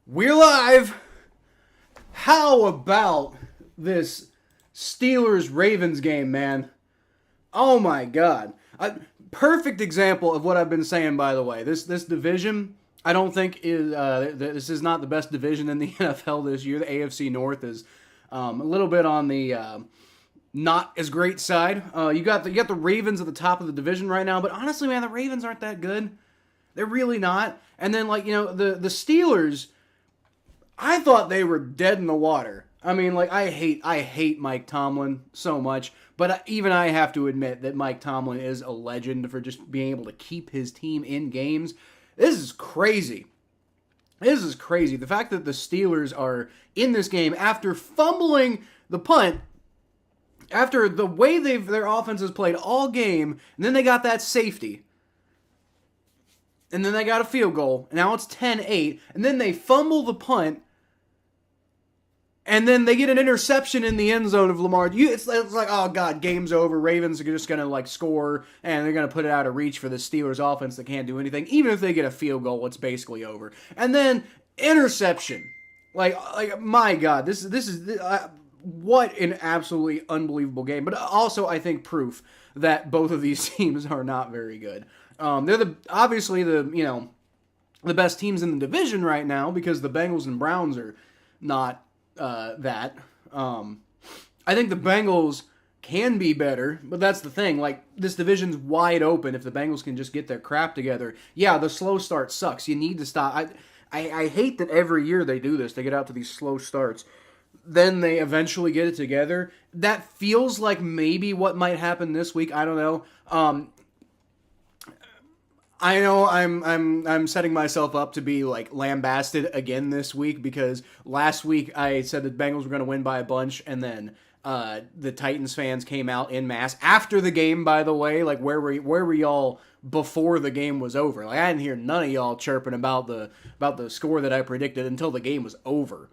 We're live. How about this Steelers-Ravens game, man? Oh my God. Perfect example of what I've been saying, by the way. This division, I don't think this is not the best division in the NFL this year. The AFC North is a little bit on the not as great side. You got the Ravens at the top of the division right now, but honestly, man, the Ravens aren't that good. They're really not. And then, the Steelers, I thought they were dead in the water. I mean, I hate Mike Tomlin so much, but even I have to admit that Mike Tomlin is a legend for just being able to keep his team in games. This is crazy. This is crazy. The fact that the Steelers are in this game after fumbling the punt, after the way their offense has played all game, and then they got that safety. And then they got a field goal. And now it's 10-8. And then they fumble the punt. And then they get an interception in the end zone of Lamar. It's like, oh, God, game's over. Ravens are just going to, score. And they're going to put it out of reach for the Steelers offense that can't do anything. Even if they get a field goal, it's basically over. And then interception. My God, this is what an absolutely unbelievable game. But also, I think, proof that both of these teams are not very good. They're obviously the best teams in the division right now because the Bengals and Browns are not that. I think the Bengals can be better, but that's the thing. This division's wide open if the Bengals can just get their crap together. Yeah, the slow start sucks. You need to stop. I hate that every year they do this. They get out to these slow starts. Then they eventually get it together. That feels like maybe what might happen this week. I don't know. I know I'm setting myself up to be lambasted again this week because last week I said the Bengals were going to win by a bunch, and then the Titans fans came out en masse after the game. By the way, where were y'all before the game was over? I didn't hear none of y'all chirping about the score that I predicted until the game was over.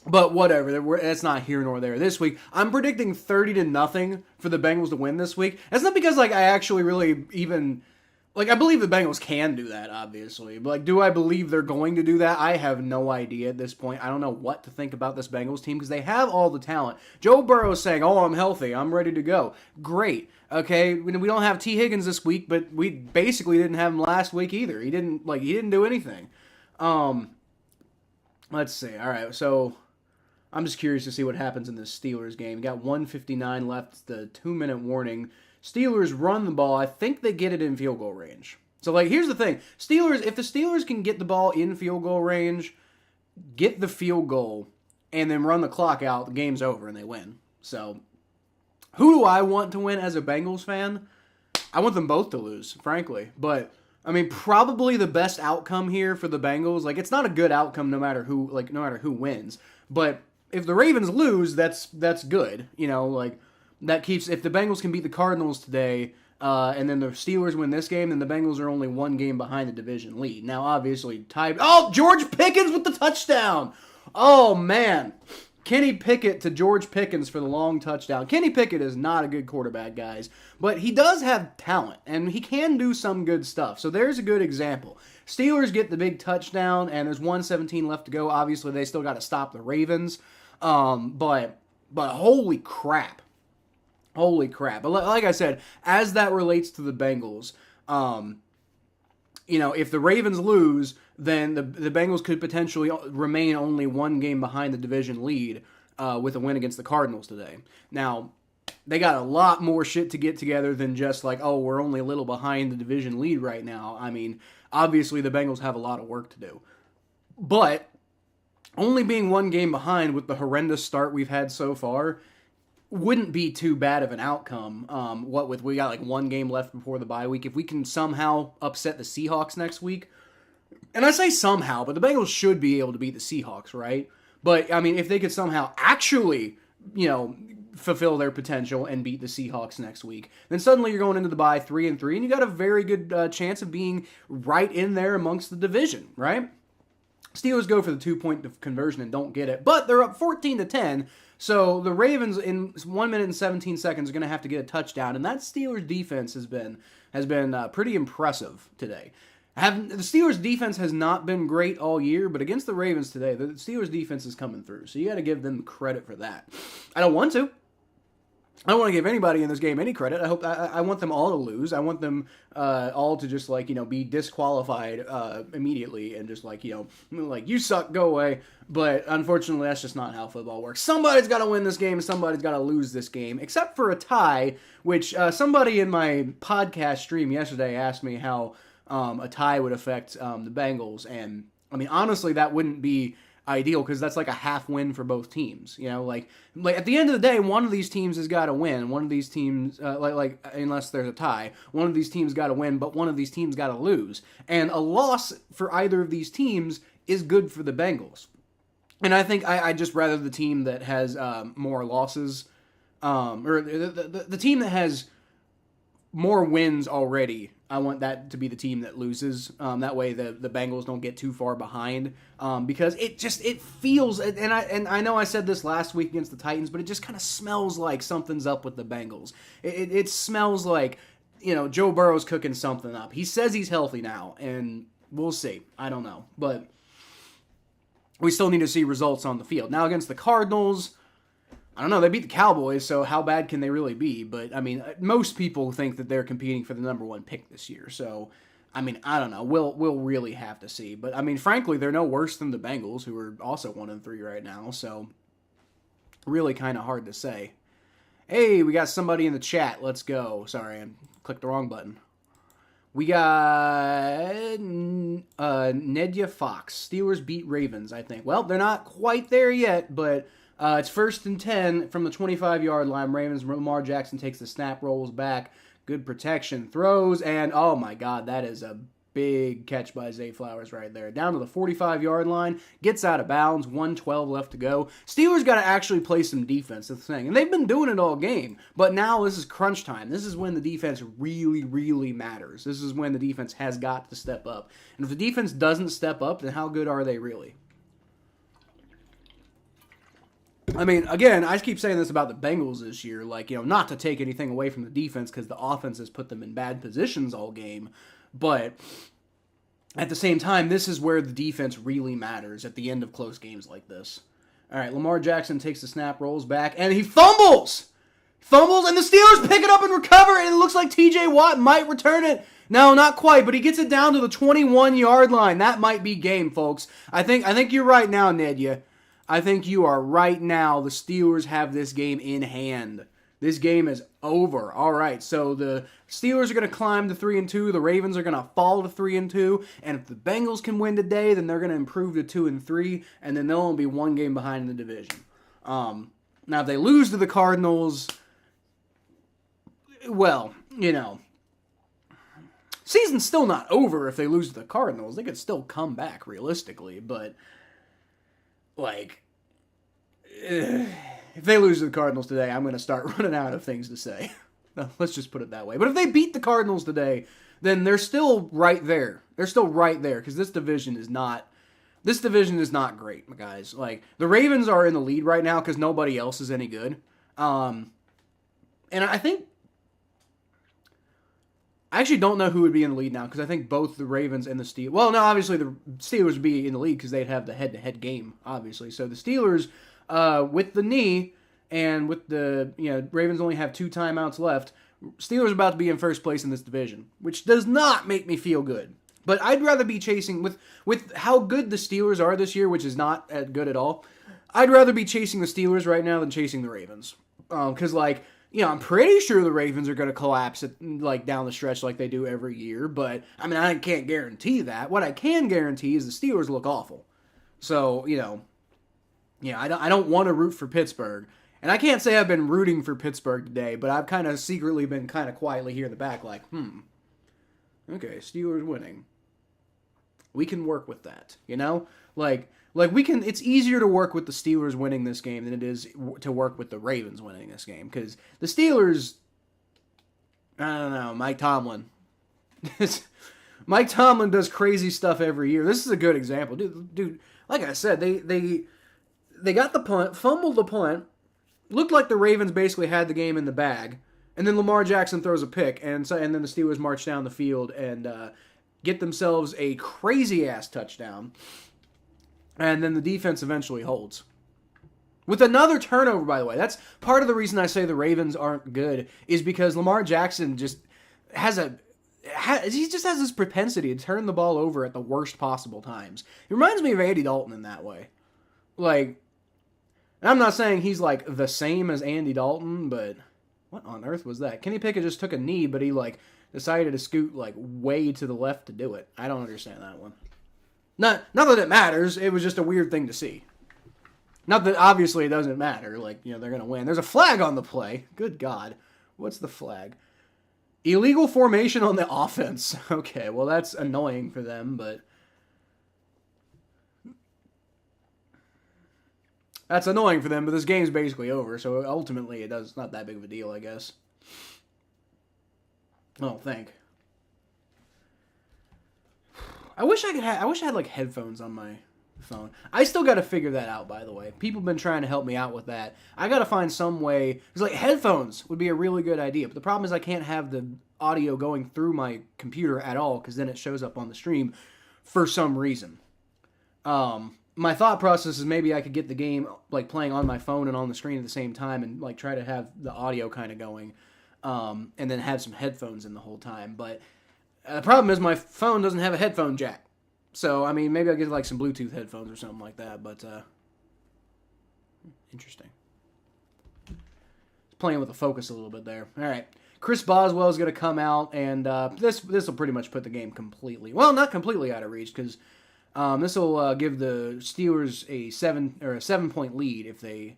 But whatever, that's not here nor there. This week, I'm predicting 30-0 for the Bengals to win this week. That's not because I actually really even I believe the Bengals can do that, obviously. But do I believe they're going to do that? I have no idea at this point. I don't know what to think about this Bengals team because they have all the talent. Joe Burrow's saying, "Oh, I'm healthy. I'm ready to go." Great. Okay, we don't have T. Higgins this week, but we basically didn't have him last week either. He didn't do anything. Let's see. All right, so I'm just curious to see what happens in this Steelers game. Got 1:59 left. It's the 2-minute warning. Steelers run the ball. I think they get it in field goal range. So, here's the thing. If the Steelers can get the ball in field goal range, get the field goal, and then run the clock out, the game's over and they win. So, who do I want to win as a Bengals fan? I want them both to lose, frankly. But probably the best outcome here for the Bengals. It's not a good outcome no matter who wins. But if the Ravens lose, that's good. That keeps, if the Bengals can beat the Cardinals today, and then the Steelers win this game, then the Bengals are only one game behind the division lead. Now, obviously, George Pickens with the touchdown! Oh, man. Kenny Pickett to George Pickens for the long touchdown. Kenny Pickett is not a good quarterback, guys, but he does have talent, and he can do some good stuff. So there's a good example. Steelers get the big touchdown, and there's 1:17 left to go. Obviously, they still got to stop the Ravens, but holy crap. Holy crap. But like I said, as that relates to the Bengals, if the Ravens lose, then the Bengals could potentially remain only one game behind the division lead with a win against the Cardinals today. Now, they got a lot more shit to get together than just we're only a little behind the division lead right now. Obviously the Bengals have a lot of work to do. But only being one game behind with the horrendous start we've had so far wouldn't be too bad of an outcome. We got one game left before the bye week. If we can somehow upset the Seahawks next week, and I say somehow, but the Bengals should be able to beat the Seahawks, right? But if they could somehow actually, fulfill their potential and beat the Seahawks next week, then suddenly you're going into the bye 3-3, and you got a very good chance of being right in there amongst the division, right? Steelers go for the 2-point conversion and don't get it, but they're up 14-10. So the Ravens in 1 minute and 17 seconds are going to have to get a touchdown, and that Steelers defense has been pretty impressive today. The Steelers' defense has not been great all year, but against the Ravens today, the Steelers' defense is coming through. So you got to give them credit for that. I don't want to. I don't want to give anybody in this game any credit. I want them all to lose. I want them all to just be disqualified immediately and just you suck, go away. But unfortunately, that's just not how football works. Somebody's got to win this game. Somebody's got to lose this game, except for a tie, which somebody in my podcast stream yesterday asked me how a tie would affect the Bengals, and I mean honestly, that wouldn't be ideal because that's like a half win for both teams. Like at the end of the day, one of these teams has got to win. One of these teams, unless there's a tie, one of these teams got to win, but one of these teams got to lose. And a loss for either of these teams is good for the Bengals. And I think I just rather the team that has more losses, or the team that has more wins already. I want that to be the team that loses. That way the Bengals don't get too far behind. Because it feels, and I know I said this last week against the Titans, but it just kind of smells like something's up with the Bengals. It smells like, Joe Burrow's cooking something up. He says he's healthy now, and we'll see. I don't know. But we still need to see results on the field. Now against the Cardinals, I don't know, they beat the Cowboys, so how bad can they really be? But, I mean, most people think that they're competing for the number one pick this year. So, I mean, I don't know. We'll really have to see. But, I mean, frankly, they're no worse than the Bengals, who are also 1-3 right now. So, really kind of hard to say. Hey, we got somebody in the chat. Let's go. Sorry, I clicked the wrong button. We got Nedya Fox. Steelers beat Ravens, I think. Well, they're not quite there yet, but it's 1st and 10 from the 25-yard line. Ravens, Lamar Jackson takes the snap, rolls back. Good protection, throws, and oh my God, that is a big catch by Zay Flowers right there. Down to the 45-yard line, gets out of bounds, 1:12 left to go. Steelers got to actually play some defense, that's the thing. And they've been doing it all game, but now this is crunch time. This is when the defense really, really matters. This is when the defense has got to step up. And if the defense doesn't step up, then how good are they really? I mean, again, I keep saying this about the Bengals this year, not to take anything away from the defense because the offense has put them in bad positions all game, but at the same time, this is where the defense really matters at the end of close games like this. All right, Lamar Jackson takes the snap, rolls back, and he fumbles! And the Steelers pick it up and recover, and it looks like TJ Watt might return it. No, not quite, but he gets it down to the 21-yard line. That might be game, folks. I think you're right now, Nedya. I think you are right now. The Steelers have this game in hand. This game is over. All right, so the Steelers are going to climb to 3-2. The Ravens are going to fall to 3-2. And if the Bengals can win today, then they're going to improve to 2-3, and then they'll only be one game behind in the division. Now, if they lose to the Cardinals, well, season's still not over if they lose to the Cardinals. They could still come back realistically, but if they lose to the Cardinals today, I'm going to start running out of things to say. Let's just put it that way. But if they beat the Cardinals today, then they're still right there. They're still right there because this division is not great, guys. The Ravens are in the lead right now because nobody else is any good. And I actually don't know who would be in the lead now because I think both the Ravens and the Steelers... Well, no, obviously the Steelers would be in the lead because they'd have the head-to-head game, obviously. So the Steelers, with the knee and with the... Ravens only have 2 timeouts left. Steelers are about to be in first place in this division, which does not make me feel good. But I'd rather be chasing... With how good the Steelers are this year, which is not good at all, I'd rather be chasing the Steelers right now than chasing the Ravens. Because, I'm pretty sure the Ravens are going to collapse down the stretch like they do every year, but, I mean, I can't guarantee that. What I can guarantee is the Steelers look awful. So, I don't want to root for Pittsburgh. And I can't say I've been rooting for Pittsburgh today, but I've kind of secretly been kind of quietly here in the back okay, Steelers winning. We can work with that, we can. It's easier to work with the Steelers winning this game than it is to work with the Ravens winning this game. Because the Steelers, I don't know, Mike Tomlin. Mike Tomlin does crazy stuff every year. This is a good example. Dude, like I said, they got the punt, fumbled the punt, looked like the Ravens basically had the game in the bag, and then Lamar Jackson throws a pick, and then the Steelers march down the field and get themselves a crazy-ass touchdown, and then the defense eventually holds. With another turnover, by the way. That's part of the reason I say the Ravens aren't good, is because Lamar Jackson just has this propensity to turn the ball over at the worst possible times. He reminds me of Andy Dalton in that way. Like, and I'm not saying he's like the same as Andy Dalton, but what on earth was that? Kenny Pickett just took a knee, but he like decided to scoot like way to the left to do it. I don't understand that one. Not that it matters. It was just a weird thing to see. Not that obviously it doesn't matter. Like, they're going to win. There's a flag on the play. Good God. What's the flag? Illegal formation on the offense. Okay, well, that's annoying for them, but this game's basically over, so ultimately it's not that big of a deal, I guess. I don't think. I wish I had like headphones on my phone. I still got to figure that out, by the way. People have been trying to help me out with that. I got to find some way, because like headphones would be a really good idea, but the problem is I can't have the audio going through my computer at all, because then it shows up on the stream for some reason. My thought process is maybe I could get the game like playing on my phone and on the screen at the same time, and like try to have the audio kind of going, and then have some headphones in the whole time. But the problem is my phone doesn't have a headphone jack. So, I mean, maybe I'll get like some Bluetooth headphones or something like that, but interesting. Playing with the focus a little bit there. All right. Chris Boswell is going to come out, and this will pretty much put the game completely, well, not completely out of reach, because this will give the Steelers a 7-point lead if they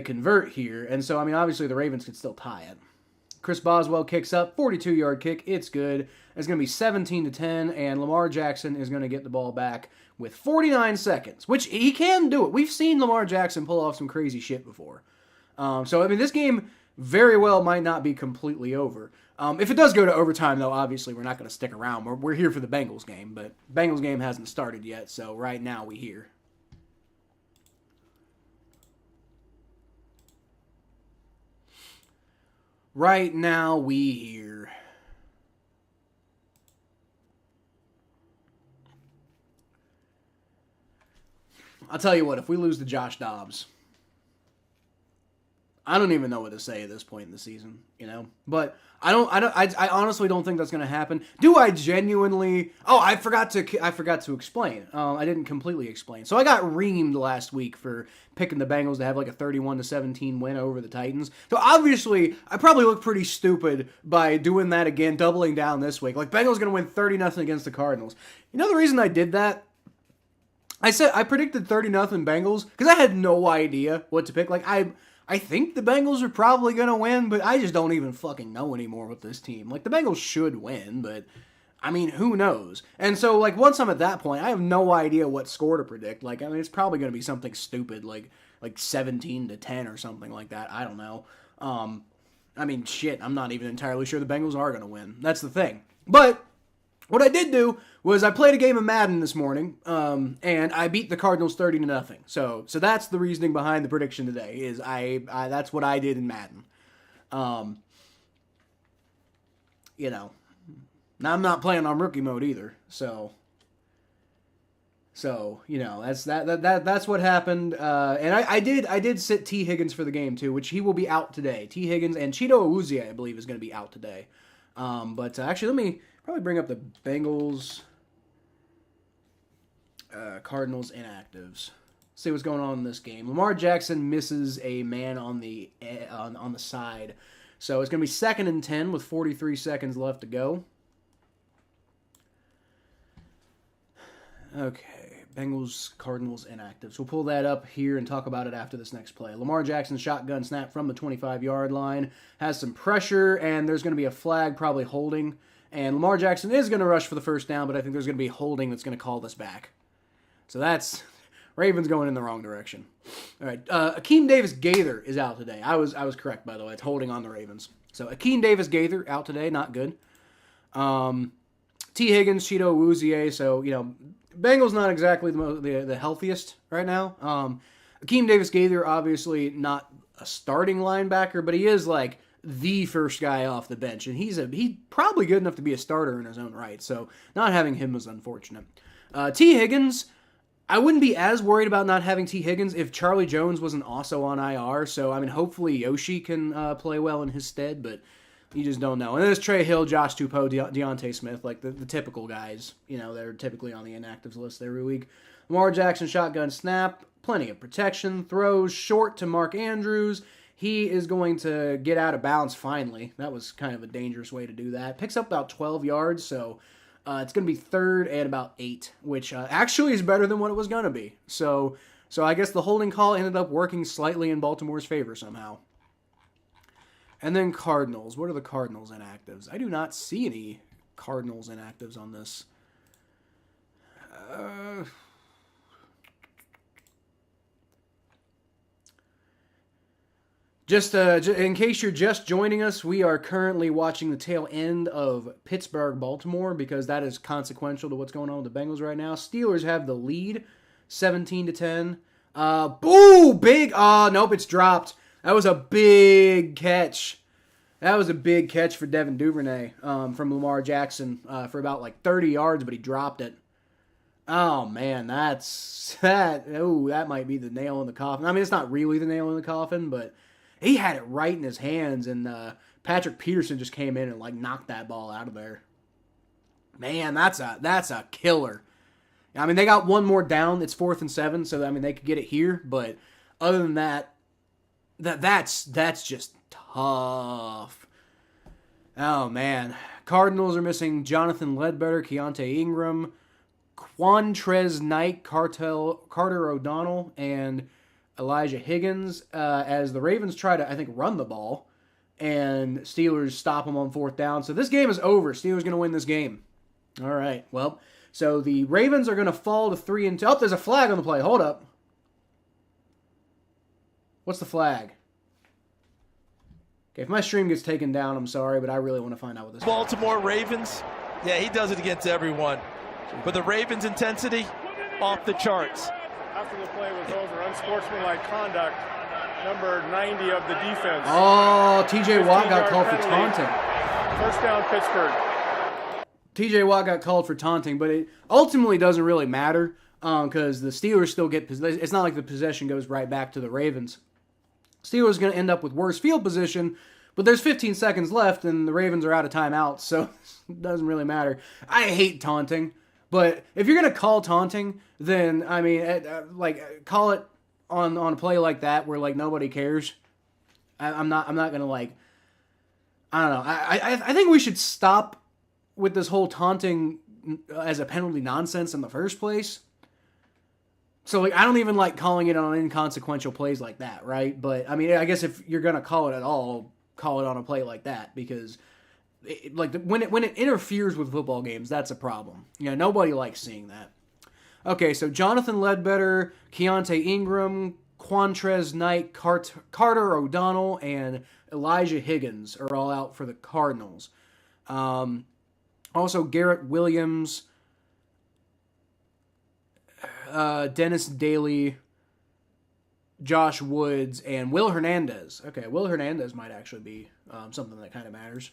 convert here. And so, I mean, obviously the Ravens could still tie it. Chris Boswell kicks up, 42-yard kick. It's good. It's going to be 17-10, and Lamar Jackson is going to get the ball back with 49 seconds, which he can do it. We've seen Lamar Jackson pull off some crazy shit before. So, I mean, this game very well might not be completely over. If it does go to overtime, though, obviously we're not going to stick around. We're here for the Bengals game, but Bengals game hasn't started yet, so right now we here. Right now we here. I'll tell you what, if we lose to Josh Dobbs, I don't even know what to say at this point in the season, But I honestly don't think that's going to happen. Do I genuinely? Oh, I forgot to explain. I didn't completely explain. So I got reamed last week for picking the Bengals to have like a 31-17 win over the Titans. So obviously, I probably look pretty stupid by doing that again, doubling down this week. Like Bengals going to win 30-0 against the Cardinals. The reason I did that? I predicted 30-0 Bengals because I had no idea what to pick. Like I think the Bengals are probably going to win, but I just don't even fucking know anymore with this team. Like, the Bengals should win, but, I mean, who knows? And so, like, once I'm at that point, I have no idea what score to predict. Like, I mean, it's probably going to be something stupid, like 17-10 or something like that. I don't know. I mean, shit, I'm not even entirely sure the Bengals are going to win. That's the thing. But what I did do was I played a game of Madden this morning, and I beat the Cardinals 30-0. So that's the reasoning behind the prediction today. Is that's what I did in Madden. Now I'm not playing on rookie mode either. So that's what happened. And I did sit T. Higgins for the game too, which he will be out today. T. Higgins and Cheeto Awuzie, I believe, is going to be out today. But actually, let me probably bring up the Bengals, Cardinals inactives. See what's going on in this game. Lamar Jackson misses a man on the side, so it's going to be 2nd and 10 with 43 seconds left to go. Okay, Bengals, Cardinals inactives. We'll pull that up here and talk about it after this next play. Lamar Jackson shotgun snap from the 25-yard line, has some pressure, and there's going to be a flag, probably holding. And Lamar Jackson is going to rush for the first down, but I think there's going to be holding that's going to call this back. So that's Ravens going in the wrong direction. All right, Akeem Davis-Gaither is out today. I was correct, by the way. It's holding on the Ravens. So Akeem Davis-Gaither out today, not good. T. Higgins, Cheeto Awuzie. So Bengals not exactly the healthiest right now. Akeem Davis-Gaither obviously not a starting linebacker, but he is like the first guy off the bench, and he's probably good enough to be a starter in his own right. So not having him was unfortunate. T. Higgins, I wouldn't be as worried about not having T. Higgins if Charlie Jones wasn't also on IR. So I mean, hopefully Yoshi can play well in his stead, but you just don't know. And then there's Trey Hill, Josh Tupou, Deontay Smith, like the typical guys. They're typically on the inactives list every week. Lamar Jackson shotgun snap, plenty of protection, throws short to Mark Andrews. He is going to get out of bounds finally. That was kind of a dangerous way to do that. Picks up about 12 yards, so it's going to be third and about 8, which actually is better than what it was going to be. So I guess the holding call ended up working slightly in Baltimore's favor somehow. And then Cardinals. What are the Cardinals inactives? I do not see any Cardinals inactives on this. Just in case you're just joining us, we are currently watching the tail end of Pittsburgh-Baltimore because that is consequential to what's going on with the Bengals right now. Steelers have the lead, 17-10. Boo! Big! Nope, it's dropped. That was a big catch. That was a big catch for Devin Duvernay from Lamar Jackson for about 30 yards, but he dropped it. Oh, man, that might be the nail in the coffin. I mean, it's not really the nail in the coffin, but he had it right in his hands, and Patrick Peterson just came in and knocked that ball out of there. Man, that's a killer. I mean, they got one more down. It's 4th and 7, so I mean they could get it here. But other than that's just tough. Oh man, Cardinals are missing Jonathan Ledbetter, Keontae Ingram, Quantrez Knight, Carter O'Donnell, and Elijah Higgins, as the Ravens try to, I think, run the ball, and Steelers stop them on 4th down. So this game is over. Steelers going to win this game. All right. Well, so the Ravens are going to fall to 3-2. Oh, there's a flag on the play. Hold up. What's the flag? Okay, if my stream gets taken down, I'm sorry, but I really want to find out what this Baltimore Ravens, yeah, he does it against everyone. But the Ravens' intensity, off the charts. After the play was over, unsportsmanlike conduct, number 90 of the defense. Oh, TJ Watt got called for taunting. First down, Pittsburgh. TJ Watt got called for taunting, but it ultimately doesn't really matter because the Steelers still get possession. It's not like the possession goes right back to the Ravens. Steelers going to end up with worse field position, but there's 15 seconds left, and the Ravens are out of timeout, so it doesn't really matter. I hate taunting. But if you're going to call taunting, then, I mean, call it on a play like that where, nobody cares. I'm not going to, I don't know. I think we should stop with this whole taunting as a penalty nonsense in the first place. So, I don't even like calling it on inconsequential plays like that, right? But, I mean, I guess if you're going to call it at all, call it on a play like that because when it interferes with football games, that's a problem. Nobody likes seeing that. Okay, so Jonathan Ledbetter, Keontae Ingram, Quantrez Knight, Carter O'Donnell, and Elijah Higgins are all out for the Cardinals. Also, Garrett Williams, Dennis Daly, Josh Woods, and Will Hernandez. Okay, Will Hernandez might actually be something that kind of matters.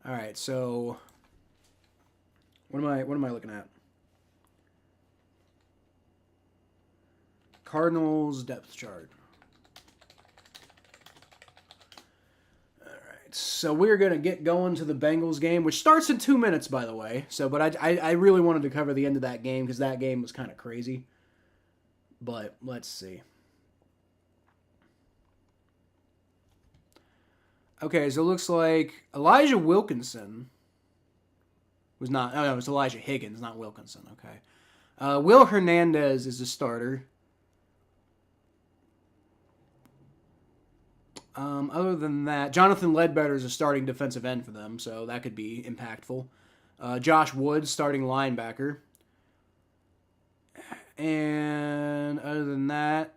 All right, so what am I looking at? Cardinals depth chart. All right, so we're gonna get going to the Bengals game, which starts in 2 minutes, by the way. But I really wanted to cover the end of that game because that game was kind of crazy. But let's see. Okay, so it looks like Elijah Wilkinson was not... Oh, no, it was Elijah Higgins, not Wilkinson. Okay. Will Hernandez is the starter. Other than that, Jonathan Ledbetter is a starting defensive end for them, so that could be impactful. Josh Woods, starting linebacker. And other than that...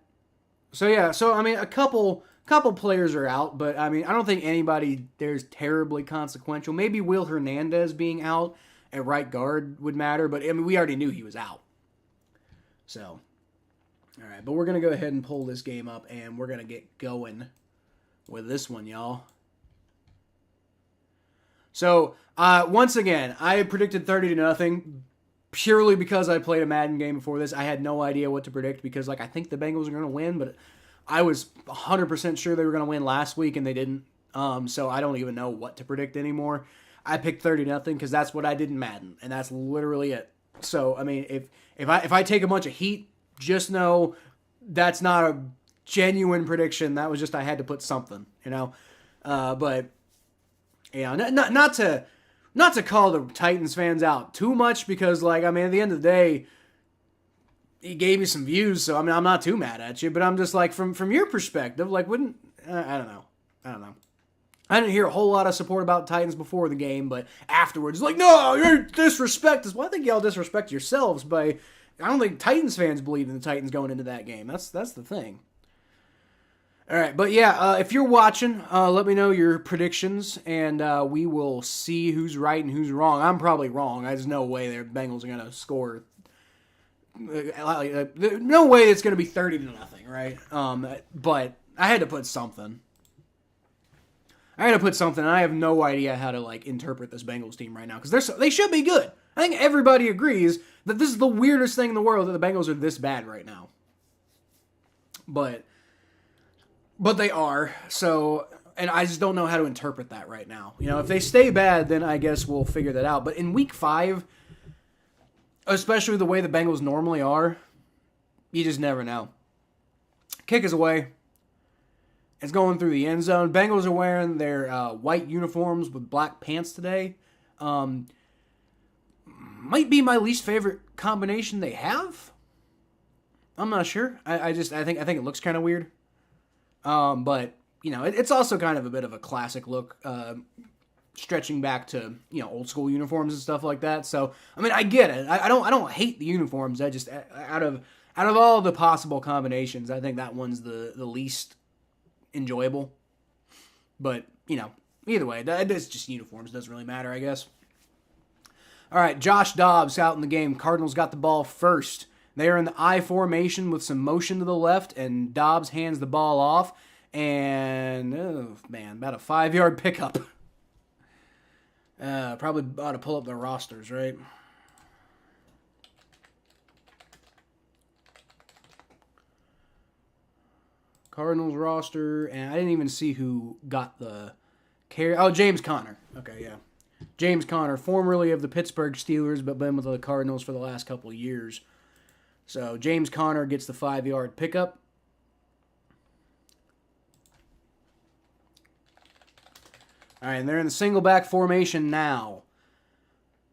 So, yeah, I mean, a couple players are out, but I mean, I don't think anybody there's terribly consequential. Maybe Will Hernandez being out at right guard would matter, but I mean, we already knew he was out. So, all right, but we're going to go ahead and pull this game up, and we're going to get going with this one, y'all. So, once again, I predicted 30-0 purely because I played a Madden game before this. I had no idea what to predict because, like, I think the Bengals are going to win, but I was 100% sure they were going to win last week, and they didn't. So I don't even know what to predict anymore. I picked 30-0 because that's what I did in Madden, and that's literally it. So, I mean, if I take a bunch of heat, just know that's not a genuine prediction. That was just I had to put something, you know. But yeah, not to call the Titans fans out too much because, like, I mean, at the end of the day, he gave me some views, so I mean, I'm not too mad at you. But I'm just like, from your perspective, like, wouldn't I don't know. I didn't hear a whole lot of support about Titans before the game, but afterwards, like, no, you're disrespect us. Well, I think y'all disrespect yourselves by. I don't think Titans fans believe in the Titans going into that game. That's the thing. All right, but yeah, if you're watching, let me know your predictions, and we will see who's right and who's wrong. I'm probably wrong. There's no way the Bengals are going to score. No way it's going to be 30-0, right? But I had to put something. And I have no idea how to, like, interpret this Bengals team right now, because they should be good. I think everybody agrees that this is the weirdest thing in the world that the Bengals are this bad right now. But they are, so, and I just don't know how to interpret that right now. You know, if they stay bad, then I guess we'll figure that out. But in week 5, especially the way the Bengals normally are, you just never know. Kick is away. It's going through the end zone. Bengals are wearing their white uniforms with black pants today. Might be my least favorite combination they have. I'm not sure. I think it looks kind of weird. But you know, it's also kind of a bit of a classic look, stretching back to, you know, old school uniforms and stuff like that. So I mean, I get it. I don't hate the uniforms. I just out of all the possible combinations, I think that one's the least enjoyable. But you know, either way, it's just uniforms. It doesn't really matter, I guess. All right, Josh Dobbs out in the game. Cardinals got the ball first. They are in the I formation with some motion to the left, and Dobbs hands the ball off. And, oh man, about a 5-yard pickup. Probably ought to pull up their rosters, right? Cardinals roster, and I didn't even see who got the carry. Oh, James Conner. Okay, yeah. James Conner, formerly of the Pittsburgh Steelers, but been with the Cardinals for the last couple of years. So James Conner gets the 5-yard pickup. All right, and they're in the single back formation now.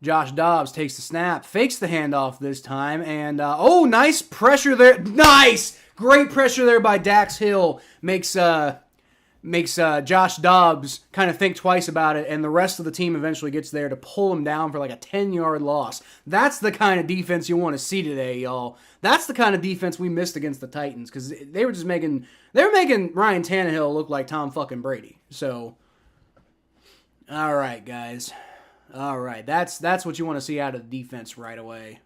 Josh Dobbs takes the snap, fakes the handoff this time, and nice pressure there. Nice! Great pressure there by Dax Hill. Makes Josh Dobbs kind of think twice about it, and the rest of the team eventually gets there to pull him down for like a 10-yard loss. That's the kind of defense you want to see today, y'all. That's the kind of defense we missed against the Titans, because they were making Ryan Tannehill look like Tom fucking Brady. So, all right, guys. All right, that's what you want to see out of the defense right away.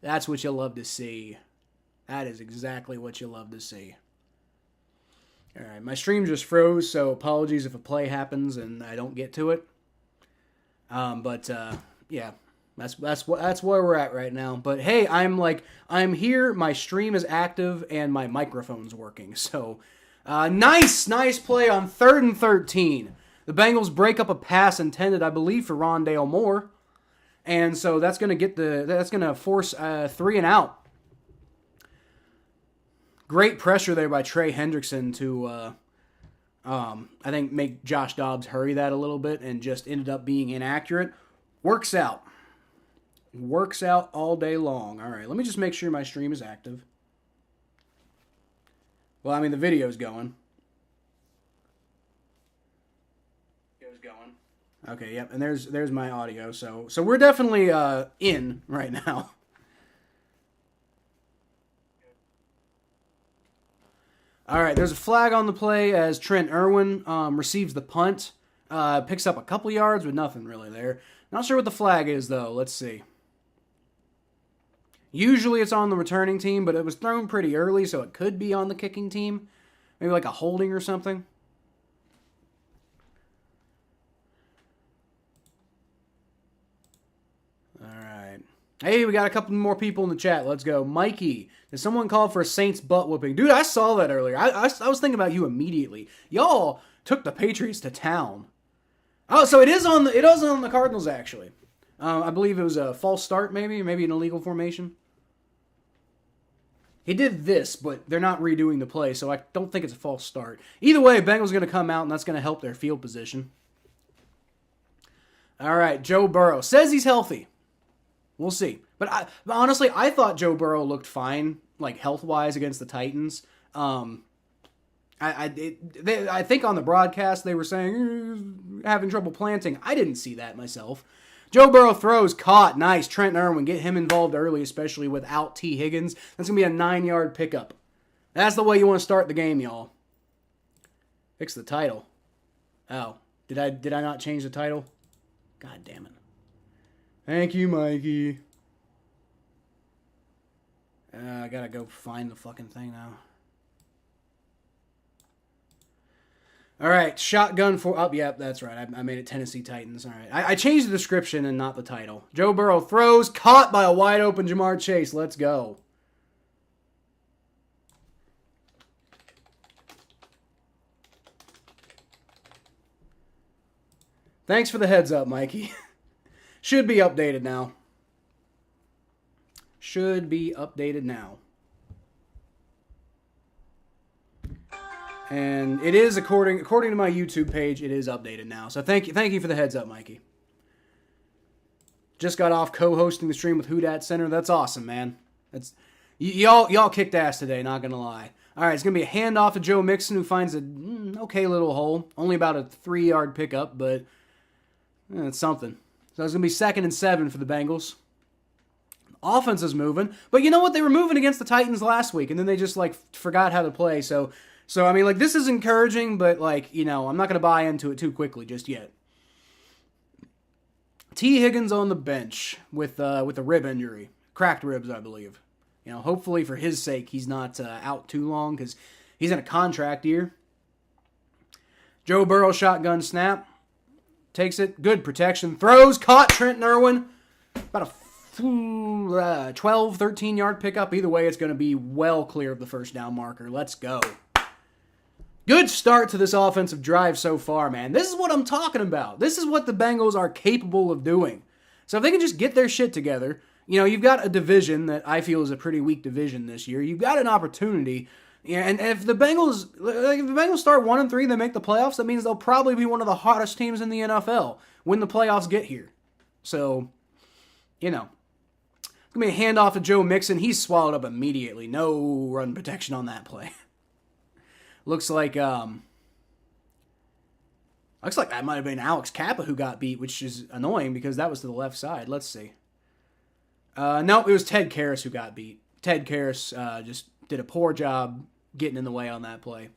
That's what you love to see. That is exactly what you love to see. All right, my stream just froze, so apologies if a play happens and I don't get to it. Yeah, that's where we're at right now. But hey, I'm here. My stream is active and my microphone's working. So, nice play on 3rd and 13. The Bengals break up a pass intended, I believe, for Rondale Moore, and so that's gonna force 3 and out. Great pressure there by Trey Hendrickson to, I think, make Josh Dobbs hurry that a little bit, and just ended up being inaccurate. Works out all day long. All right, let me just make sure my stream is active. Well, I mean, the video's going. Okay, yep, and there's my audio. So we're definitely in right now. All right, there's a flag on the play as Trent Irwin receives the punt. Picks up a couple yards with nothing really there. Not sure what the flag is, though. Let's see. Usually it's on the returning team, but it was thrown pretty early, so it could be on the kicking team. Maybe like a holding or something. Hey, we got a couple more people in the chat. Let's go. Mikey, did someone call for a Saints butt whooping? Dude, I saw that earlier. I was thinking about you immediately. Y'all took the Patriots to town. Oh, so it is on the Cardinals, actually. I believe it was a false start, maybe an illegal formation. He did this, but they're not redoing the play, so I don't think it's a false start. Either way, Bengals going to come out, and that's going to help their field position. All right, Joe Burrow says he's healthy. We'll see. But honestly, I thought Joe Burrow looked fine, like health-wise, against the Titans. I think on the broadcast they were saying having trouble planting. I didn't see that myself. Joe Burrow throws, caught, nice. Trent Irwin, get him involved early, especially without T. Higgins. That's going to be a 9-yard pickup. That's the way you want to start the game, y'all. Fix the title. Oh, did I not change the title? God damn it. Thank you, Mikey. I gotta go find the fucking thing now. All right, shotgun for... Oh, yep, that's right. I made it Tennessee Titans. All right. I changed the description and not the title. Joe Burrow throws, caught by a wide-open Jamar Chase. Let's go. Thanks for the heads up, Mikey. Should be updated now. Should be updated now. And it is, according to my YouTube page, it is updated now. So thank you for the heads up, Mikey. Just got off co-hosting the stream with Who Dat Center. That's awesome, man. That's y'all kicked ass today, not gonna lie. All right, it's gonna be a handoff to Joe Mixon, who finds a okay little hole, only about a 3-yard pickup, but it's something. So it's gonna be 2nd and 7 for the Bengals. Offense is moving, but you know what? They were moving against the Titans last week, and then they just forgot how to play. So I mean, this is encouraging, but I'm not going to buy into it too quickly just yet. T. Higgins on the bench with a rib injury, cracked ribs, I believe. Hopefully for his sake, he's not out too long because he's in a contract year. Joe Burrow shotgun snap, takes it, good protection, throws, caught. Trent Irwin, about a 12, 13-yard pickup. Either way, it's going to be well clear of the first down marker. Let's go. Good start to this offensive drive so far, man. This is what I'm talking about. This is what the Bengals are capable of doing. So if they can just get their shit together, you've got a division that I feel is a pretty weak division this year. You've got an opportunity. And if the Bengals start 1-3, they make the playoffs, that means they'll probably be one of the hottest teams in the NFL when the playoffs get here. So, it's going to be a handoff to Joe Mixon. He's swallowed up immediately. No run protection on that play. Looks like that might have been Alex Kappa who got beat, which is annoying because that was to the left side. Let's see. No, it was Ted Karras who got beat. Ted Karras just did a poor job getting in the way on that play.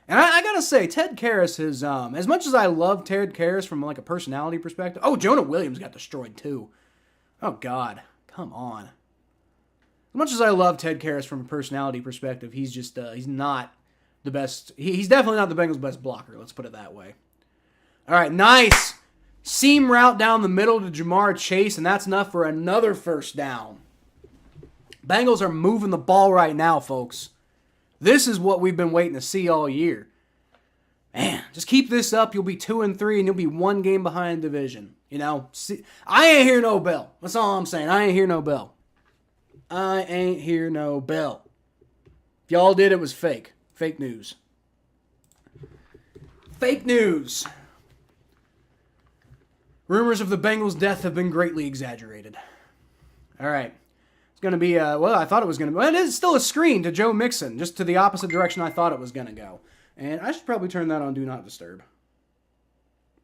And I gotta say, Ted Karras is, as much as I love Ted Karras from a personality perspective. Oh, Jonah Williams got destroyed too. Oh God, come on. As much as I love Ted Karras from a personality perspective, he's just he's not the best. He's definitely not the Bengals' best blocker. Let's put it that way. All right, nice seam route down the middle to Jamar Chase, and that's enough for another first down. Bengals are moving the ball right now, folks. This is what we've been waiting to see all year. Man, just keep this up. You'll be 2-3, and you'll be 1 game behind division. I ain't hear no bell. That's all I'm saying. I ain't hear no bell. I ain't hear no bell. If y'all did, it was fake. Fake news. Fake news. Rumors of the Bengals' death have been greatly exaggerated. All right. It's going to be, I thought it was going to be. Well, it is still a screen to Joe Mixon, just to the opposite direction I thought it was going to go. And I should probably turn that on Do Not Disturb.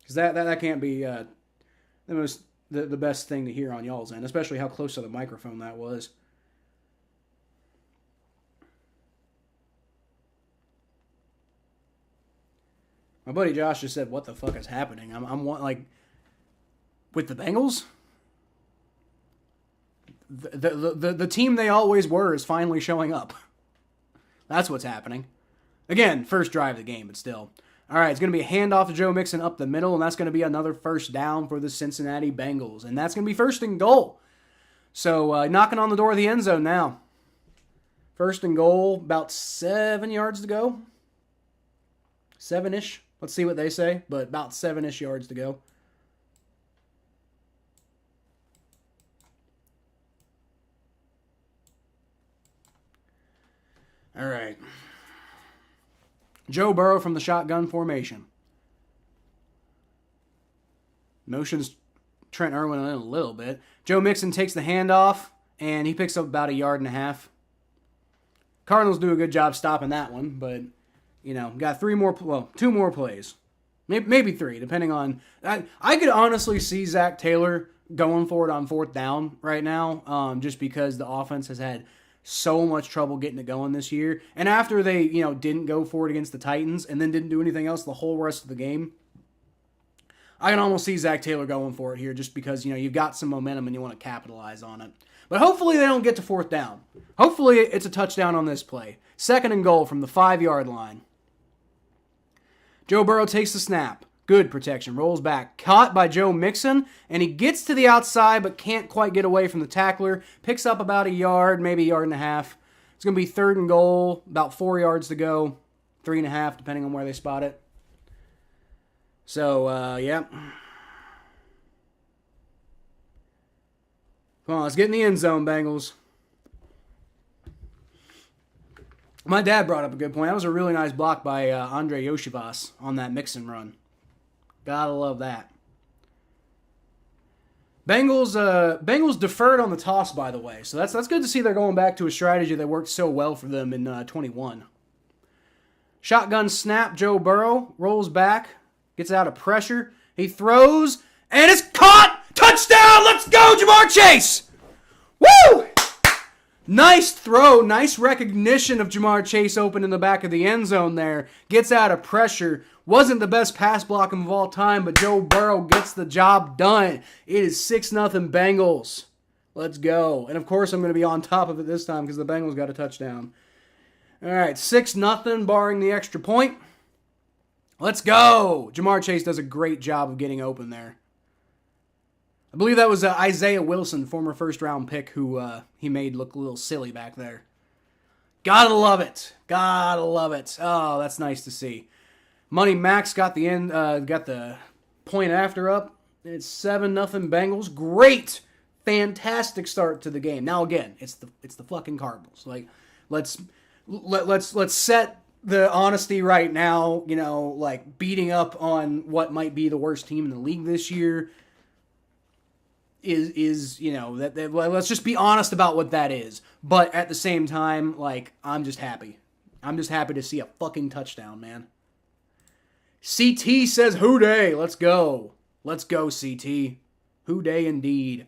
Because that can't be the best thing to hear on y'all's end, especially how close to the microphone that was. My buddy Josh just said, "What the fuck is happening?" I'm with the Bengals. The team they always were is finally showing up. That's what's happening. Again, first drive of the game, but still. All right, it's going to be a handoff to Joe Mixon up the middle, and that's going to be another first down for the Cincinnati Bengals, and that's going to be 1st and goal. So knocking on the door of the end zone now. First and goal, about 7 yards to go. 7-ish. Let's see what they say, but about 7-ish yards to go. All right. Joe Burrow from the shotgun formation. Motions Trent Irwin in a little bit. Joe Mixon takes the handoff, and he picks up about 1.5 yards. Cardinals do a good job stopping that one, but, got 2 more plays. Maybe 3, depending on... I could honestly see Zach Taylor going for it on 4th down right now, just because the offense has had so much trouble getting it going this year. And after they, didn't go for it against the Titans and then didn't do anything else the whole rest of the game, I can almost see Zach Taylor going for it here just because, you've got some momentum and you want to capitalize on it. But hopefully they don't get to 4th down. Hopefully it's a touchdown on this play. 2nd and goal from the 5-yard line. Joe Burrow takes the snap. Good protection. Rolls back. Caught by Joe Mixon. And he gets to the outside but can't quite get away from the tackler. Picks up about 1 yard, maybe 1.5 yards. It's going to be 3rd and goal. About 4 yards to go. 3.5 depending on where they spot it. So, yeah. Come on, let's get in the end zone, Bengals. My dad brought up a good point. That was a really nice block by Andre Yoshivas on that Mixon run. Gotta love that. Bengals deferred on the toss, by the way. So that's good to see they're going back to a strategy that worked so well for them in 21. Shotgun snap, Joe Burrow rolls back, gets out of pressure. He throws, and it's caught! Touchdown! Let's go, Jamar Chase! Woo! Nice throw, nice recognition of Jamar Chase open in the back of the end zone there. Gets out of pressure. Wasn't the best pass blocking of all time, but Joe Burrow gets the job done. It is 6-0 Bengals. Let's go. And of course I'm going to be on top of it this time because the Bengals got a touchdown. All right, 6-0 barring the extra point. Let's go. Jamar Chase does a great job of getting open there. I believe that was Isaiah Wilson, former first-round pick, who he made look a little silly back there. Gotta love it. Gotta love it. Oh, that's nice to see. Money Max got the point after up. It's 7-0 Bengals. Great, fantastic start to the game. Now again, it's the fucking Cardinals. Like, let's set the honesty right now. Like beating up on what might be the worst team in the league this year. Let's just be honest about what that is. But at the same time, like, I'm just happy. I'm just happy to see a fucking touchdown, man. CT says, "Who day?" Let's go. Let's go, CT. Who day indeed.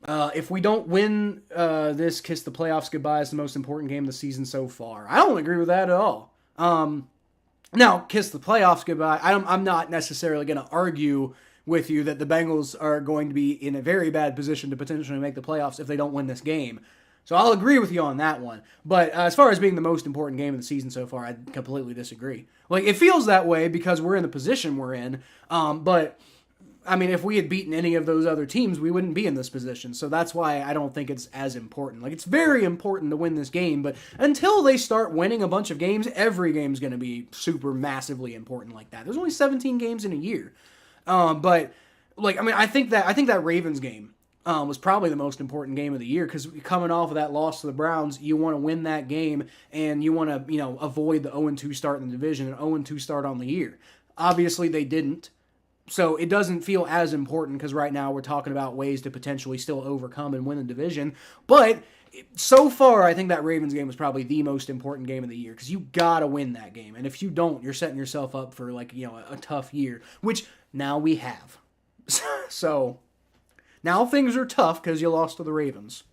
If we don't win this, kiss the playoffs goodbye is the most important game of the season so far. I don't agree with that at all. Now, kiss the playoffs goodbye. I'm not necessarily going to argue with you that the Bengals are going to be in a very bad position to potentially make the playoffs if they don't win this game. So I'll agree with you on that one. But as far as being the most important game of the season so far, I completely disagree. Like, it feels that way because we're in the position we're in. But, I mean, if we had beaten any of those other teams, we wouldn't be in this position. So that's why I don't think it's as important. Like, it's very important to win this game. But until they start winning a bunch of games, every game's going to be super massively important like that. There's only 17 games in a year. But, like, I mean, I think that Ravens game was probably the most important game of the year because coming off of that loss to the Browns, you want to win that game and you want to, avoid the 0-2 start in the division and 0-2 start on the year. Obviously, they didn't. So it doesn't feel as important because right now we're talking about ways to potentially still overcome and win the division. But so far, I think that Ravens game was probably the most important game of the year because you got to win that game. And if you don't, you're setting yourself up for a tough year, which now we have. So now things are tough because you lost to the Ravens.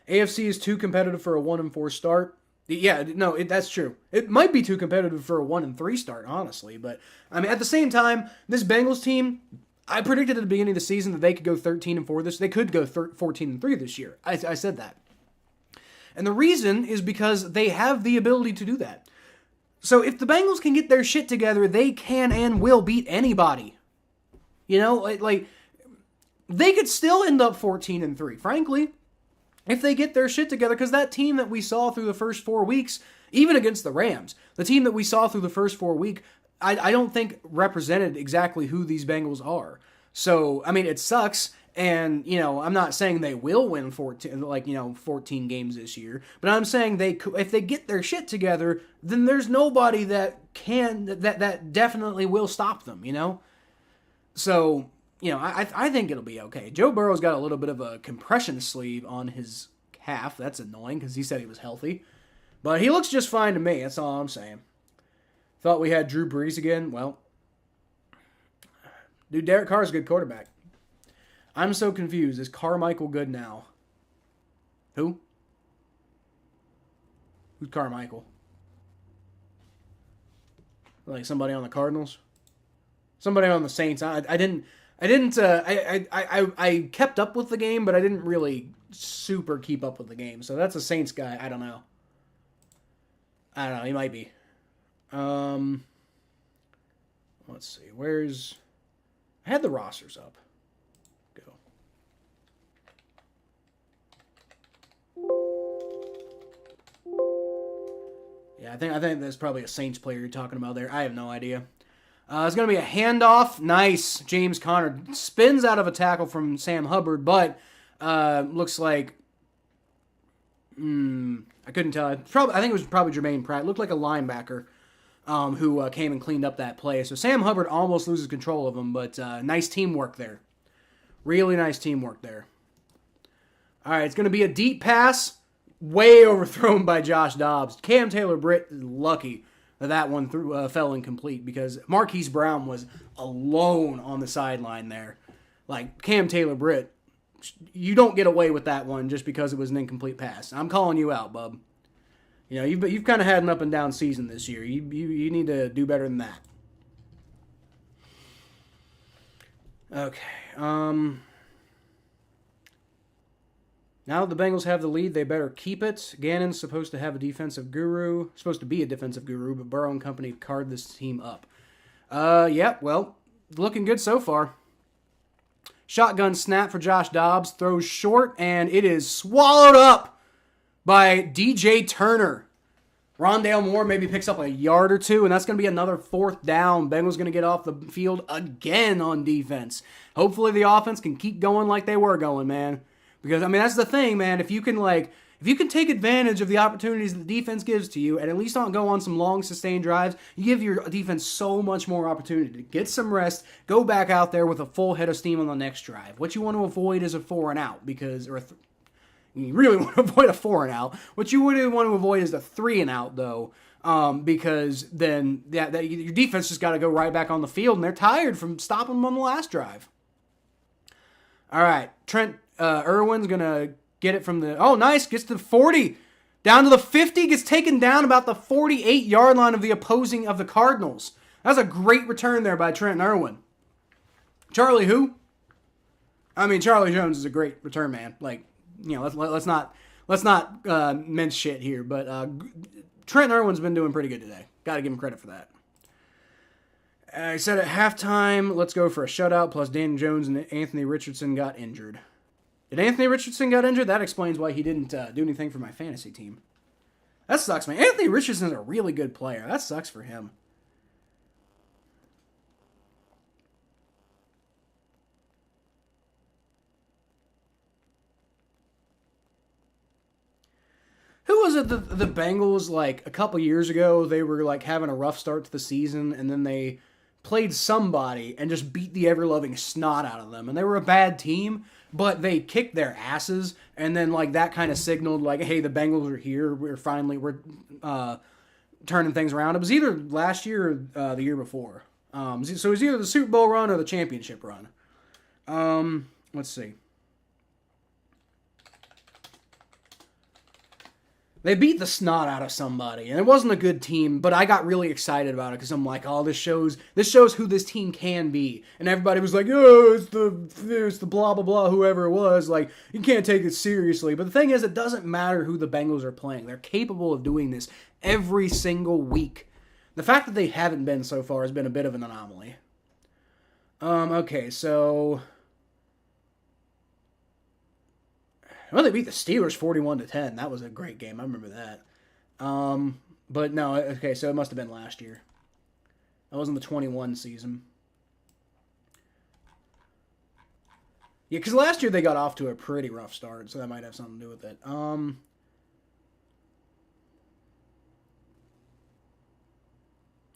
AFC is too competitive for a 1-4 start. Yeah, no, that's true. It might be too competitive for a 1-3 start, honestly. But, I mean, at the same time, this Bengals team, I predicted at the beginning of the season that they could go 13-4 this. They could go 14-3 this year. I said that. And the reason is because they have the ability to do that. So if the Bengals can get their shit together, they can and will beat anybody. they could still end up 14-3, frankly, if they get their shit together, because that team that we saw through the first 4 weeks, even against the Rams, the team that we saw through the first 4 weeks, I don't think represented exactly who these Bengals are. So, I mean, it sucks, and, I'm not saying they will win 14 games this year, but I'm saying if they get their shit together, then there's nobody that definitely will stop them, So, I think it'll be okay. Joe Burrow's got a little bit of a compression sleeve on his calf. That's annoying because he said he was healthy. But he looks just fine to me. That's all I'm saying. Thought we had Drew Brees again. Well, dude, Derek Carr's a good quarterback. I'm so confused. Is Carmichael good now? Who? Who's Carmichael? Like somebody on the Cardinals? Somebody on the Saints. I kept up with the game, but I didn't really super keep up with the game. So that's a Saints guy. I don't know. He might be. Let's see. I had the rosters up. Go. Yeah, I think there's probably a Saints player you're talking about there. I have no idea. It's going to be a handoff. Nice. James Conner spins out of a tackle from Sam Hubbard, but looks like... I couldn't tell. I think it was probably Jermaine Pratt. Looked like a linebacker who came and cleaned up that play. So Sam Hubbard almost loses control of him, but nice teamwork there. Really nice teamwork there. All right, it's going to be a deep pass. Way overthrown by Josh Dobbs. Cam Taylor-Britt is lucky that one fell incomplete because Marquise Brown was alone on the sideline there. Like, Cam Taylor-Britt, you don't get away with that one just because it was an incomplete pass. I'm calling you out, bub. You've kind of had an up and down season this year. You need to do better than that. Okay. Now that the Bengals have the lead, they better keep it. Gannon's supposed to be a defensive guru, but Burrow and company carved this team up. Looking good so far. Shotgun snap for Josh Dobbs, throws short, and it is swallowed up by DJ Turner. Rondale Moore maybe picks up a yard or two, and that's going to be another 4th down. Bengals going to get off the field again on defense. Hopefully the offense can keep going like they were going, man. Because, that's the thing, man. If you can take advantage of the opportunities that the defense gives to you and at least not go on some long, sustained drives, you give your defense so much more opportunity to get some rest, go back out there with a full head of steam on the next drive. What you want to avoid is a 4 and out, you really want to avoid a 4 and out. What you really want to avoid is a 3 and out, though, because then your defense just got to go right back on the field, and they're tired from stopping them on the last drive. All right, Trent Irwin's going to get it from gets to the 40, down to the 50, gets taken down about the 48-yard line of the Cardinals. That's a great return there by Trent Irwin. Charlie who? Charlie Jones is a great return man. Let's not mince shit here, but Trent Irwin's been doing pretty good today. Got to give him credit for that. I said at halftime, let's go for a shutout, plus Dan Jones and Anthony Richardson got injured. Did Anthony Richardson got injured? That explains why he didn't do anything for my fantasy team. That sucks, man. Anthony Richardson's a really good player. That sucks for him. Who was it the Bengals, a couple years ago, they were, having a rough start to the season, and then they played somebody and just beat the ever-loving snot out of them. And they were a bad team, but they kicked their asses, and then, that kind of signaled, hey, the Bengals are here. We're turning things around. It was either last year or the year before. So it was either the Super Bowl run or the championship run. Let's see. They beat the snot out of somebody, and it wasn't a good team, but I got really excited about it because I'm like, this shows who this team can be. And everybody was like, it's the blah, blah, blah, whoever it was. You can't take it seriously. But the thing is, it doesn't matter who the Bengals are playing. They're capable of doing this every single week. The fact that they haven't been so far has been a bit of an anomaly. Okay, so Well, they beat the Steelers 41-10. That was a great game. I remember that. But no, okay, so it must have been last year. That wasn't the 21 season. Yeah, because last year they got off to a pretty rough start, so that might have something to do with it. Oh,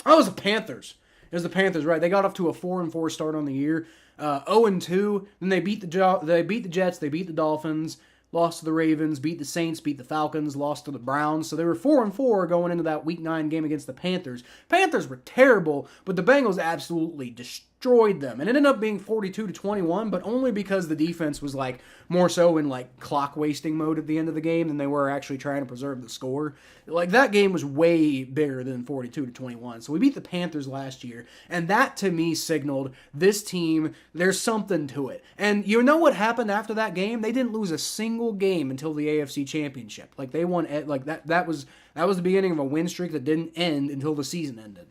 it was the Panthers. It was the Panthers, right? They got off to a 4-4 start on the year. 0-2. Then they beat the Jets. They beat the Dolphins. Lost to the Ravens. Beat the Saints. Beat the Falcons. Lost to the Browns. So they were 4-4 going into that Week 9 game against the Panthers. Panthers were terrible, but the Bengals absolutely destroyed them. And it ended up being 42-21, but only because the defense was like more so in like clock wasting mode at the end of the game than they were actually trying to preserve the score. Like that game was way bigger than 42-21. So we beat the Panthers last year, and that to me signaled this team, there's something to it. And you know what happened after that game? They didn't lose a single game until the AFC Championship. Like they won, like that was the beginning of a win streak that didn't end until the season ended.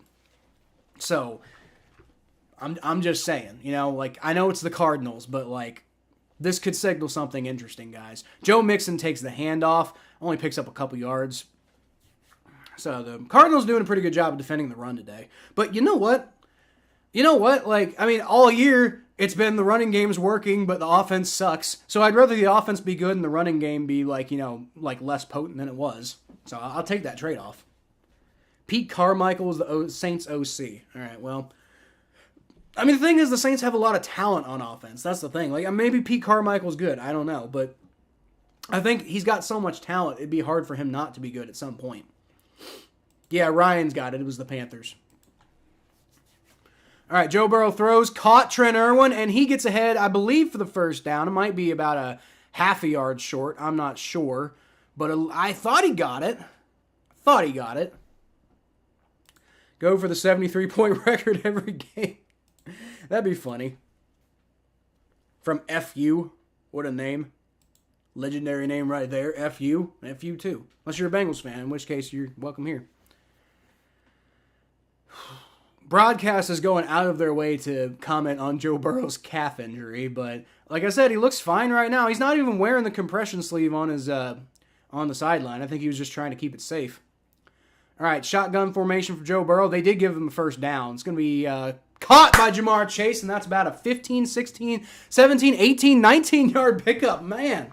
So I'm just saying, you know, like I know it's the Cardinals, but like this could signal something interesting, guys. Joe Mixon takes the handoff, only picks up a couple yards. So the Cardinals doing a pretty good job of defending the run today. But you know what? Like, I mean, all year it's been the running game's working, but the offense sucks. So I'd rather the offense be good and the running game be like, you know, like less potent than it was. So I'll take that trade-off. Pete Carmichael is the Saints OC. All right, well, I mean, the thing is the Saints have a lot of talent on offense. That's the thing. Like, maybe Pete Carmichael's good. I don't know. But I think he's got so much talent, it'd be hard for him not to be good at some point. Yeah, Ryan's got it. It was the Panthers. All right, Joe Burrow throws, caught Trent Irwin, and he gets ahead, I believe, for the first down. It might be about a half a yard short. I'm not sure. But I thought he got it. Go for the 73-point record every game. That'd be funny. From FU. What a name. Legendary name right there. FU. FU too. Unless you're a Bengals fan, in which case you're welcome here. Broadcast is going out of their way to comment on Joe Burrow's calf injury, but like I said, he looks fine right now. He's not even wearing the compression sleeve on his on the sideline. I think he was just trying to keep it safe. All right, shotgun formation for Joe Burrow. They did give him a first down. It's going to be caught by Jamar Chase, and that's about a 15, 16, 17, 18, 19-yard pickup. Man,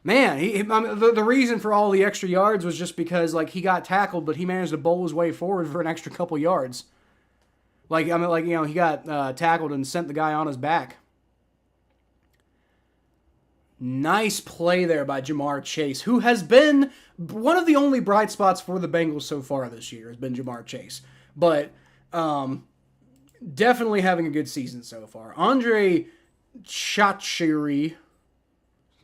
the reason for all the extra yards was just because like he got tackled, but he managed to bowl his way forward for an extra couple yards. He got tackled and sent the guy on his back. Nice play there by Jamar Chase, who has been one of the only bright spots for the Bengals so far this year, has been Jamar Chase. But definitely having a good season so far. Andre Chachiri,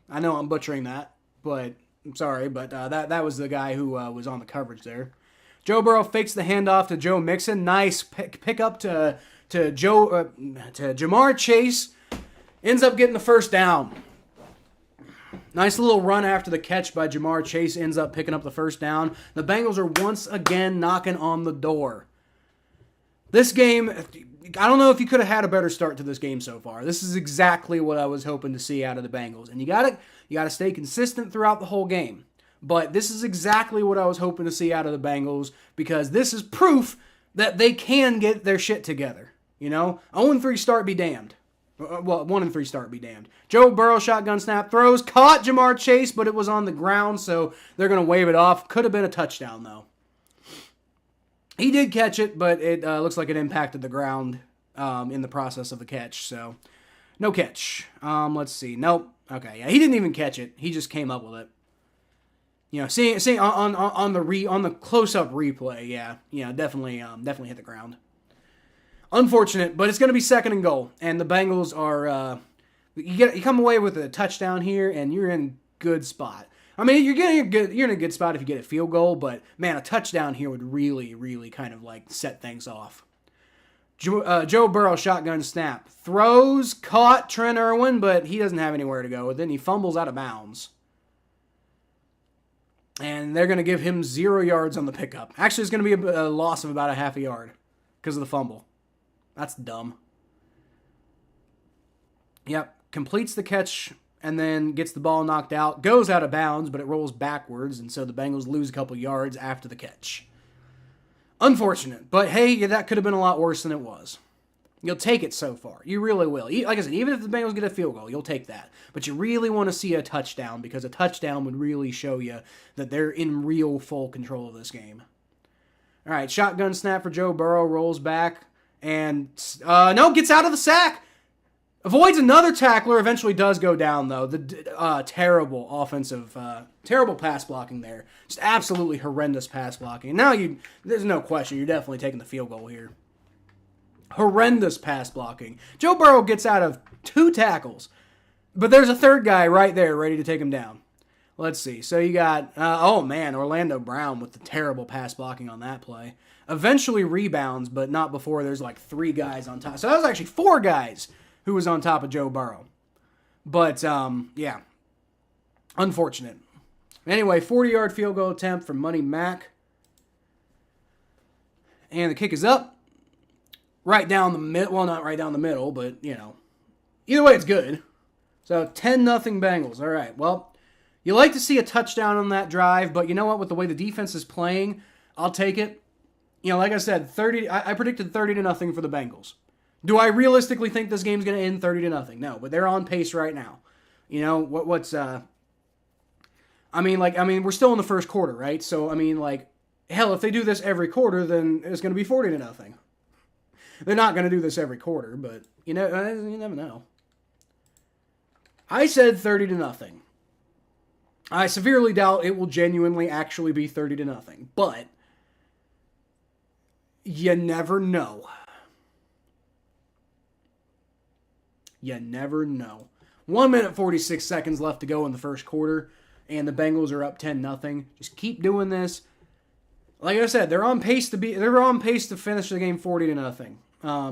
I know I'm butchering that, but I'm sorry, but that was the guy who was on the coverage there. Joe Burrow fakes the handoff to Joe Mixon. Nice pick up to Jamar Chase. Ends up getting the first down. Nice little run after the catch by Jamar Chase. Ends up picking up the first down. The Bengals are once again knocking on the door. This game, I don't know if you could have had a better start to this game so far. This is exactly what I was hoping to see out of the Bengals. And you gotta stay consistent throughout the whole game. But this is exactly what I was hoping to see out of the Bengals, because this is proof that they can get their shit together. You know, 0-3 start be damned. Well, 1-3 start be damned. Joe Burrow shotgun snap throws, caught Jamar Chase, but it was on the ground, so they're going to wave it off. Could have been a touchdown, though. He did catch it, but it looks like it impacted the ground in the process of the catch, so no catch. Let's see. Nope. Okay, yeah, he didn't even catch it. He just came up with it. You know, seeing on the close-up replay, yeah, definitely hit the ground. Unfortunate, but it's going to be 2nd and goal, and the Bengals are you come away with a touchdown here, and you're in good spot. I mean, you're in a good spot if you get a field goal, but man, a touchdown here would really, really kind of like set things off. Joe Burrow shotgun snap throws, caught Trent Irwin, but he doesn't have anywhere to go with it, and he fumbles out of bounds. And they're going to give him 0 yards on the pickup. Actually, it's going to be a loss of about a half a yard because of the fumble. That's dumb. Yep, completes the catch and then gets the ball knocked out, goes out of bounds, but it rolls backwards, and so the Bengals lose a couple yards after the catch. Unfortunate, but hey, yeah, that could have been a lot worse than it was. You'll take it so far. You really will. Like I said, even if the Bengals get a field goal, you'll take that. But you really want to see a touchdown, because a touchdown would really show you that they're in real full control of this game. All right, shotgun snap for Joe Burrow, rolls back, and gets out of the sack. Avoids another tackler, eventually does go down, though. The terrible pass blocking there. Just absolutely horrendous pass blocking. Now, there's no question, you're definitely taking the field goal here. Horrendous pass blocking. Joe Burrow gets out of 2 tackles, but there's a third guy right there ready to take him down. Let's see. So you got, Orlando Brown with the terrible pass blocking on that play. Eventually rebounds, but not before there's like 3 guys on top. So that was actually 4 guys who was on top of Joe Burrow. But, yeah. Unfortunate. Anyway, 40-yard field goal attempt from Money Mack. And the kick is up. Right down the middle. Well, not right down the middle, but, either way, it's good. So, 10-0 Bengals. All right, well, you like to see a touchdown on that drive, but you know what? With the way the defense is playing, I'll take it. Like I said, I predicted 30-0 for the Bengals. Do I realistically think this game's going to end 30-0? No, but they're on pace right now. We're still in the first quarter, right? So, hell, if they do this every quarter, then it's going to be 40-0. They're not going to do this every quarter, but, you never know. I said 30-0. I severely doubt it will genuinely actually be 30-0, but you never know. You never know. 1 minute 46 seconds left to go in the first quarter, and the Bengals are up 10-0. Just keep doing this. Like I said, they're on pace to finish the game 40-0.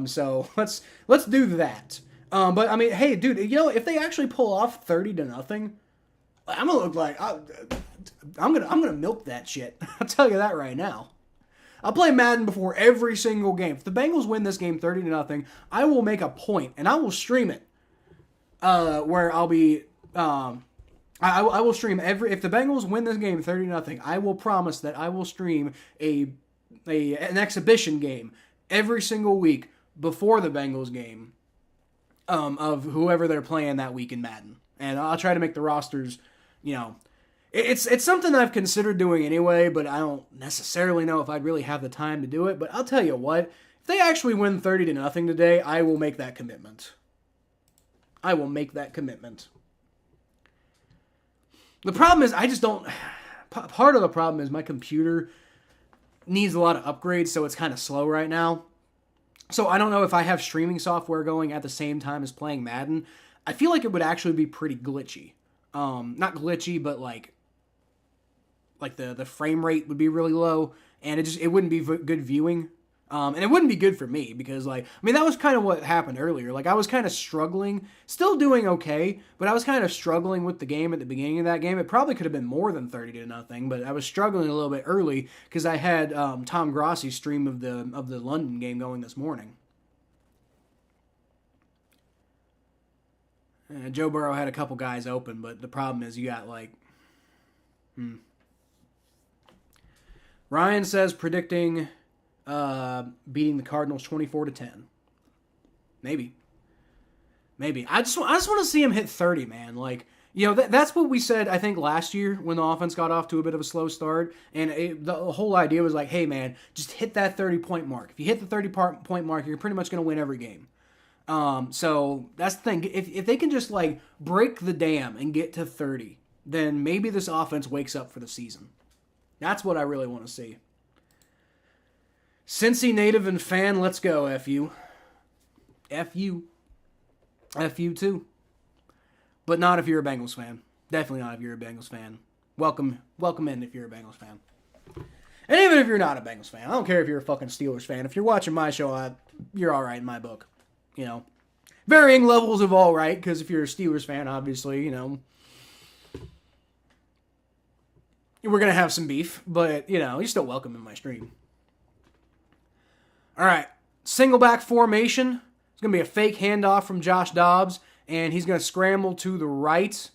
So let's do that. But hey, dude, if they actually pull off 30-0, I'm gonna look like I'm gonna milk that shit. I'll tell you that right now. I'll play Madden before every single game. If the Bengals win this game 30-0, I will make a point and I will stream it. Where I'll be, I will stream if the Bengals win this game 30-0, I will promise that I will stream an exhibition game every single week before the Bengals game, of whoever they're playing that week in Madden. And I'll try to make the rosters, it's something I've considered doing anyway, but I don't necessarily know if I'd really have the time to do it. But I'll tell you what, if they actually win 30-0 today, I will make that commitment. I will make that commitment. The problem is, part of the problem is my computer needs a lot of upgrades, so it's kind of slow right now. So I don't know if I have streaming software going at the same time as playing Madden. I feel like it would actually be pretty glitchy. Not glitchy, but like the frame rate would be really low, and it wouldn't be good viewing. And it wouldn't be good for me because, that was kind of what happened earlier. I was kind of struggling, still doing okay, but I was kind of struggling with the game at the beginning of that game. It probably could have been more than 30-0, but I was struggling a little bit early because I had Tom Grossi's stream of the London game going this morning. Joe Burrow had a couple guys open, but the problem is you got Ryan says predicting beating the Cardinals 24-10. Maybe. I just want to see him hit 30, man. That's what we said, I think, last year when the offense got off to a bit of a slow start. And the whole idea was hey, man, just hit that 30-point mark. If you hit the 30-point mark, you're pretty much going to win every game. So that's the thing. If they can just, break the dam and get to 30, then maybe this offense wakes up for the season. That's what I really want to see. Cincy native and fan, let's go, F-U. F-U. F-U too. But not if you're a Bengals fan. Definitely not if you're a Bengals fan. Welcome in if you're a Bengals fan. And even if you're not a Bengals fan, I don't care if you're a fucking Steelers fan. If you're watching my show, you're alright in my book. Varying levels of alright, because if you're a Steelers fan, obviously, we're going to have some beef, but, you're still welcome in my stream. All right, single back formation. It's going to be a fake handoff from Josh Dobbs, and he's going to scramble to the right,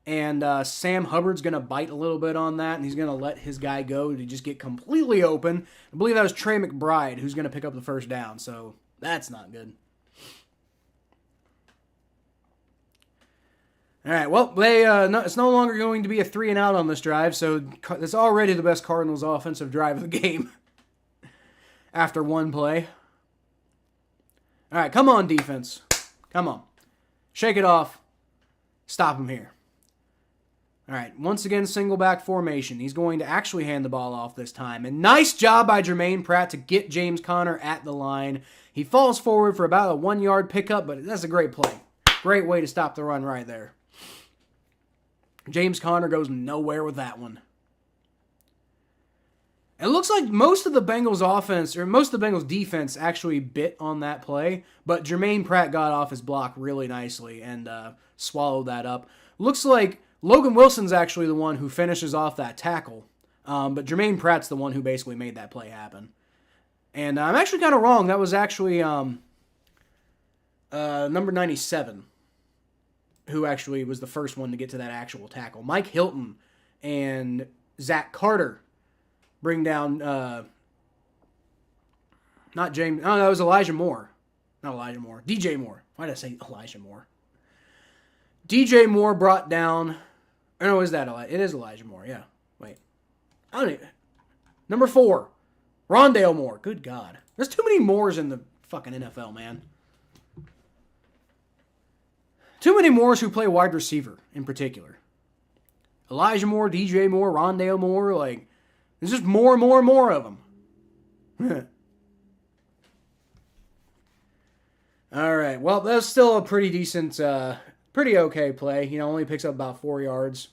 and Sam Hubbard's going to bite a little bit on that, and he's going to let his guy go to just get completely open. I believe that was Trey McBride who's going to pick up the first down, so that's not good. All right, well, it's no longer going to be a 3-and-out on this drive, so it's already the best Cardinals offensive drive of the game after one play. All right, come on, defense. Come on. Shake it off. Stop him here. All right, once again, single back formation. He's going to actually hand the ball off this time. And nice job by Jermaine Pratt to get James Conner at the line. He falls forward for about a 1-yard pickup, but that's a great play. Great way to stop the run right there. James Conner goes nowhere with that one. It looks like most of the Bengals offense, or most of the Bengals defense actually bit on that play, but Jermaine Pratt got off his block really nicely and swallowed that up. Looks like Logan Wilson's actually the one who finishes off that tackle, but Jermaine Pratt's the one who basically made that play happen. And I'm actually kind of wrong. That was actually number 97. Who actually was the first one to get to that actual tackle. Mike Hilton and Zach Carter bring down, not James, oh, that was Elijah Moore. Not Elijah Moore. DJ Moore. Why did I say Elijah Moore? DJ Moore brought down, or no, is that Elijah? It is Elijah Moore, yeah. Wait. I don't even, number 4, Rondale Moore. Good God. There's too many Moores in the fucking NFL, man. Too many Moores who play wide receiver, in particular. Elijah Moore, DJ Moore, Rondale Moore, like, there's just more of them. All right, well, that's still a pretty decent, pretty okay play. You know, only picks up about 4 yards.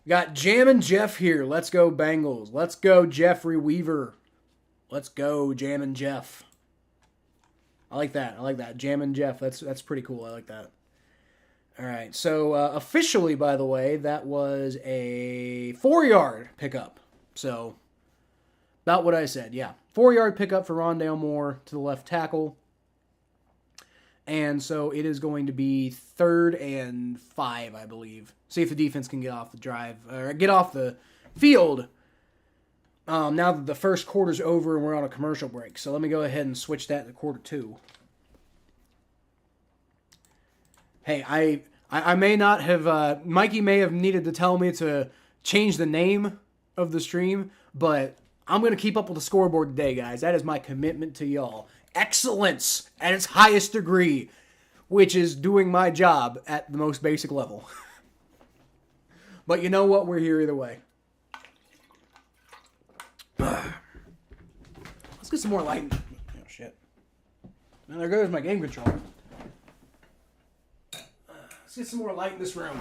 Got Jammin' Jeff here. Let's go Bengals. Let's go Jeffrey Weaver. Let's go, Jammin' Jeff. I like that. Jammin' Jeff. That's pretty cool. I like that. All right. So, officially, by the way, that was a 4-yard pickup. So, about what I said. Yeah. 4-yard pickup for Rondale Moore to the left tackle. And so, it is going to be 3rd and 5, I believe. See if the defense can get off the drive, or get off the field. Now that the first quarter's over and we're on a commercial break. So let me go ahead and switch that to quarter 2. Hey, I may not have, Mikey may have needed to tell me to change the name of the stream, but I'm going to keep up with the scoreboard today, guys. That is my commitment to y'all. Excellence at its highest degree, which is doing my job at the most basic level. But you know what? We're here either way. Let's get some more light. Oh, shit. And there goes my game controller. Let's get some more light in this room.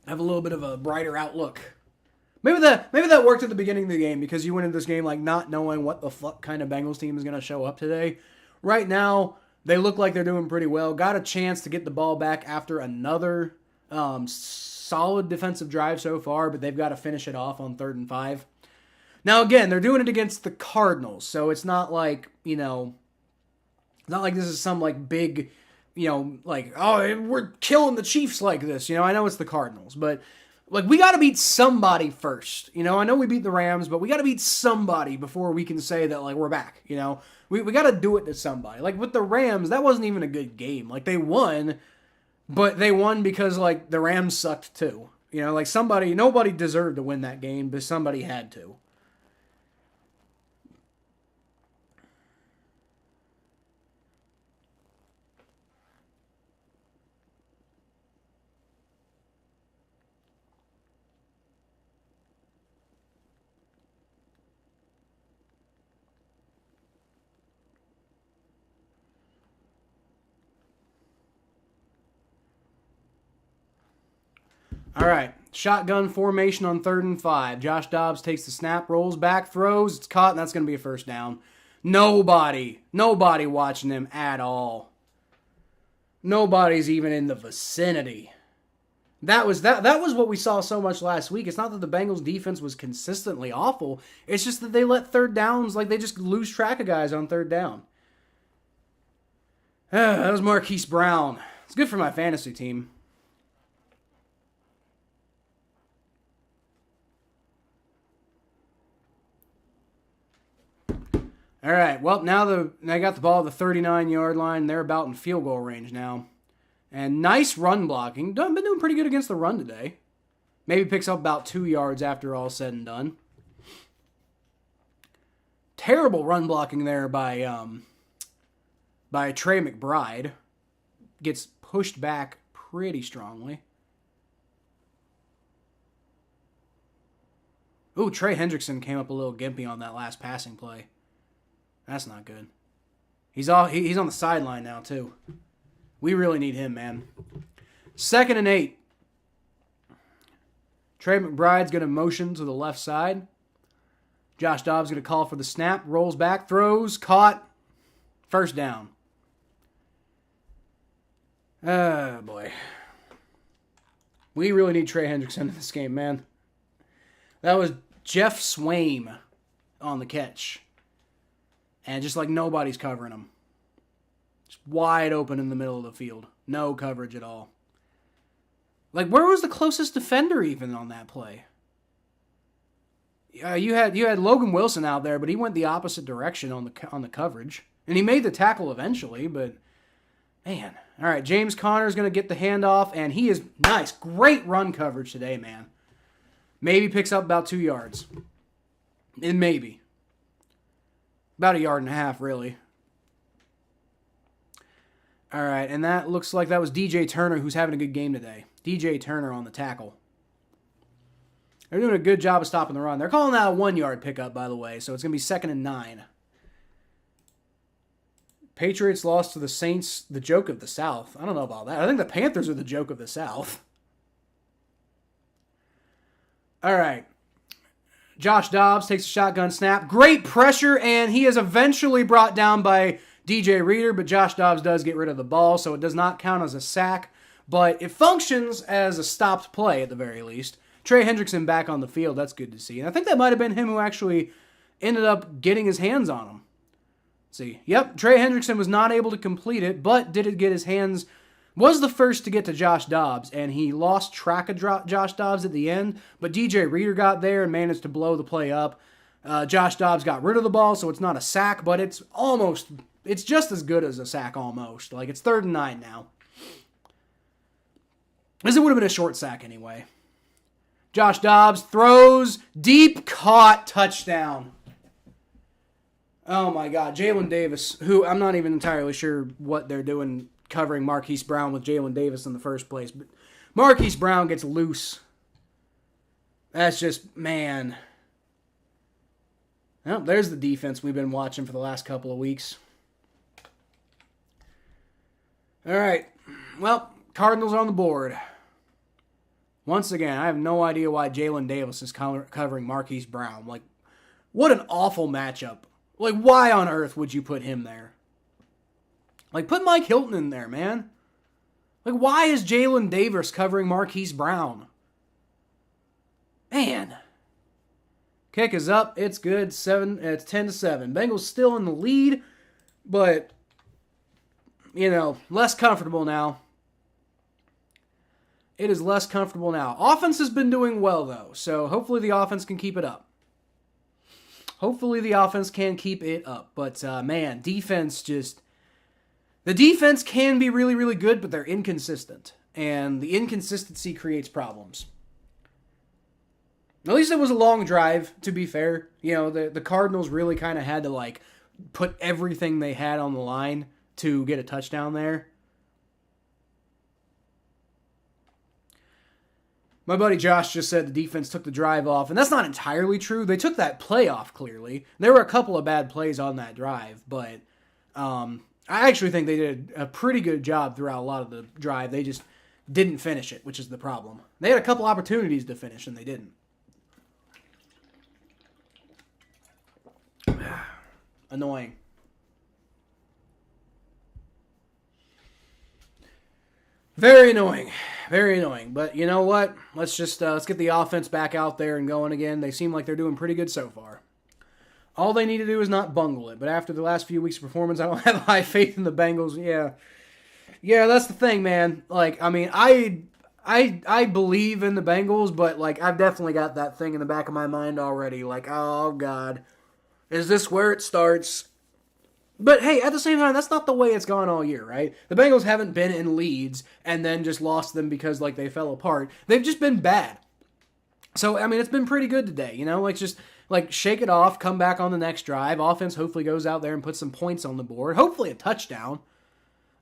Have a little bit of a brighter outlook. Maybe that worked at the beginning of the game because you went into this game like not knowing what the fuck kind of Bengals team is going to show up today. Right now, they look like they're doing pretty well. Got a chance to get the ball back after another solid defensive drive so far, but they've got to finish it off on 3rd and 5. Now, again, they're doing it against the Cardinals, so it's not like, you know, not like this is some, like, big, you know, like, oh, we're killing the Chiefs like this. You know, I know it's the Cardinals, but, like, we got to beat somebody first. You know, I know we beat the Rams, but we got to beat somebody before we can say that, like, we're back, you know. We got to do it to somebody. Like, with the Rams, that wasn't even a good game. Like, they won, but they won because, like, the Rams sucked too. You know, like nobody deserved to win that game, but somebody had to. All right, shotgun formation on 3rd and 5. Josh Dobbs takes the snap, rolls back, throws, it's caught, and that's going to be a first down. Nobody watching him at all. Nobody's even in the vicinity. That was what we saw so much last week. It's not that the Bengals defense was consistently awful. It's just that they let third downs, like they just lose track of guys on third down. That was Marquise Brown. It's good for my fantasy team. All right, well, now they got the ball at the 39-yard line. They're about in field goal range now. And nice run blocking. Been doing pretty good against the run today. Maybe picks up about 2 yards after all said and done. Terrible run blocking there by Trey McBride. Gets pushed back pretty strongly. Ooh, Trey Hendrickson came up a little gimpy on that last passing play. That's not good. He's on the sideline now, too. We really need him, man. 2nd and 8. Trey McBride's going to motion to the left side. Josh Dobbs going to call for the snap. Rolls back, throws, caught. First down. Oh, boy. We really need Trey Hendrickson in this game, man. That was Jeff Swaim on the catch. And just like nobody's covering him. Just wide open in the middle of the field. No coverage at all. Like, where was the closest defender even on that play? You had Logan Wilson out there, but he went the opposite direction on the coverage. And he made the tackle eventually, but man. All right, James Conner's going to get the handoff, and he is nice. Great run coverage today, man. Maybe picks up about 2 yards. And maybe. About 1.5 yards, really. All right, and that looks like that was DJ Turner, who's having a good game today. DJ Turner on the tackle. They're doing a good job of stopping the run. They're calling that a 1-yard pickup, by the way, so it's going to be 2nd and 9. Patriots lost to the Saints, the joke of the South. I don't know about that. I think the Panthers are the joke of the South. All right. Josh Dobbs takes a shotgun snap. Great pressure, and he is eventually brought down by DJ Reader, but Josh Dobbs does get rid of the ball, so it does not count as a sack, but it functions as a stopped play at the very least. Trey Hendrickson back on the field. That's good to see. And I think that might have been him who actually ended up getting his hands on him. Let's see. Yep, Trey Hendrickson was not able to complete it, but did get his hands, was the first to get to Josh Dobbs, and he lost track of Josh Dobbs at the end, but DJ Reader got there and managed to blow the play up. Josh Dobbs got rid of the ball, so it's not a sack, but it's just as good as a sack almost. Like, it's 3rd and 9 now. As it would have been a short sack anyway. Josh Dobbs throws, deep, caught, touchdown. Oh my God, Jalen Davis, who I'm not even entirely sure what they're doing covering Marquise Brown with Jalen Davis in the first place, but Marquise Brown gets loose. That's just, man. Well, there's the defense we've been watching for the last couple of weeks. All right, well, Cardinals on the board. Once again, I have no idea why Jalen Davis is covering Marquise Brown. Like, what an awful matchup. Like, why on earth would you put him there? Like, put Mike Hilton in there, man. Like, why is Jalen Davis covering Marquise Brown? Man. Kick is up. It's good. It's 10-7. Bengals still in the lead, but, you know, less comfortable now. It is less comfortable now. Offense has been doing well, though, so hopefully the offense can keep it up. Hopefully the offense can keep it up. But, man, defense just... The defense can be really, really good, but they're inconsistent. And the inconsistency creates problems. At least it was a long drive, to be fair. You know, the Cardinals really kind of had to, like, put everything they had on the line to get a touchdown there. My buddy Josh just said the defense took the drive off, and that's not entirely true. They took that play off, clearly. There were a couple of bad plays on that drive, but I actually think they did a pretty good job throughout a lot of the drive. They just didn't finish it, which is the problem. They had a couple opportunities to finish, and they didn't. Annoying. Very annoying. Very annoying. But you know what? Let's get the offense back out there and going again. They seem like they're doing pretty good so far. All they need to do is not bungle it. But after the last few weeks' performance, I don't have high faith in the Bengals. Yeah, that's the thing, man. Like, I mean, I believe in the Bengals, but like I've definitely got that thing in the back of my mind already. Like, oh God, is this where it starts? But hey, at the same time, that's not the way it's gone all year, right? The Bengals haven't been in leads and then just lost them because like they fell apart. They've just been bad. So I mean, it's been pretty good today, you know. Like just like shake it off, come back on the next drive. Offense hopefully goes out there and puts some points on the board. Hopefully a touchdown.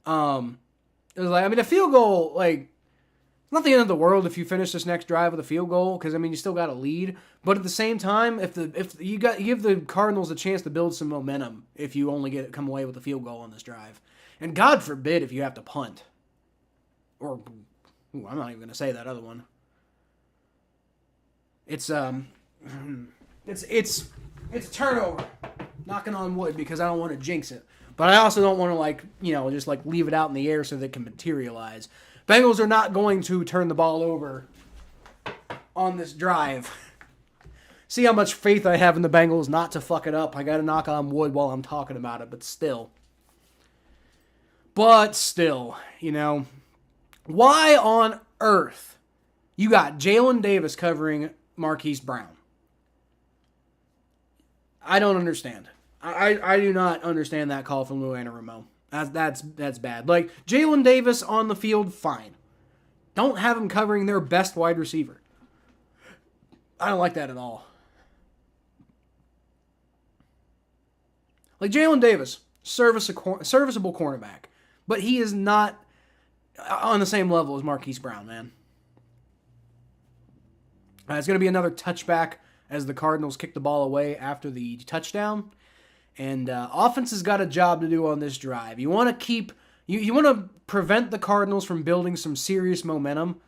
It was like, I mean, a field goal, like, it's not the end of the world if you finish this next drive with a field goal, because I mean, you still got a lead. But at the same time, if you give the Cardinals a chance to build some momentum, if you only come away with a field goal on this drive, and God forbid if you have to punt, or I'm not even going to say that other one. It's turnover. Knocking on wood because I don't want to jinx it. But I also don't want to, just leave it out in the air so that it can materialize. Bengals are not going to turn the ball over on this drive. See how much faith I have in the Bengals not to fuck it up. I got to knock on wood while I'm talking about it, but still. Why on earth you got Jalen Davis covering Marquise Brown? I don't understand. I do not understand that call from Lou Anarumo. That's bad. Like, Jalen Davis on the field, fine. Don't have him covering their best wide receiver. I don't like that at all. Like, Jalen Davis, serviceable cornerback. But he is not on the same level as Marquise Brown, man. It's going to be another touchback as the Cardinals kick the ball away after the touchdown. And offense has got a job to do on this drive. You want to prevent the Cardinals from building some serious momentum,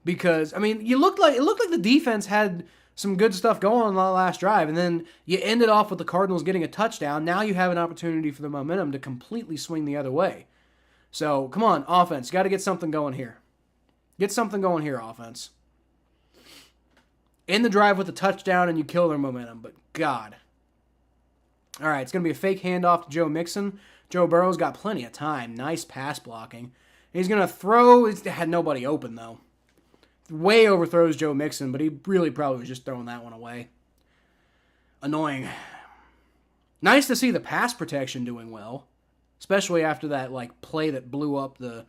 because I mean, it looked like the defense had some good stuff going on the last drive, and then you ended off with the Cardinals getting a touchdown. Now you have an opportunity for the momentum to completely swing the other way. So come on, offense, got to get something going here. Get something going here, offense. End the drive with a touchdown and you kill their momentum, but God. All right, it's going to be a fake handoff to Joe Mixon. Joe Burrow's got plenty of time. Nice pass blocking. He's going to throw. He had nobody open, though. Way overthrows Joe Mixon, but he really probably was just throwing that one away. Annoying. Nice to see the pass protection doing well, especially after that play that blew up the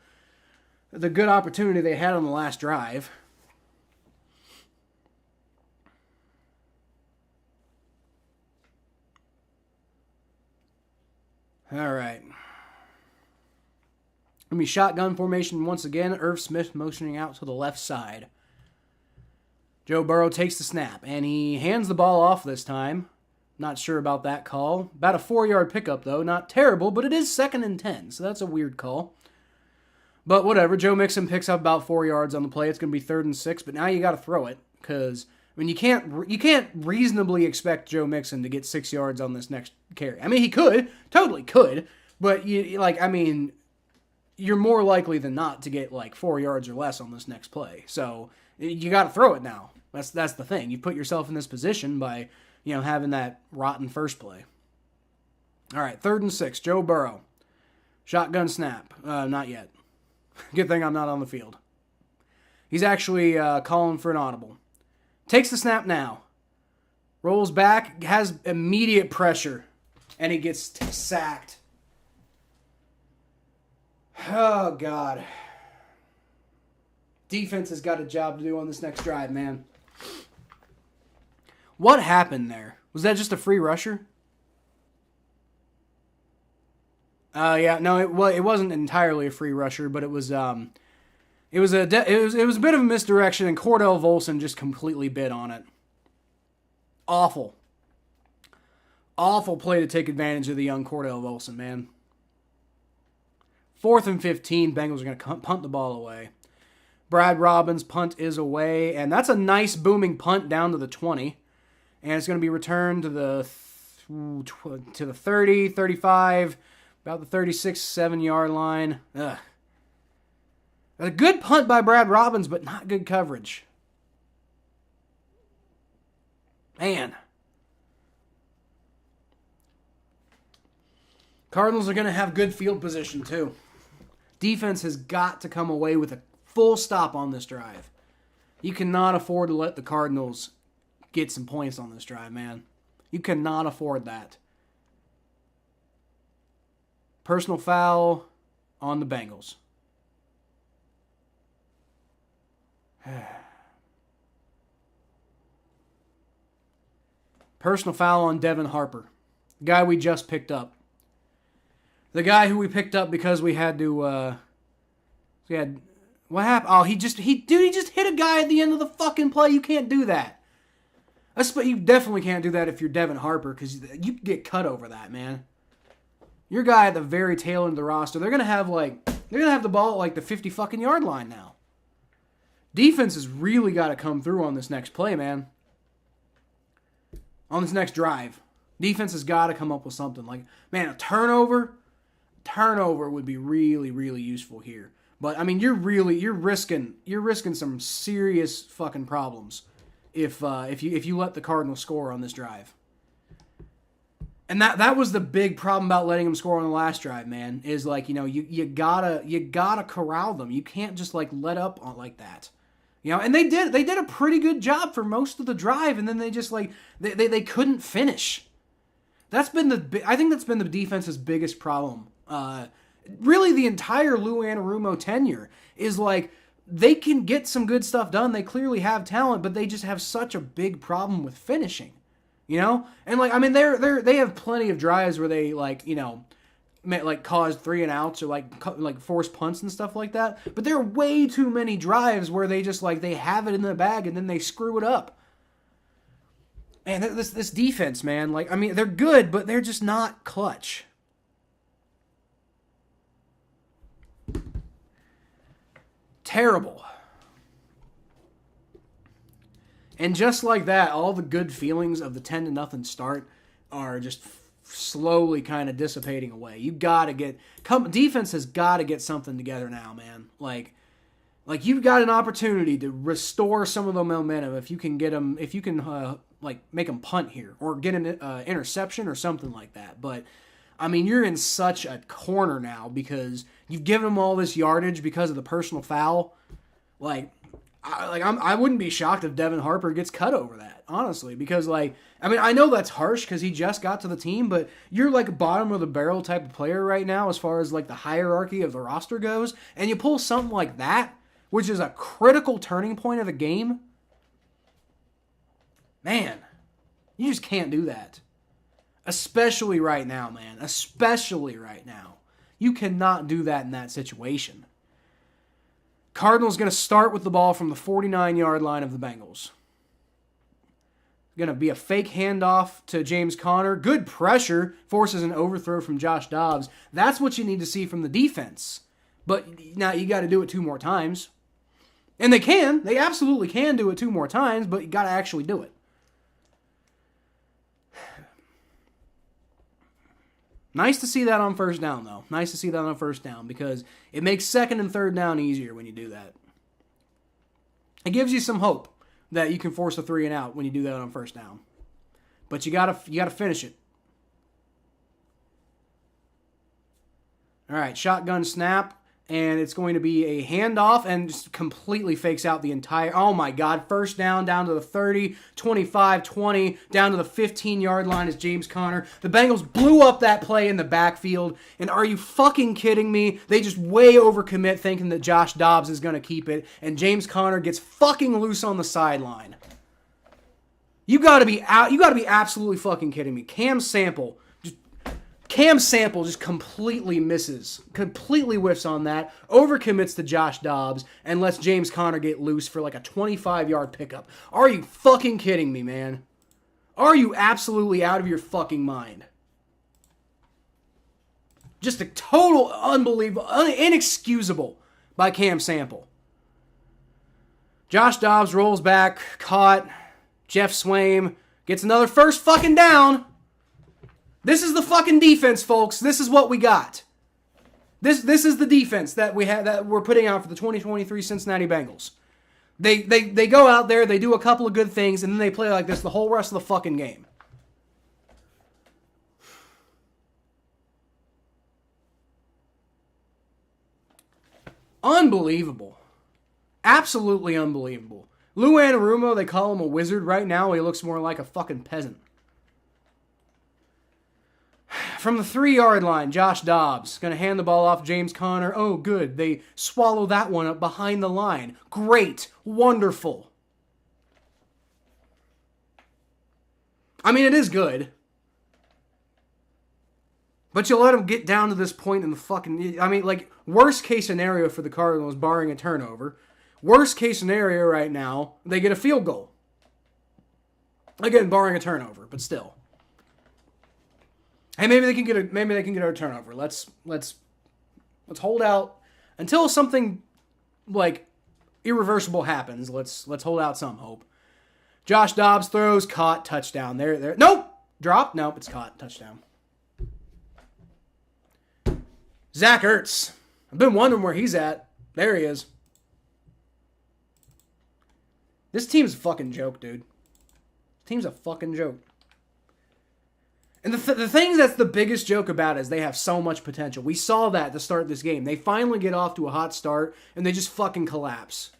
good opportunity they had on the last drive. All right. Going to be shotgun formation once again. Irv Smith motioning out to the left side. Joe Burrow takes the snap, and he hands the ball off this time. Not sure about that call. About a 4-yard pickup, though. Not terrible, but it is 2nd and 10, so that's a weird call. But whatever. Joe Mixon picks up about 4 yards on the play. It's going to be 3rd and 6, but now you got to throw it, because I mean, you can't reasonably expect Joe Mixon to get 6 yards on this next carry. I mean, he could, totally could, but you're more likely than not to get 4 yards or less on this next play. So you got to throw it now. That's the thing. You put yourself in this position by having that rotten first play. All right, 3rd and 6. Joe Burrow, shotgun snap. Not yet. Good thing I'm not on the field. He's actually calling for an audible. Takes the snap now. Rolls back, has immediate pressure, and he gets sacked. Oh, God. Defense has got a job to do on this next drive, man. What happened there? Was that just a free rusher? Yeah, no, it wasn't entirely a free rusher, but it was a bit of a misdirection, and Cordell Volson just completely bid on it. Awful play to take advantage of the young Cordell Volson, man. 4th and 15, Bengals are going to punt the ball away. Brad Robbins' punt is away, and that's a nice booming punt down to the 20. And it's going to be returned to the 30, 35, about the 36, 7-yard line. Ugh. A good punt by Brad Robbins, but not good coverage. Man. Cardinals are going to have good field position, too. Defense has got to come away with a full stop on this drive. You cannot afford to let the Cardinals get some points on this drive, man. You cannot afford that. Personal foul on the Bengals. Personal foul on Devin Harper. The guy we just picked up. The guy who we picked up because we had to, what happened? Oh, he just hit a guy at the end of the fucking play. You can't do that. You definitely can't do that if you're Devin Harper, because you get cut over that, man. Your guy at the very tail end of the roster, they're gonna have the ball at like the 50 fucking yard line now. Defense has really got to come through on this next play, man. On this next drive, defense has got to come up with something. Like, man, a turnover would be really, really useful here. But I mean, you're risking some serious fucking problems if you let the Cardinals score on this drive. And that was the big problem about letting them score on the last drive, man. Is like, you gotta corral them. You can't just like let up on like that. And they did a pretty good job for most of the drive, and then they just like they couldn't finish. I think that's been the defense's biggest problem. Really, the entire Lou Anarumo tenure is like they can get some good stuff done. They clearly have talent, but they just have such a big problem with finishing. And like, I mean, they have plenty of drives where they like cause 3 and outs or like force punts and stuff like that. But there are way too many drives where they just like they have it in the bag and then they screw it up. And this defense, man, like, I mean, they're good, but they're just not clutch. Terrible. And just like that, all the good feelings of the 10-0 start are just slowly kind of dissipating away. Defense has got to get something together now, man. Like you've got an opportunity to restore some of the momentum if you can make them punt here or get an interception or something like that. But I mean, you're in such a corner now because you've given them all this yardage because of the personal foul. I wouldn't be shocked if Devin Harper gets cut over that, honestly, because I know that's harsh because he just got to the team, but you're like a bottom of the barrel type of player right now as far as like the hierarchy of the roster goes, and you pull something like that, which is a critical turning point of the game. Man, you just can't do that. Especially right now, man. Especially right now. You cannot do that in that situation. Cardinals going to start with the ball from the 49-yard line of the Bengals. Going to be a fake handoff to James Conner. Good pressure. Forces an overthrow from Josh Dobbs. That's what you need to see from the defense. But now you got to do it 2 more times. And they can. They absolutely can do it 2 more times, but you got to actually do it. Nice to see that on first down, though. Nice to see that on first down because it makes 2nd and 3rd down easier when you do that. It gives you some hope that you can force a 3 and out when you do that on first down. But you gotta finish it. All right, shotgun snap. And it's going to be a handoff and just completely fakes out the entire... Oh, my God. First down to the 30, 25, 20, down to the 15-yard line is James Conner. The Bengals blew up that play in the backfield. And are you fucking kidding me? They just way overcommit thinking that Josh Dobbs is going to keep it. And James Conner gets fucking loose on the sideline. You got to be absolutely fucking kidding me. Cam Sample just completely misses, completely whiffs on that, overcommits to Josh Dobbs, and lets James Conner get loose for like a 25-yard pickup. Are you fucking kidding me, man? Are you absolutely out of your fucking mind? Just a total unbelievable, inexcusable by Cam Sample. Josh Dobbs rolls back, caught. Jeff Swaim gets another first fucking down. This is the fucking defense, folks. This is what we got. This is the defense that we're putting out for the 2023 Cincinnati Bengals. They go out there, they do a couple of good things, and then they play like this the whole rest of the fucking game. Unbelievable. Absolutely unbelievable. Lou Anarumo, they call him a wizard right now. He looks more like a fucking peasant. From the 3-yard line, Josh Dobbs going to hand the ball off James Conner. Oh, good. They swallow that one up behind the line. Great. Wonderful. I mean, it is good. But you let them get down to this point in the fucking... I mean, like, worst case scenario for the Cardinals, barring a turnover. Worst case scenario right now, they get a field goal. Again, barring a turnover, but still. Hey, maybe they can get a turnover. Let's hold out until something like irreversible happens. Let's hold out some hope. Josh Dobbs throws, caught, touchdown. There. Nope, drop. Nope, it's caught, touchdown. Zach Ertz. I've been wondering where he's at. There he is. This team's a fucking joke, dude. This team's a fucking joke. And the thing that's the biggest joke about it is they have so much potential. We saw that to start this game. They finally get off to a hot start, and they just fucking collapse.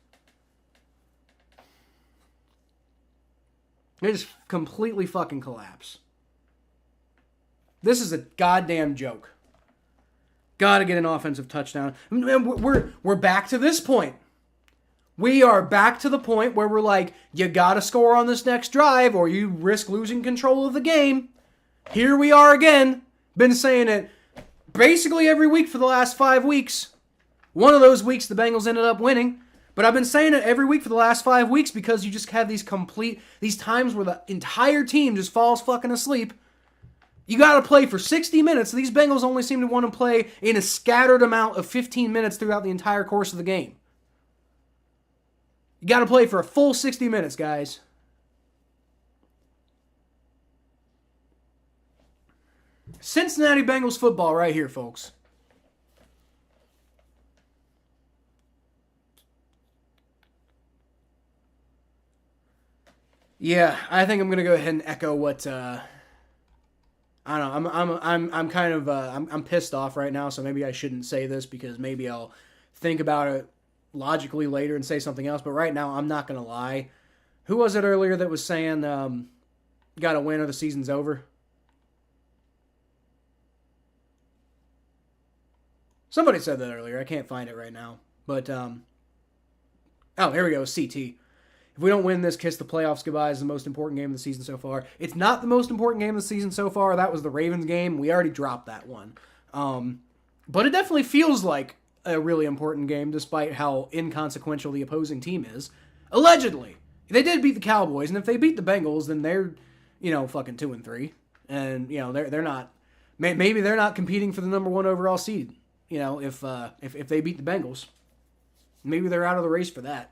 They just completely fucking collapse. This is a goddamn joke. Gotta get an offensive touchdown. We're back to this point. We are back to the point where we're like, you gotta score on this next drive, or you risk losing control of the game. Here we are again. Been saying it basically every week for the last 5 weeks. One of those weeks the Bengals ended up winning. But I've been saying it every week for the last 5 weeks because you just have these times where the entire team just falls fucking asleep. You got to play for 60 minutes. These Bengals only seem to want to play in a scattered amount of 15 minutes throughout the entire course of the game. You got to play for a full 60 minutes, guys. Cincinnati Bengals football right here, folks. Yeah, I think I'm gonna go ahead and echo what I don't know. I'm kind of I'm pissed off right now, so maybe I shouldn't say this because maybe I'll think about it logically later and say something else. But right now, I'm not gonna lie. Who was it earlier that was saying got to win or the season's over? Somebody said that earlier. I can't find it right now. But, oh, here we go. CT. If we don't win this, kiss the playoffs goodbye is the most important game of the season so far. It's not the most important game of the season so far. That was the Ravens game. We already dropped that one. But it definitely feels like a really important game despite how inconsequential the opposing team is. Allegedly. They did beat the Cowboys, and if they beat the Bengals, then they're, fucking 2-3. And, they're not, maybe they're not competing for the number 1 overall seed. If they beat the Bengals, maybe they're out of the race for that.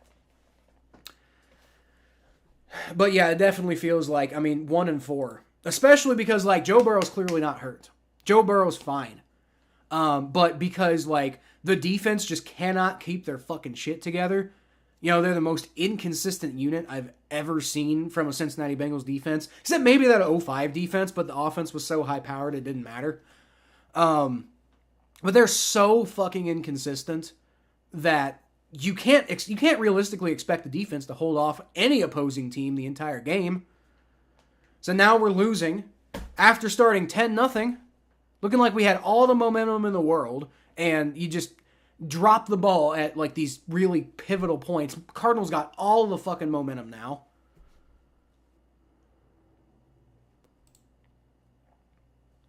But yeah, it definitely feels like, 1-4, especially because Joe Burrow's clearly not hurt. Joe Burrow's fine. But because the defense just cannot keep their fucking shit together. They're the most inconsistent unit I've ever seen from a Cincinnati Bengals defense. Except maybe that 0-5 defense, but the offense was so high powered it didn't matter. But they're so fucking inconsistent that you can't realistically expect the defense to hold off any opposing team the entire game. So now we're losing after starting 10-0, looking like we had all the momentum in the world, and you just drop the ball at these really pivotal points. Cardinals got all the fucking momentum now.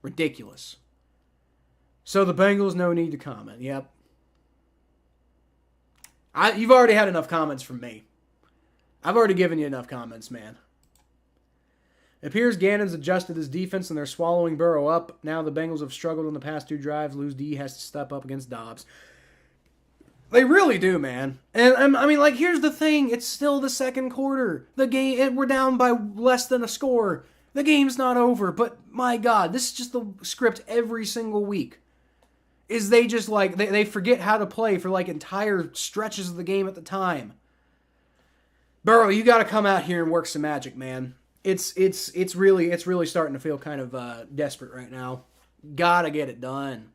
Ridiculous. So the Bengals, no need to comment. Yep. You've already had enough comments from me. I've already given you enough comments, man. It appears Gannon's adjusted his defense and they're swallowing Burrow up. Now the Bengals have struggled in the past 2 drives. Lose D has to step up against Dobbs. They really do, man. And here's the thing. It's still the second quarter. The game, we're down by less than a score. The game's not over. But my God, this is just the script every single week. is they just like, they forget how to play for like entire stretches of the game at the time. Burrow, you got to come out here and work some magic, man. It's really starting to feel kind of desperate right now. Got to get it done.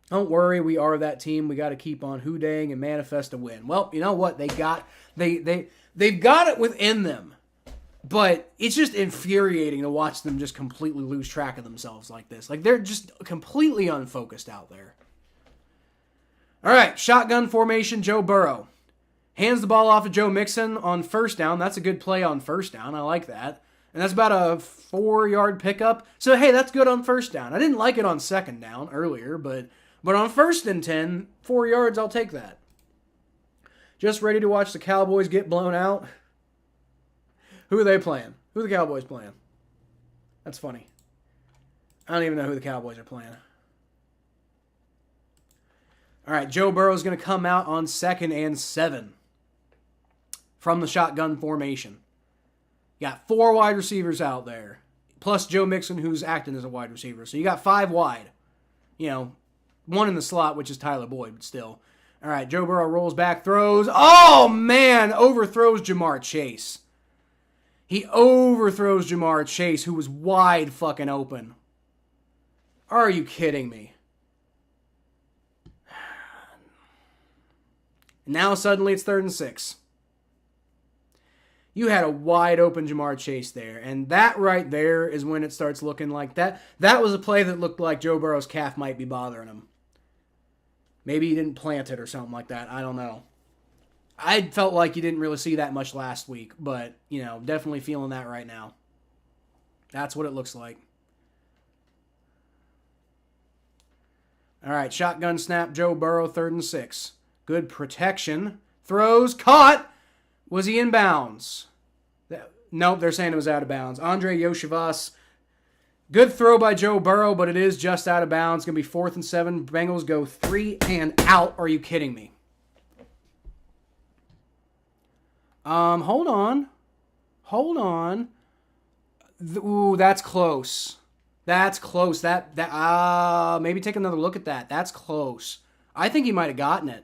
Don't worry, we are that team. We got to keep on hoodang and manifest a win. Well, you know what? They've got it within them. But it's just infuriating to watch them just completely lose track of themselves like this. Like, they're just completely unfocused out there. All right, shotgun formation, Joe Burrow. Hands the ball off to Joe Mixon on first down. That's a good play on first down. I like that. And that's about a 4-yard pickup. So, hey, that's good on first down. I didn't like it on second down earlier, but on first and 10, 4 yards, I'll take that. Just ready to watch the Cowboys get blown out. Who are they playing? Who are the Cowboys playing? That's funny. I don't even know who the Cowboys are playing. All right, Joe Burrow's going to come out on 2nd and 7 from the shotgun formation. You got 4 wide receivers out there, plus Joe Mixon, who's acting as a wide receiver. So you got 5 wide. You know, 1 in the slot, which is Tyler Boyd, but still. All right, Joe Burrow rolls back, throws. Oh, man, overthrows Jamar Chase. He overthrows Jamar Chase, who was wide fucking open. Are you kidding me? Now suddenly it's 3rd and 6. You had a wide open Jamar Chase there, and that right there is when it starts looking like that. That was a play that looked like Joe Burrow's calf might be bothering him. Maybe he didn't plant it or something like that. I don't know. I felt like you didn't really see that much last week, but, you know, definitely feeling that right now. That's what it looks like. All right, shotgun snap, Joe Burrow, 3rd and 6. Good protection. Throws, caught. Was he in bounds? Nope, they're saying it was out of bounds. Andre Yoshivas. Good throw by Joe Burrow, but it is just out of bounds. It's going to be 4th and 7. Bengals go 3 and out. Are you kidding me? Hold on. Ooh, that's close. That's close. Maybe take another look at that. That's close. I think he might have gotten it.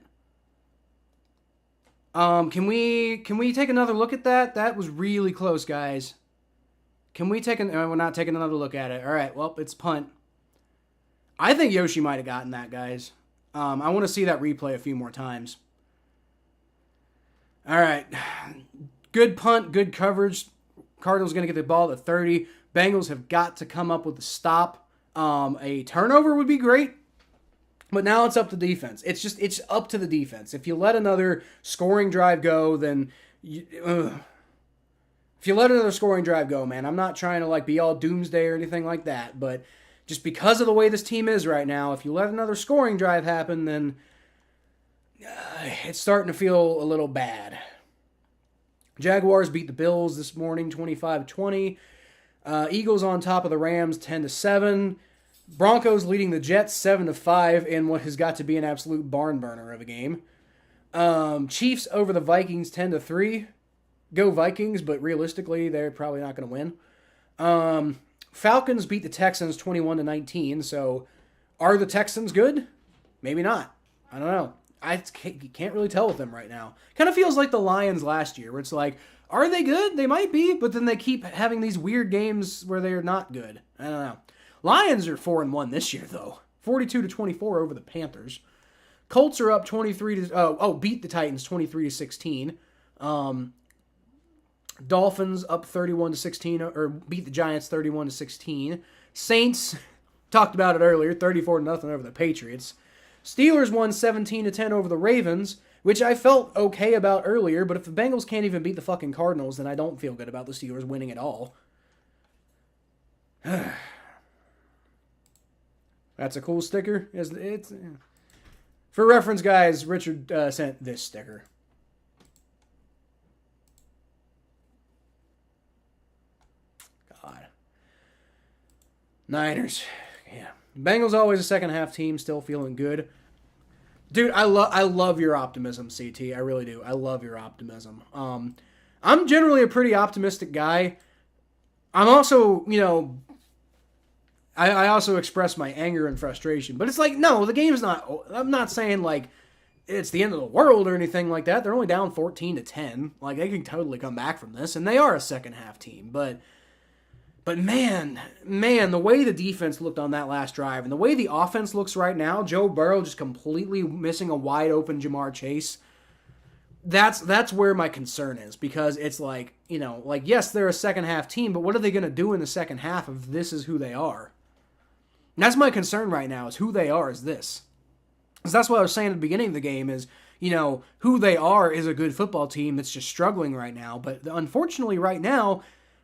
Can we take another look at that? That was really close, guys. Can we take we're not taking another look at it. All right, well, it's punt. I think Yoshi might have gotten that, guys. I want to see that replay a few more times. All right. Good punt, good coverage. Cardinals going to get the ball at 30. Bengals have got to come up with a stop. A turnover would be great. But now it's up to defense. It's up to the defense. If you let another scoring drive go, then if you let another scoring drive go, man, I'm not trying to like be all doomsday or anything like that, but just because of the way this team is right now, if you let another scoring drive happen, then it's starting to feel a little bad. Jaguars beat the Bills this morning 25-20. Eagles on top of the Rams 10-7. Broncos leading the Jets 7-5 in what has got to be an absolute barn burner of a game. Chiefs over the Vikings 10-3. Go Vikings, but realistically they're probably not going to win. Falcons beat the Texans 21-19. So are the Texans good? Maybe not. I don't know. You can't really tell with them right now. Kind of feels like the Lions last year, where it's like, are they good? They might be, but then they keep having these weird games where they're not good. I don't know. Lions are 4-1 this year, though. 42-24 over the Panthers. Colts are up 23 to beat the Titans 23-16. Dolphins up 31-16, or beat the Giants 31-16. Saints, talked about it earlier, 34-0 over the Patriots. Steelers won 17-10 over the Ravens, which I felt okay about earlier, but if the Bengals can't even beat the fucking Cardinals, then I don't feel good about the Steelers winning at all. That's a cool sticker. It's for reference, guys, Richard sent this sticker. God. Niners. Yeah. Bengals always a second half team, still feeling good. Dude, I love your optimism, CT. I really do. I love your optimism. I'm generally a pretty optimistic guy. I'm also, I also expressed my anger and frustration. But it's like, no, the game's not... I'm not saying, like, it's the end of the world or anything like that. They're only down 14-10. Like, they can totally come back from this, and they are a second-half team. But man, the way the defense looked on that last drive and the way the offense looks right now, Joe Burrow just completely missing a wide-open Jamar Chase, that's where my concern is, because it's like, you know, like, yes, they're a second-half team, but what are they going to do in the second half if this is who they are? And that's my concern right now, is who they are is this. Because that's what I was saying at the beginning of the game is, you know, who they are is a good football team that's just struggling right now. But unfortunately right now,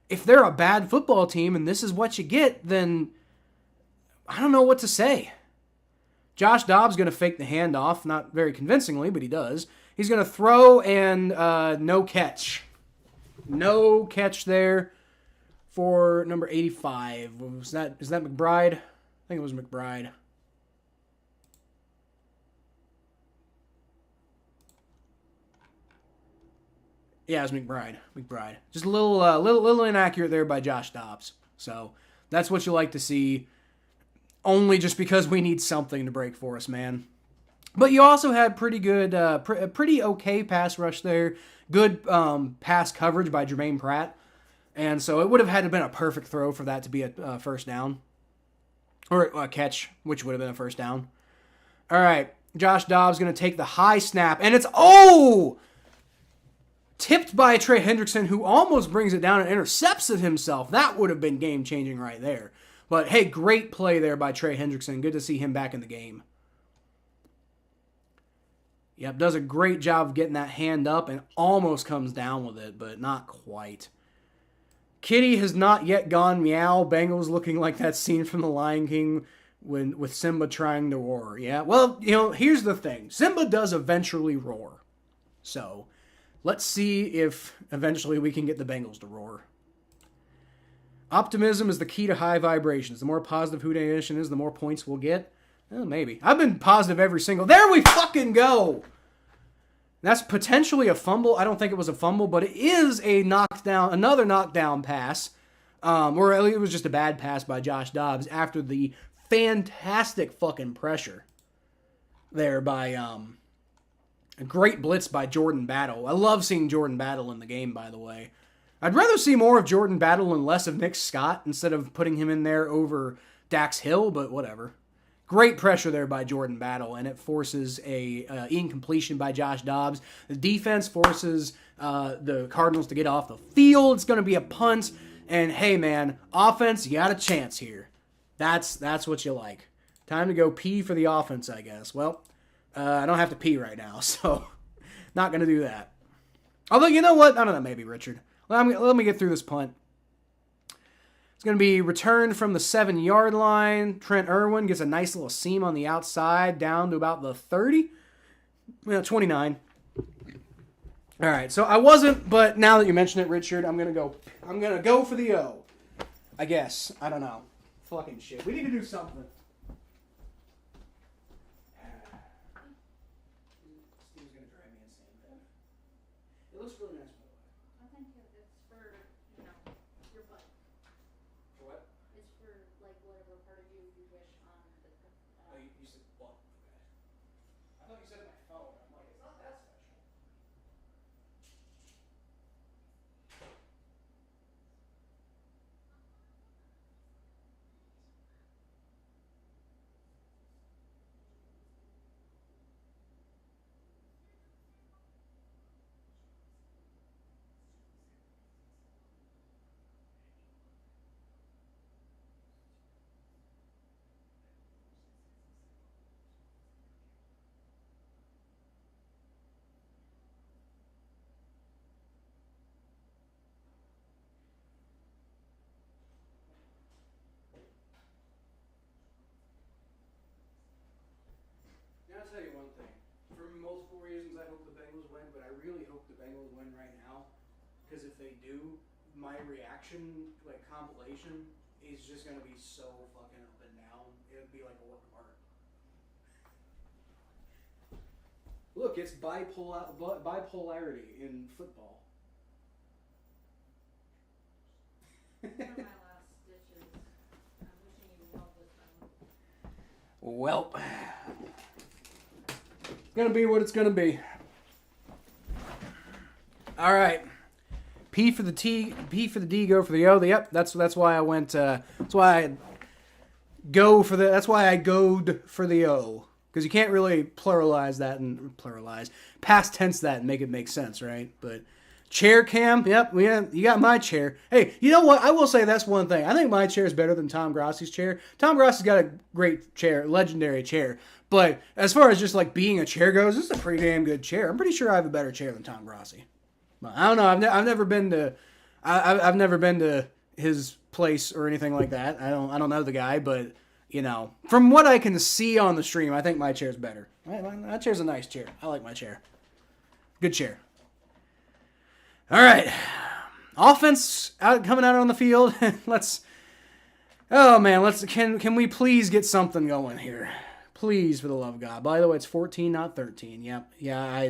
if they're a bad football team and this is what you get, then I don't know what to say. Josh Dobbs going to fake the handoff, not very convincingly, but he does. He's going to throw and no catch. No catch there for number 85. Is that McBride? I think it was McBride. Yeah, it was McBride. Just a little inaccurate there by Josh Dobbs. So that's what you like to see, only just because we need something to break for us, man. But you also had pretty good, pretty okay pass rush there. Good pass coverage by Jermaine Pratt. And so it would have had to have been a perfect throw for that to be a first down. Or a catch, which would have been a first down. All right, Josh Dobbs going to take the high snap, and it's, tipped by Trey Hendrickson, who almost brings it down and intercepts it himself. That would have been game-changing right there. But, hey, great play there by Trey Hendrickson. Good to see him back in the game. Yep, does a great job of getting that hand up and almost comes down with it, but not quite. Kitty has not yet gone meow. Bengals looking like that scene from The Lion King with Simba trying to roar. Yeah, well, you know, here's the thing. Simba does eventually roar. So, let's see if eventually we can get the Bengals to roar. Optimism is the key to high vibrations. The more positive Who Dat Nation is, the more points we'll get. Maybe. I've been positive every single... There we fucking go! That's potentially a fumble. I don't think it was a fumble, but it is a knockdown, another knockdown pass. Or at least it was just a bad pass by Josh Dobbs after the fantastic fucking pressure there by a great blitz by Jordan Battle. I love seeing Jordan Battle in the game, by the way. I'd rather see more of Jordan Battle and less of Nick Scott instead of putting him in there over Dax Hill, but whatever. Great pressure there by Jordan Battle, and it forces a incompletion by Josh Dobbs. The defense forces the Cardinals to get off the field. It's going to be a punt, and hey, man, offense, you got a chance here. That's what you like. Time to go pee for the offense, I guess. Well, I don't have to pee right now, so not going to do that. Although, you know what? I don't know, maybe, Richard. Let me get through this punt. It's going to be returned from the 7-yard line. Trent Irwin gets a nice little seam on the outside down to about the 30. 29. All right, so I wasn't, but now that you mention it, Richard, I'm going to go for the O. I guess. I don't know. Fucking shit. We need to do something. Steve's going to drive me insane. It looks really nice. I think it's for, your butt. For what? It's for, whatever part of you wish on the... Oh, you said butt. Okay. I thought you said my phone. I'm like, it's not that special. I'll tell you one thing. For multiple reasons, I hope the Bengals win, but I really hope the Bengals win right now. Because if they do, my reaction, compilation, is just going to be so fucking up and down. It would be like a work of art. Look, it's bipolarity in football. One of my last ditches, I'm wishing you well Well, it's going to be what it's going to be. All right. P for the T, P for the D, go for the O. Yep, that's why I went. That's why I go for the. That's why I goed for the O, because you can't really past tense that and make it make sense, right? But chair cam, yep, you got my chair. Hey, you know what? I will say that's one thing. I think my chair is better than Tom Grossi's chair. Tom Grossi's got a great chair, legendary chair. But as far as just like being a chair goes, this is a pretty damn good chair. I'm pretty sure I have a better chair than Tom Grossi. I don't know. I've never been to I've never been to his place or anything like that. I don't know the guy, but you know, from what I can see on the stream, I think my chair's better. That chair's a nice chair. I like my chair. Good chair. All right, offense coming out on the field. Can we please get something going here? Please, for the love of God. By the way, it's 14, not 13. Yep. Yeah,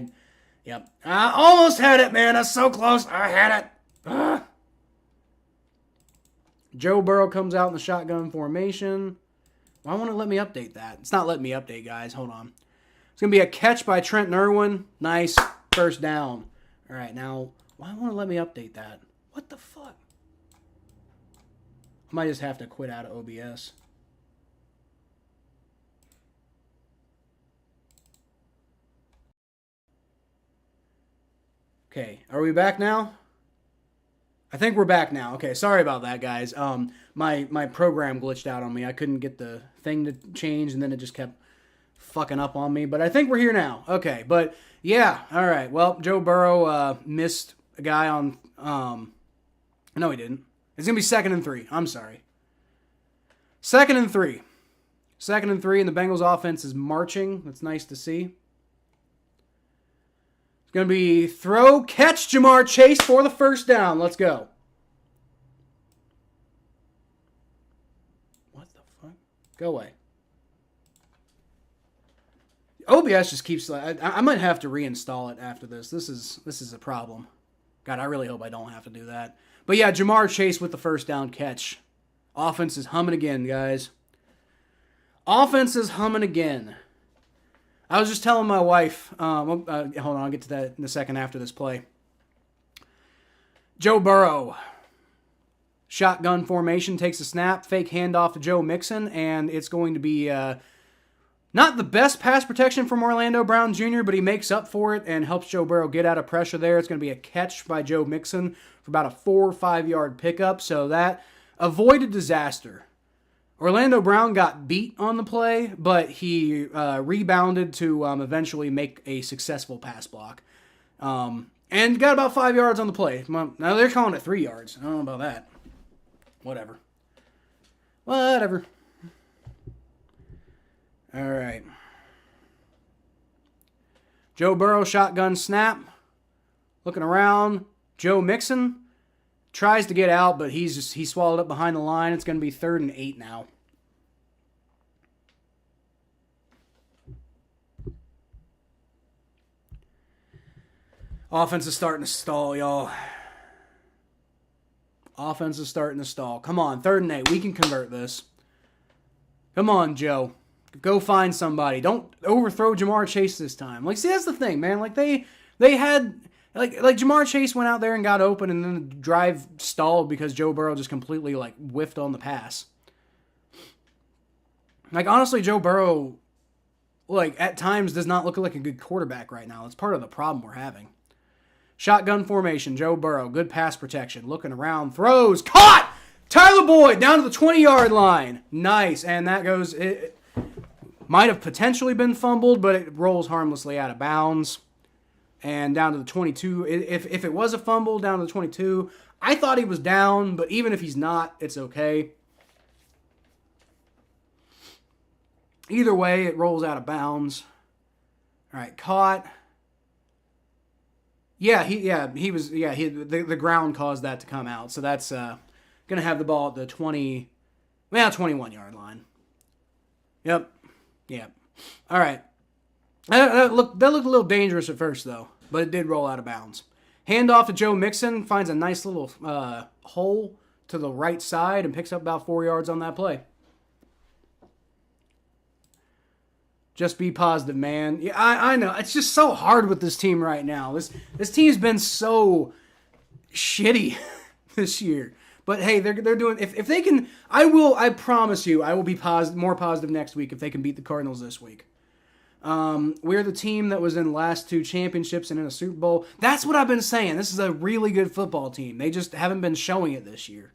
Yep. I almost had it, man. I was so close. I had it. Ugh. Joe Burrow comes out in the shotgun formation. Why won't it let me update that? It's not letting me update, guys. Hold on. It's going to be a catch by Trent Irwin. Nice. First down. All right, now, why won't it let me update that? What the fuck? I might just have to quit out of OBS. Okay, are we back now? I think we're back now. Okay, sorry about that, guys. My program glitched out on me. I couldn't get the thing to change, and then it just kept fucking up on me. But I think we're here now. Okay, but yeah, all right. Well, Joe Burrow missed a guy on. No, he didn't. It's gonna be 2nd and 3. I'm sorry. 2nd and 3. 2nd and 3, and the Bengals offense is marching. That's nice to see. Going to be throw, catch, Jamar Chase for the first down. Let's go. What the fuck? Go away. OBS just keeps... I might have to reinstall it after this. This is a problem. God, I really hope I don't have to do that. But yeah, Jamar Chase with the first down catch. Offense is humming again, guys. Offense is humming again. I was just telling my wife, hold on, I'll get to that in a second after this play. Joe Burrow, shotgun formation, takes a snap, fake handoff to Joe Mixon, and it's going to be not the best pass protection from Orlando Brown Jr., but he makes up for it and helps Joe Burrow get out of pressure there. It's going to be a catch by Joe Mixon for about a 4 or 5 yard pickup, so that avoided disaster. Orlando Brown got beat on the play, but he rebounded to eventually make a successful pass block. And got about 5 yards on the play. Now they're calling it 3 yards. I don't know about that. Whatever. All right. Joe Burrow, shotgun snap. Looking around. Joe Mixon tries to get out, but he swallowed up behind the line. It's going to be 3rd and 8 now. Offense is starting to stall, y'all. Offense is starting to stall. Come on, 3rd and 8. We can convert this. Come on, Joe. Go find somebody. Don't overthrow Jamar Chase this time. Like, see, that's the thing, man. Like, they had... Like Jamar Chase went out there and got open, and then the drive stalled because Joe Burrow just completely, like, whiffed on the pass. Like, honestly, Joe Burrow, like, at times does not look like a good quarterback right now. That's part of the problem we're having. Shotgun formation, Joe Burrow, good pass protection. Looking around, throws, caught! Tyler Boyd down to the 20-yard line. Nice, and that goes... It might have potentially been fumbled, but it rolls harmlessly out of bounds. And down to the 22. If it was a fumble, down to the 22. I thought he was down, but even if he's not, it's okay. Either way, it rolls out of bounds. All right, caught. The ground caused that to come out. So that's going to have the ball at the 21-yard line. Yep. All right. That looked a little dangerous at first, though, but it did roll out of bounds. Handoff to Joe Mixon, finds a nice little hole to the right side and picks up about 4 yards on that play. Just be positive, man. Yeah, I know. It's just so hard with this team right now. This team's been so shitty this year. But hey, they're doing. If they can, I promise you, I will be more positive next week if they can beat the Cardinals this week. We're the team that was in the last 2 championships and in a Super Bowl. That's what I've been saying. This is a really good football team. They just haven't been showing it this year.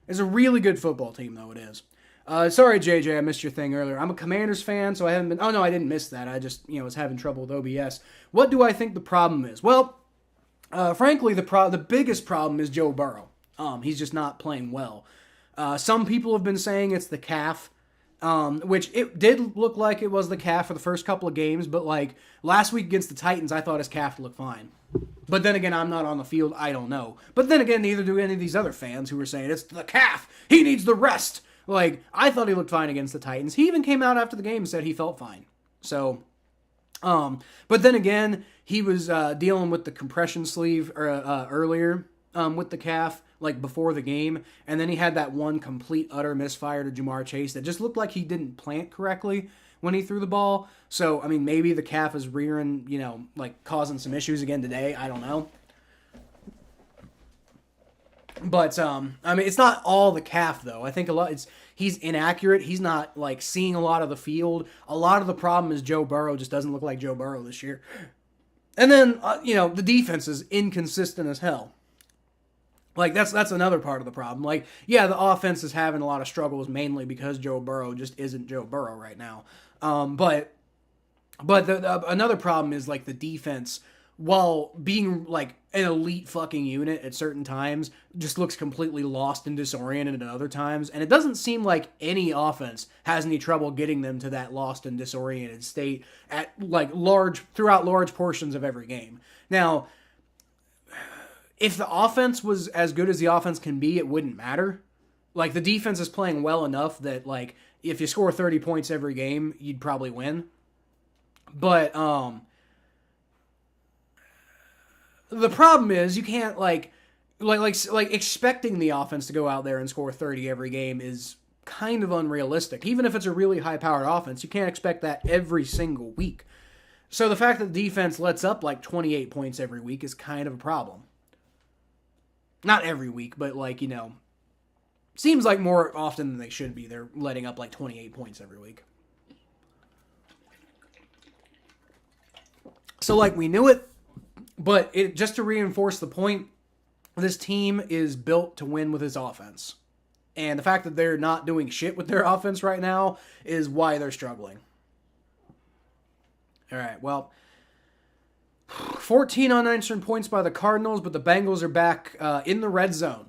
It's a really good football team, though. It is. Sorry, JJ, I missed your thing earlier. I'm a Commanders fan, so I haven't been... Oh, no, I didn't miss that. I just, was having trouble with OBS. What do I think the problem is? Well, frankly, the biggest problem is Joe Burrow. He's just not playing well. Some people have been saying it's the calf, which it did look like it was the calf for the first couple of games, but, last week against the Titans, I thought his calf looked fine. But then again, I'm not on the field. I don't know. But then again, neither do any of these other fans who were saying, it's the calf. He needs the rest. I thought he looked fine against the Titans. He even came out after the game and said he felt fine. So, but then again, he was dealing with the compression sleeve earlier with the calf, before the game. And then he had that one complete, utter misfire to Jamar Chase that just looked like he didn't plant correctly when he threw the ball. So, maybe the calf is rearing, causing some issues again today. I don't know. But, it's not all the calf, though. I think he's inaccurate. He's not, seeing a lot of the field. A lot of the problem is Joe Burrow just doesn't look like Joe Burrow this year. And then, the defense is inconsistent as hell. That's another part of the problem. The offense is having a lot of struggles mainly because Joe Burrow just isn't Joe Burrow right now. But another problem is, the defense, while being, an elite fucking unit at certain times, just looks completely lost and disoriented at other times. And it doesn't seem like any offense has any trouble getting them to that lost and disoriented state at, throughout large portions of every game. Now, if the offense was as good as the offense can be, it wouldn't matter. The defense is playing well enough that, if you score 30 points every game, you'd probably win. But, the problem is you can't expecting the offense to go out there and score 30 every game is kind of unrealistic. Even if it's a really high-powered offense, you can't expect that every single week. So the fact that the defense lets up 28 points every week is kind of a problem. Not every week, but seems like more often than they should be. They're letting up 28 points every week. So we knew it. But just to reinforce the point, this team is built to win with his offense. And the fact that they're not doing shit with their offense right now is why they're struggling. All right, well, 14 unanswered points by the Cardinals, but the Bengals are back in the red zone.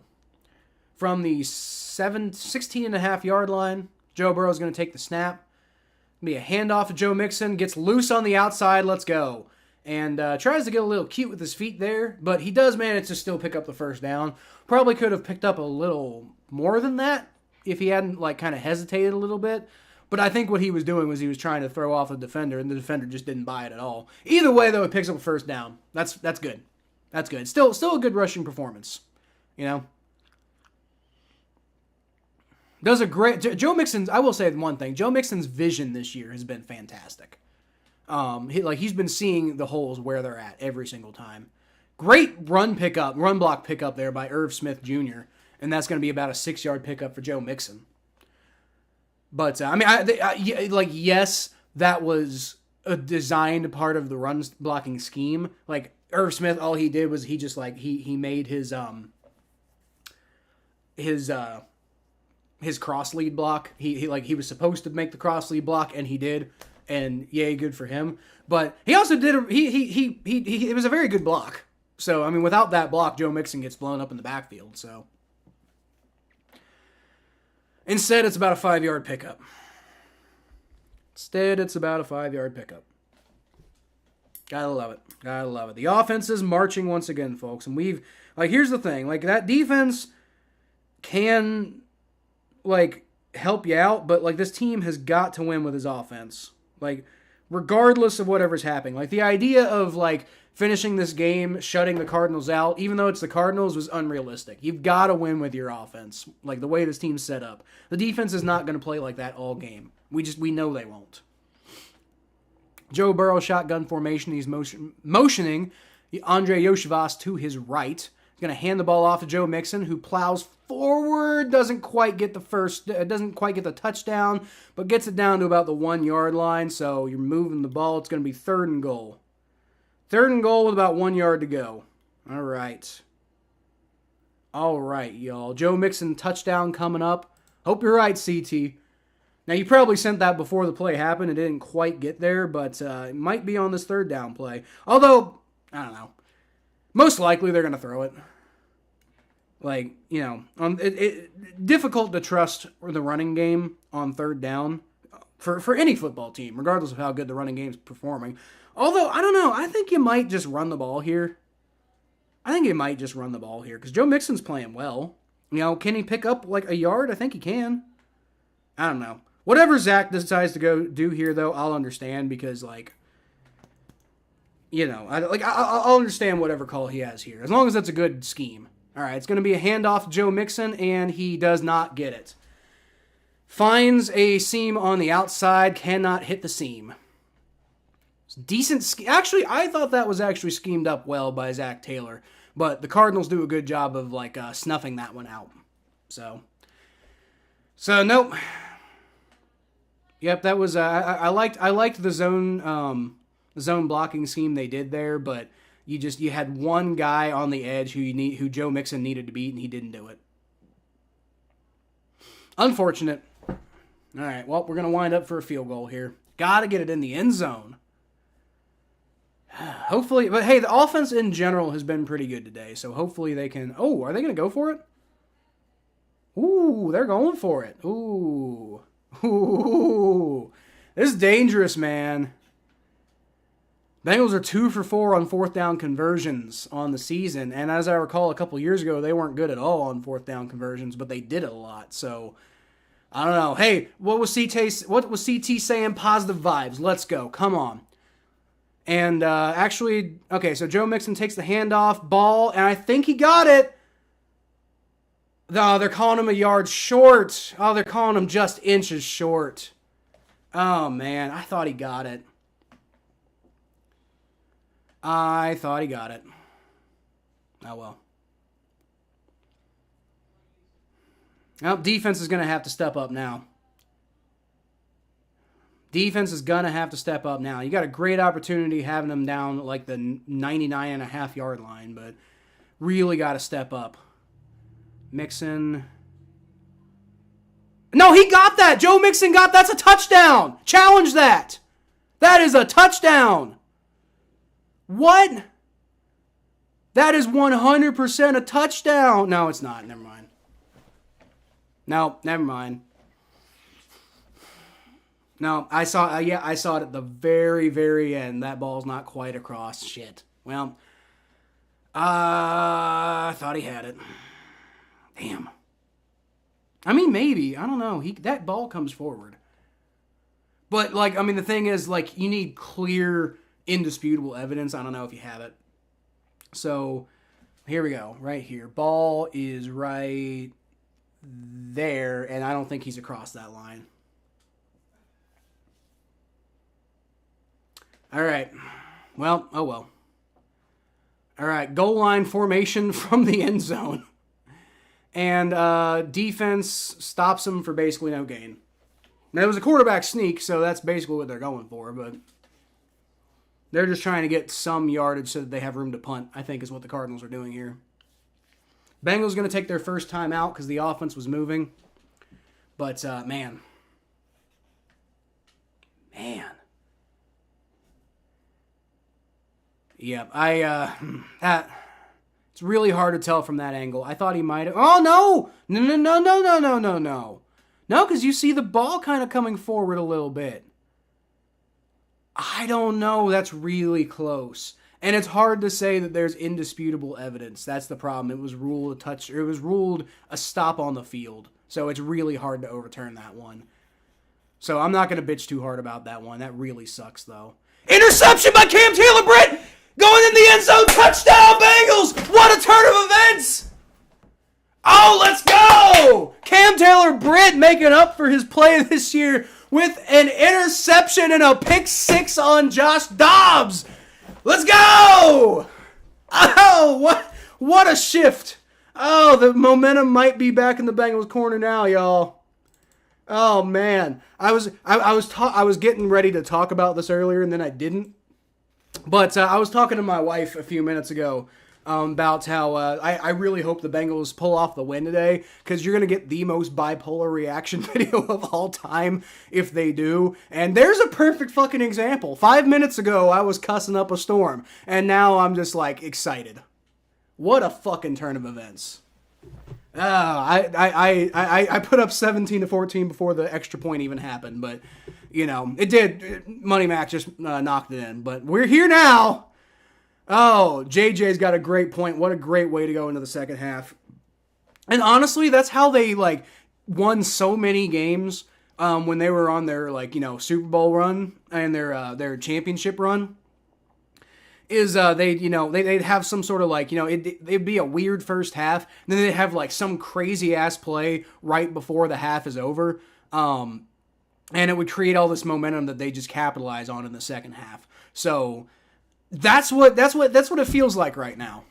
From the 16.5-yard line, Joe Burrow's going to take the snap. Be a handoff to Joe Mixon, gets loose on the outside, let's go. And tries to get a little cute with his feet there, but he does manage to still pick up the first down. Probably could have picked up a little more than that if he hadn't kind of hesitated a little bit. But I think what he was doing was he was trying to throw off the defender, and the defender just didn't buy it at all. Either way, though, it picks up a first down. That's good. That's good. Still a good rushing performance. Does a great Joe Mixon's. I will say one thing: Joe Mixon's vision this year has been fantastic. He's been seeing the holes where they're at every single time. Great run block pickup there by Irv Smith Jr., and that's going to be about a 6-yard pickup for Joe Mixon. But yes, that was a designed part of the run blocking scheme. Irv Smith, all he did was he just he made his cross lead block. He was supposed to make the cross lead block, and he did. And yay, good for him. But he also did it was a very good block. So without that block, Joe Mixon gets blown up in the backfield. So instead, it's about a 5-yard pickup. Gotta love it. The offense is marching once again, folks. And here's the thing. That defense can help you out, but this team has got to win with his offense. Regardless of whatever's happening. The idea of, finishing this game, shutting the Cardinals out, even though it's the Cardinals, was unrealistic. You've got to win with your offense, the way this team's set up. The defense is not going to play like that all game. We know they won't. Joe Burrow shotgun formation. He's motioning Andre Yoshivas to his right. He's going to hand the ball off to Joe Mixon, who plows forward, doesn't quite get the touchdown, but gets it down to about the 1 yard line. So you're moving the ball. It's going to be 3rd and goal. 3rd and goal with about 1 yard to go. All right. All right, y'all. Joe Mixon touchdown coming up. Hope you're right, CT. Now, you probably sent that before the play happened. It didn't quite get there, but it might be on this 3rd down play. Although, I don't know. Most likely they're going to throw it. Like, you know, difficult to trust the running game on 3rd down for any football team, regardless of how good the running game's performing. Although, I don't know. I think you might just run the ball here. Because Joe Mixon's playing well. You know, can he pick up like a yard? I think he can. I don't know. Whatever Zach decides to go do here, though, I'll understand because, like, you know, I'll understand whatever call he has here as long as that's a good scheme. All right, it's going to be a handoff to Joe Mixon, and he does not get it. Finds a seam on the outside, cannot hit the seam. Decent. Actually, I thought that was actually schemed up well by Zach Taylor, but the Cardinals do a good job of like snuffing that one out. So nope. Yep, that was. I liked the zone blocking scheme they did there, but you had one guy on the edge who Joe Mixon needed to beat, and he didn't do it. Unfortunate. All right, well, we're gonna wind up for a field goal here. Got to get it in the end zone. Hopefully, but hey, the offense in general has been pretty good today, so hopefully they can... Oh, are they going to go for it? Ooh, they're going for it. Ooh. This is dangerous, man. Bengals are 2 for 4 on 4th down conversions on the season, and as I recall, a couple years ago, they weren't good at all on 4th down conversions, but they did it a lot, so... I don't know. Hey, what was CT saying? Positive vibes. Let's go. Come on. And actually, okay, so Joe Mixon takes the handoff, ball, and I think he got it. No, they're calling him a yard short. Oh, they're calling him just inches short. Oh, man, I thought he got it. Oh, well. Well, defense is going to have to step up now. You got a great opportunity having them down like the 99.5 yard line, but really got to step up. Mixon. No, he got that. Joe Mixon that's a touchdown. Challenge that. That is a touchdown. What? That is 100% a touchdown. No, it's not. Never mind. No, I saw it at the very, very end. That ball's not quite across. Shit. Well, I thought he had it. Damn. I mean, maybe. I don't know. That ball comes forward. But, like, I mean, the thing is, like, you need clear, indisputable evidence. I don't know if you have it. So, here we go. Right here. Ball is right there, and I don't think he's across that line. All right. Well, oh well. All right, goal line formation from the end zone. And defense stops them for basically no gain. Now, it was a quarterback sneak, so that's basically what they're going for, but they're just trying to get some yardage so that they have room to punt, I think is what the Cardinals are doing here. Bengals going to take their first time out because the offense was moving. But, man. Yeah, it's really hard to tell from that angle. I thought he might have... Oh, no! No, because you see the ball kind of coming forward a little bit. I don't know. That's really close. And it's hard to say that there's indisputable evidence. That's the problem. It was ruled a stop on the field. So it's really hard to overturn that one. So I'm not going to bitch too hard about that one. That really sucks, though. Interception by Cam Taylor-Britt! Going in the end zone, touchdown Bengals! What a turn of events! Oh, let's go! Cam Taylor-Britt making up for his play this year with an interception and a pick six on Josh Dobbs. Let's go! Oh, what a shift. Oh, the momentum might be back in the Bengals corner now, y'all. Oh man, I was getting ready to talk about this earlier and then I didn't. But I was talking to my wife a few minutes ago about how I really hope the Bengals pull off the win today, because you're going to get the most bipolar reaction video of all time if they do. And there's a perfect fucking example. 5 minutes ago, I was cussing up a storm, and now I'm just like excited. What a fucking turn of events. I put up 17-14 before the extra point even happened, but you know, it did. Money Mac just knocked it in, but we're here now. Oh, JJ's got a great point. What a great way to go into the second half. And honestly, that's how they like won so many games when they were on their Super Bowl run and their championship run. Is they'd have some sort of it'd be a weird first half, and then they'd have like some crazy ass play right before the half is over, and it would create all this momentum that they just capitalize on in the second half. So that's what it feels like right now.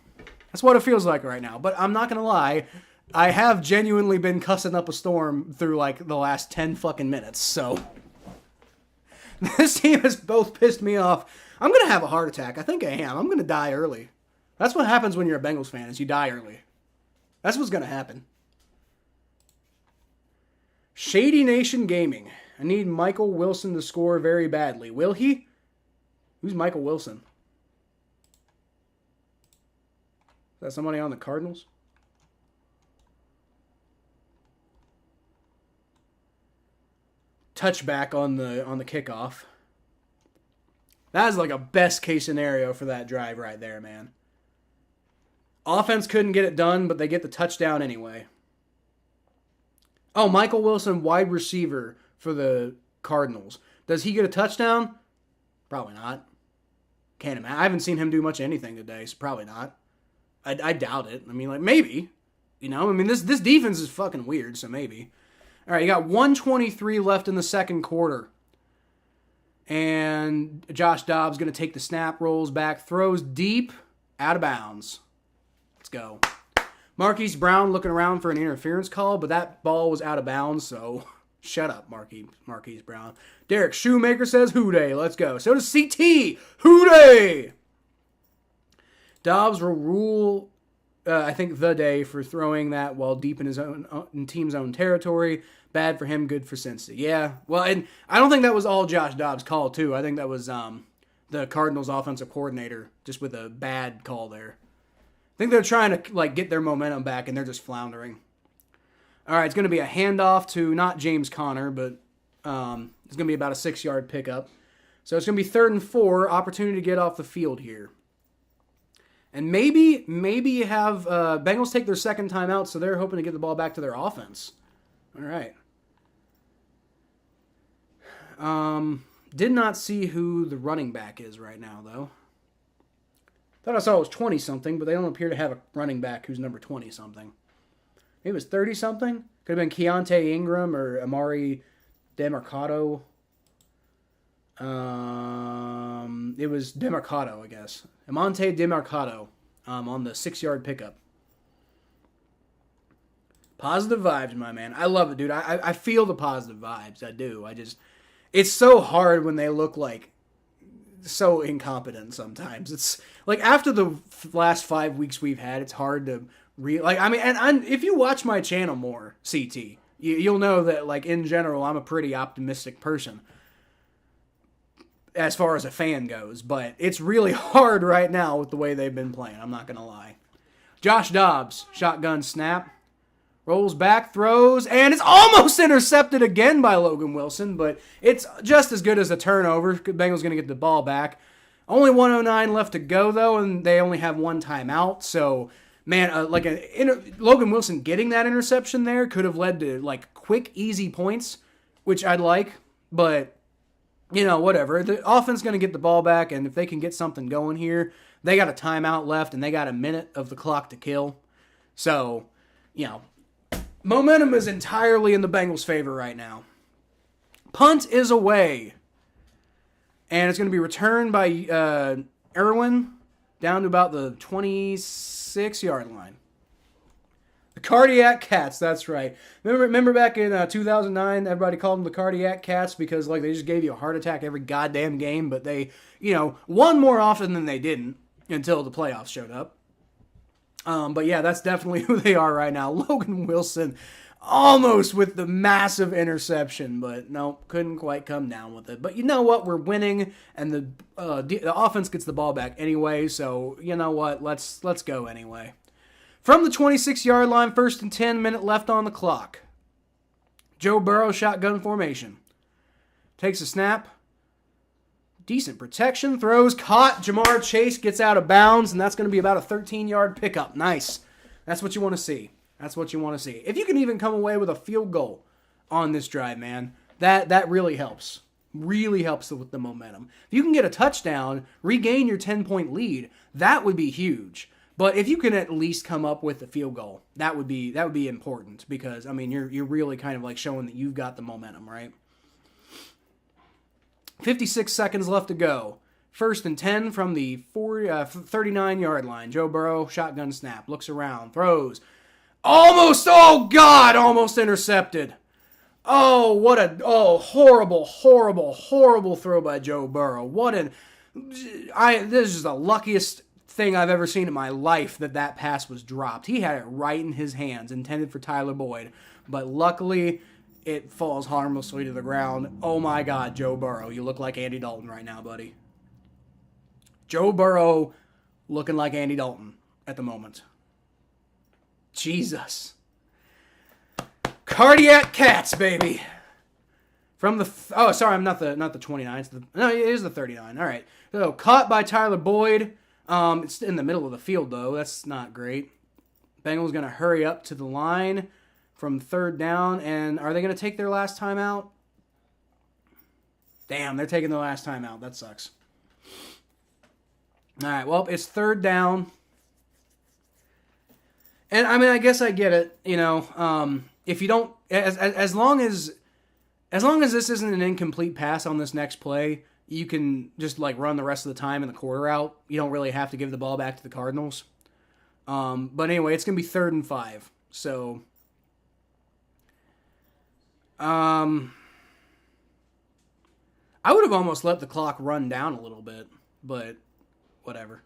That's what it feels like right now. But I'm not gonna lie, I have genuinely been cussing up a storm through like the last 10 fucking minutes. So this team has both pissed me off. I'm going to have a heart attack. I think I am. I'm going to die early. That's what happens when you're a Bengals fan, is you die early. That's what's going to happen. Shady Nation Gaming. I need Michael Wilson to score very badly. Will he? Who's Michael Wilson? Is that somebody on the Cardinals? Touchback on the kickoff. That is like a best case scenario for that drive right there, man. Offense couldn't get it done, but they get the touchdown anyway. Oh, Michael Wilson, wide receiver for the Cardinals. Does he get a touchdown? Probably not. Can't imagine. I haven't seen him do much anything today, so probably not. I doubt it. I mean, like, maybe. You know, I mean, this defense is fucking weird, so maybe. All right, you got 1:23 left in the second quarter. And Josh Dobbs going to take the snap, rolls back, throws deep, out of bounds. Let's go. Marquise Brown looking around for an interference call, but that ball was out of bounds, so shut up, Marquise Brown. Derek Shoemaker says, hooday, let's go. So does CT, hooday! Dobbs will rule, I think, the day for throwing that while deep in his own team's own territory. Bad for him, good for Cincy. Yeah, well, and I don't think that was all Josh Dobbs' call, too. I think that was the Cardinals' offensive coordinator, just with a bad call there. I think they're trying to get their momentum back, and they're just floundering. All right, it's going to be a handoff to not James Conner, but it's going to be about a 6-yard pickup. So it's going to be 3rd and 4, opportunity to get off the field here. And maybe you have Bengals take their second timeout, so they're hoping to get the ball back to their offense. All right. Did not see who the running back is right now, though. Thought I saw it was 20-something, but they don't appear to have a running back who's number 20-something. Maybe it was 30-something? Could have been Keontae Ingram or Amari DeMarcado. It was DeMarcado, I guess. Amante DeMarcado on the 6-yard pickup. Positive vibes, my man. I love it, dude. I feel the positive vibes. I do. It's so hard when they look like so incompetent sometimes. It's like after the last 5 weeks we've had, it's hard to and if you watch my channel more, CT, you'll know that in general, I'm a pretty optimistic person as far as a fan goes, but it's really hard right now with the way they've been playing. I'm not going to lie. Josh Dobbs, shotgun snap. Rolls back, throws, and it's almost intercepted again by Logan Wilson, but it's just as good as a turnover. Bengals going to get the ball back. Only 1:09 left to go, though, and they only have one timeout. So, man, Logan Wilson getting that interception there could have led to, quick, easy points, which I'd like, but, whatever. The offense going to get the ball back, and if they can get something going here, they got a timeout left, and they got a minute of the clock to kill. So, momentum is entirely in the Bengals' favor right now. Punt is away. And it's going to be returned by Irwin down to about the 26-yard line. The Cardiac Cats, that's right. Remember back in 2009, everybody called them the Cardiac Cats because like they just gave you a heart attack every goddamn game, but they, won more often than they didn't until the playoffs showed up. But yeah, that's definitely who they are right now. Logan Wilson almost with the massive interception, but no, couldn't quite come down with it. But you know what? We're winning, and the offense gets the ball back anyway, so you know what? Let's go anyway. From the 26-yard line, 1st and 10, minute left on the clock. Joe Burrow, shotgun formation. Takes a snap. Decent protection. Throws. Caught. Jamar Chase gets out of bounds, and that's going to be about a 13-yard pickup. Nice. That's what you want to see. That's what you want to see. If you can even come away with a field goal on this drive, man, that really helps. Really helps with the momentum. If you can get a touchdown, regain your 10-point lead, that would be huge. But if you can at least come up with a field goal, that would be important because I mean you're really kind of like showing that you've got the momentum, right? 56 seconds left to go. 1st and 10 from the 39-yard line. Joe Burrow, shotgun snap, looks around, throws. Almost intercepted. Horrible throw by Joe Burrow. This is the luckiest thing I've ever seen in my life that pass was dropped. He had it right in his hands, intended for Tyler Boyd, but luckily it falls harmlessly to the ground. Oh my God, Joe Burrow, you look like Andy Dalton right now, buddy. Joe Burrow looking like Andy Dalton at the moment. Jesus. Cardiac Cats, baby. From the not the 29. It is the 39. All right. So caught by Tyler Boyd. It's in the middle of the field though. That's not great. Bengals going to hurry up to the line from 3rd down, and are they going to take their last time out? Damn, they're taking their last time out. That sucks. All right. Well, it's 3rd down. And I mean, I guess I get it, if you don't, as long as this isn't an incomplete pass on this next play, you can just like run the rest of the time in the quarter out. You don't really have to give the ball back to the Cardinals. But anyway, it's going to be 3rd and 5. So, I would have almost let the clock run down a little bit, but whatever.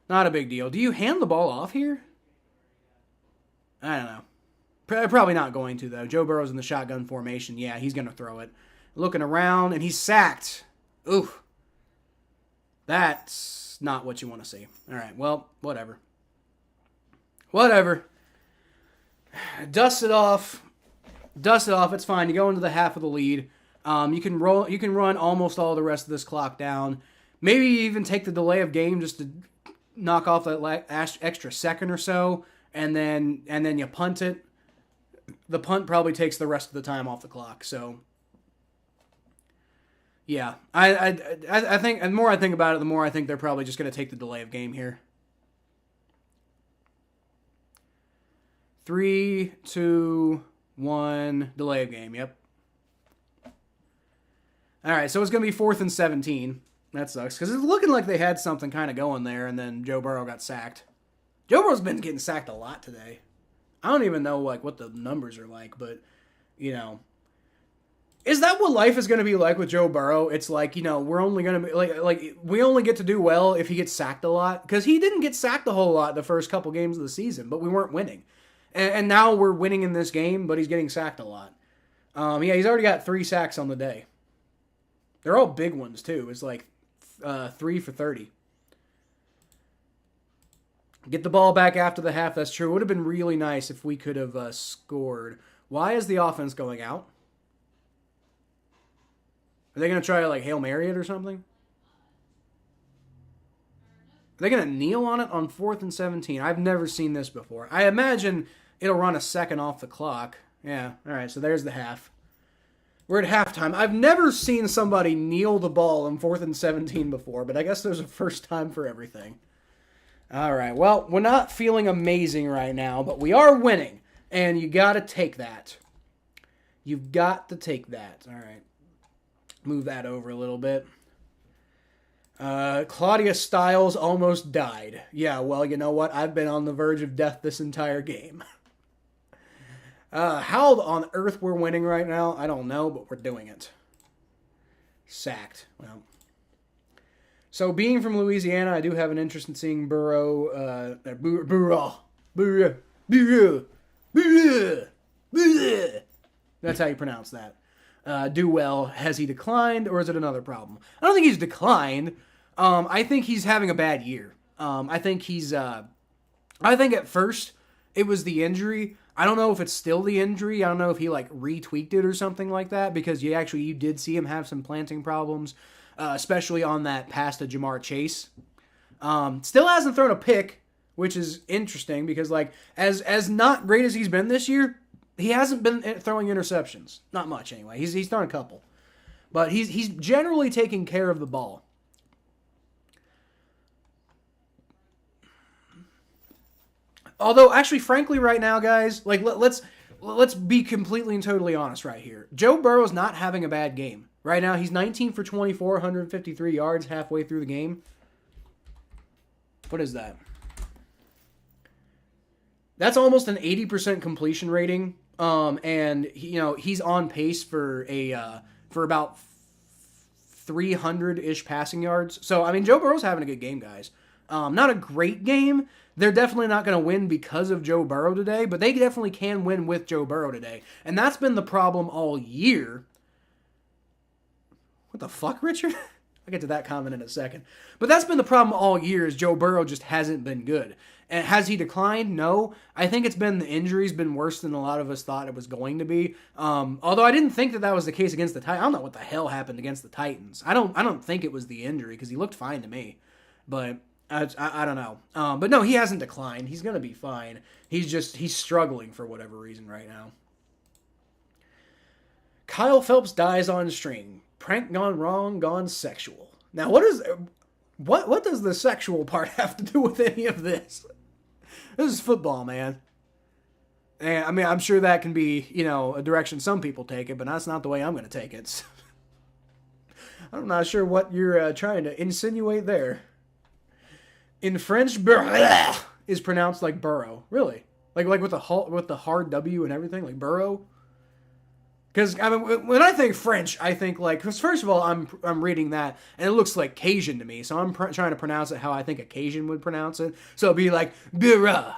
Not a big deal. Do you hand the ball off here? I don't know. Probably not going to, though. Joe Burrow's in the shotgun formation. Yeah, he's going to throw it. Looking around, and he's sacked. Ooh. That's not what you want to see. All right, well, whatever. Dust it off. It's fine. You go into the half of the lead. You can run almost all the rest of this clock down. Maybe even take the delay of game just to knock off that extra second or so, and then you punt it. The punt probably takes the rest of the time off the clock. So, yeah, I think the more I think about it, the more I think they're probably just going to take the delay of game here. 3, 2, 1, delay of game. Yep. All right, so it's going to be 4th and 17. That sucks, because it's looking like they had something kind of going there, and then Joe Burrow got sacked. Joe Burrow's been getting sacked a lot today. I don't even know like what the numbers are like, but, is that what life is going to be like with Joe Burrow? It's like, we're only going to be, like we only get to do well if he gets sacked a lot, because he didn't get sacked a whole lot the first couple games of the season, but we weren't winning. And now we're winning in this game, but he's getting sacked a lot. Yeah, he's already got 3 sacks on the day. They're all big ones, too. It's like 3 for 30. Get the ball back after the half. That's true. It would have been really nice if we could have scored. Why is the offense going out? Are they going to try to like Hail Mary it or something? Are they going to kneel on it on 4th and 17? I've never seen this before. I imagine it'll run a second off the clock. Yeah, all right, so there's the half. We're at halftime. I've never seen somebody kneel the ball on 4th and 17 before, but I guess there's a first time for everything. All right, well, we're not feeling amazing right now, but we are winning, and you got to take that. You've got to take that. All right. Move that over a little bit. Claudia Stiles almost died. Yeah, well, you know what? I've been on the verge of death this entire game. How on earth we're winning right now, I don't know, but we're doing it. Sacked. Well. So, being from Louisiana, I do have an interest in seeing Burrow. That's how you pronounce that. Do well. Has he declined, or is it another problem? I don't think he's declined. I think he's having a bad year. I think at first it was the injury. I don't know if it's still the injury. I don't know if he retweaked it or something like that, because you did see him have some planting problems, especially on that pass to Jamar Chase. Still hasn't thrown a pick, which is interesting because as not great as he's been this year, he hasn't been throwing interceptions. Not much anyway. He's thrown a couple, but he's generally taking care of the ball. Although, actually, frankly, right now, guys, let's be completely and totally honest right here. Joe Burrow's not having a bad game. Right now, he's 19 for 24, 153 yards halfway through the game. What is that? That's almost an 80% completion rating. And he's on pace for about 300-ish passing yards. So, I mean, Joe Burrow's having a good game, guys. Not a great game. They're definitely not going to win because of Joe Burrow today, but they definitely can win with Joe Burrow today. And that's been the problem all year. What the fuck, Richard? I'll get to that comment in a second. But that's been the problem all year is Joe Burrow just hasn't been good. And has he declined? No. I think it's been the injury's been worse than a lot of us thought it was going to be. Although I didn't think that was the case against the Titans. I don't know what the hell happened against the Titans. I don't think it was the injury because he looked fine to me. But I don't know. But no, he hasn't declined. He's going to be fine. He's struggling for whatever reason right now. Kyle Phelps dies on string. Prank gone wrong, gone sexual. Now, what does the sexual part have to do with any of this? This is football, man. And I mean, I'm sure that can be, a direction some people take it, but that's not the way I'm going to take it. I'm not sure what you're trying to insinuate there. In French, burrow is pronounced like burrow. Really? Like with the hard W and everything, like burrow? Because I mean, when I think French, I think because first of all, I'm reading that and it looks like Cajun to me, so I'm trying to pronounce it how I think a Cajun would pronounce it. So it'd be like burra,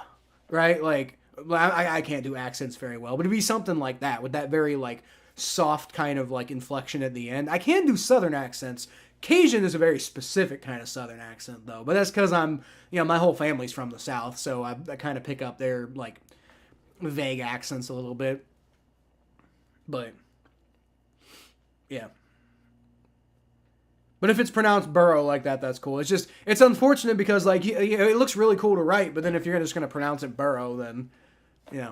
right? Like I can't do accents very well, but it'd be something like that with that very soft kind of inflection at the end. I can do Southern accents. Cajun is a very specific kind of Southern accent though, but that's because I'm my whole family's from the South, so I kind of pick up their vague accents a little bit. But, yeah. But if it's pronounced burrow like that, that's cool. It's unfortunate because, it looks really cool to write, but then if you're just going to pronounce it burrow, then,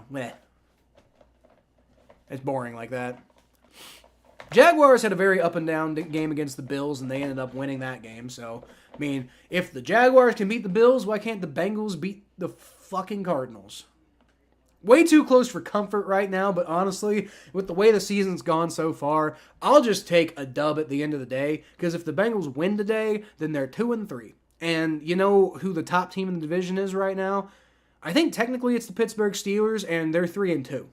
meh. It's boring like that. Jaguars had a very up and down game against the Bills, and they ended up winning that game. So, I mean, if the Jaguars can beat the Bills, why can't the Bengals beat the fucking Cardinals? Way too close for comfort right now, but honestly, with the way the season's gone so far, I'll just take a dub at the end of the day, because if the Bengals win today, then they're 2-3. And you know who the top team in the division is right now? I think technically it's the Pittsburgh Steelers, and they're 3-2.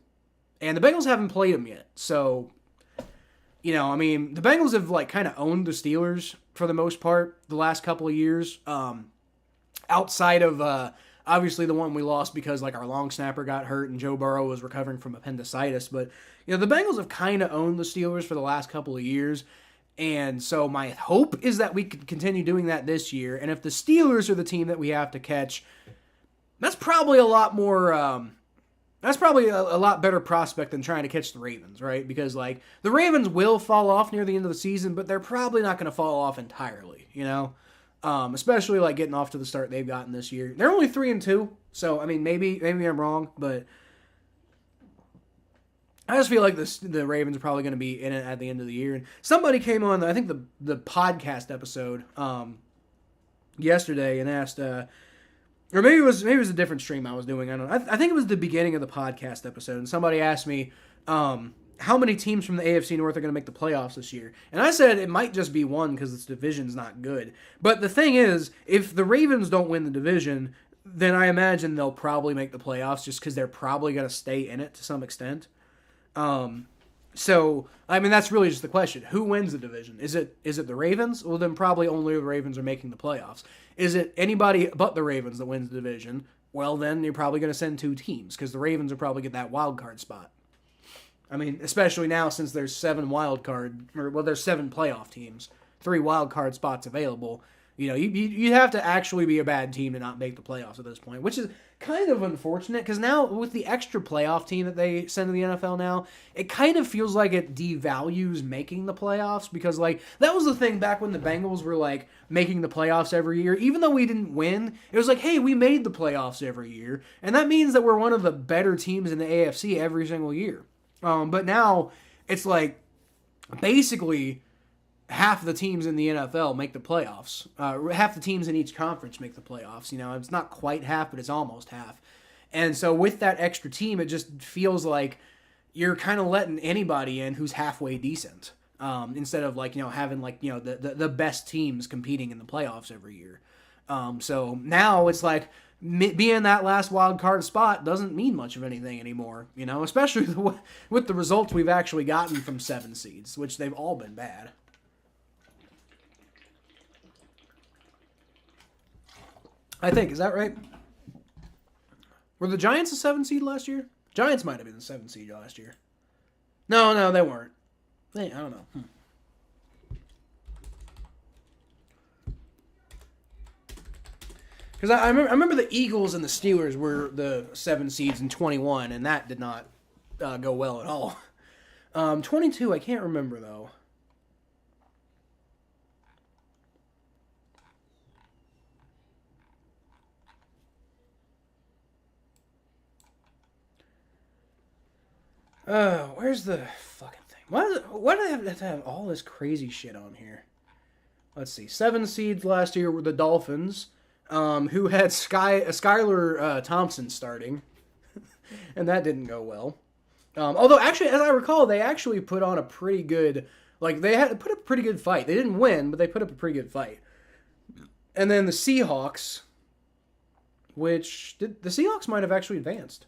And the Bengals haven't played them yet, so, I mean, the Bengals have, kind of owned the Steelers for the most part the last couple of years, outside of, obviously, the one we lost because, our long snapper got hurt and Joe Burrow was recovering from appendicitis. But, the Bengals have kind of owned the Steelers for the last couple of years. And so my hope is that we could continue doing that this year. And if the Steelers are the team that we have to catch, that's probably a lot more, that's probably a lot better prospect than trying to catch the Ravens, right? Because, the Ravens will fall off near the end of the season, but they're probably not going to fall off entirely, especially getting off to the start they've gotten this year. They're only 3-2, so I mean maybe I'm wrong, but I just feel like the Ravens are probably going to be in it at the end of the year. And somebody came on, I think the podcast episode yesterday and asked, or maybe it was a different stream I was doing. I don't know. I think it was the beginning of the podcast episode, and somebody asked me, how many teams from the AFC North are going to make the playoffs this year. And I said it might just be one because this division's not good. But the thing is, if the Ravens don't win the division, then I imagine they'll probably make the playoffs just because they're probably going to stay in it to some extent. So, I mean, that's really just the question. Who wins the division? Is it the Ravens? Well, then probably only the Ravens are making the playoffs. Is it anybody but the Ravens that wins the division? Well, then you're probably going to send 2 teams because the Ravens will probably get that wild card spot. I mean, especially now since there's 7 there's 7 playoff teams, 3 wild card spots available. You know, you have to actually be a bad team to not make the playoffs at this point, which is kind of unfortunate because now with the extra playoff team that they send to the NFL now, it kind of feels like it devalues making the playoffs because, like, that was the thing back when the Bengals were, like, making the playoffs every year. Even though we didn't win, it was like, hey, we made the playoffs every year, and that means that we're one of the better teams in the AFC every single year. But now it's like basically half the teams in the NFL make the playoffs. Half the teams in each conference make the playoffs. You know, it's not quite half, but it's almost half. And so with that extra team, it just feels like you're kind of letting anybody in who's halfway decent. Instead of, like, you know, having, like, you know, the best teams competing in the playoffs every year. So now it's like being that last wild card spot doesn't mean much of anything anymore, you know, especially with the results we've actually gotten from 7 seeds, which they've all been bad. I think, is that right? Were the Giants a 7 seed last year? Giants might have been the 7 seed last year. No, they weren't. I don't know. Because I remember the Eagles and the Steelers were the 7 seeds in 21, and that did not go well at all. 22, I can't remember, though. Where's the fucking thing? Why do they have to have all this crazy shit on here? Let's see. 7 seeds last year were the Dolphins, who had Skylar Thompson starting, and that didn't go well. Although, actually, as I recall, they actually put on a pretty good, like, they had put up a pretty good fight. They didn't win, but they put up a pretty good fight. And then the Seahawks, which, the Seahawks might have actually advanced.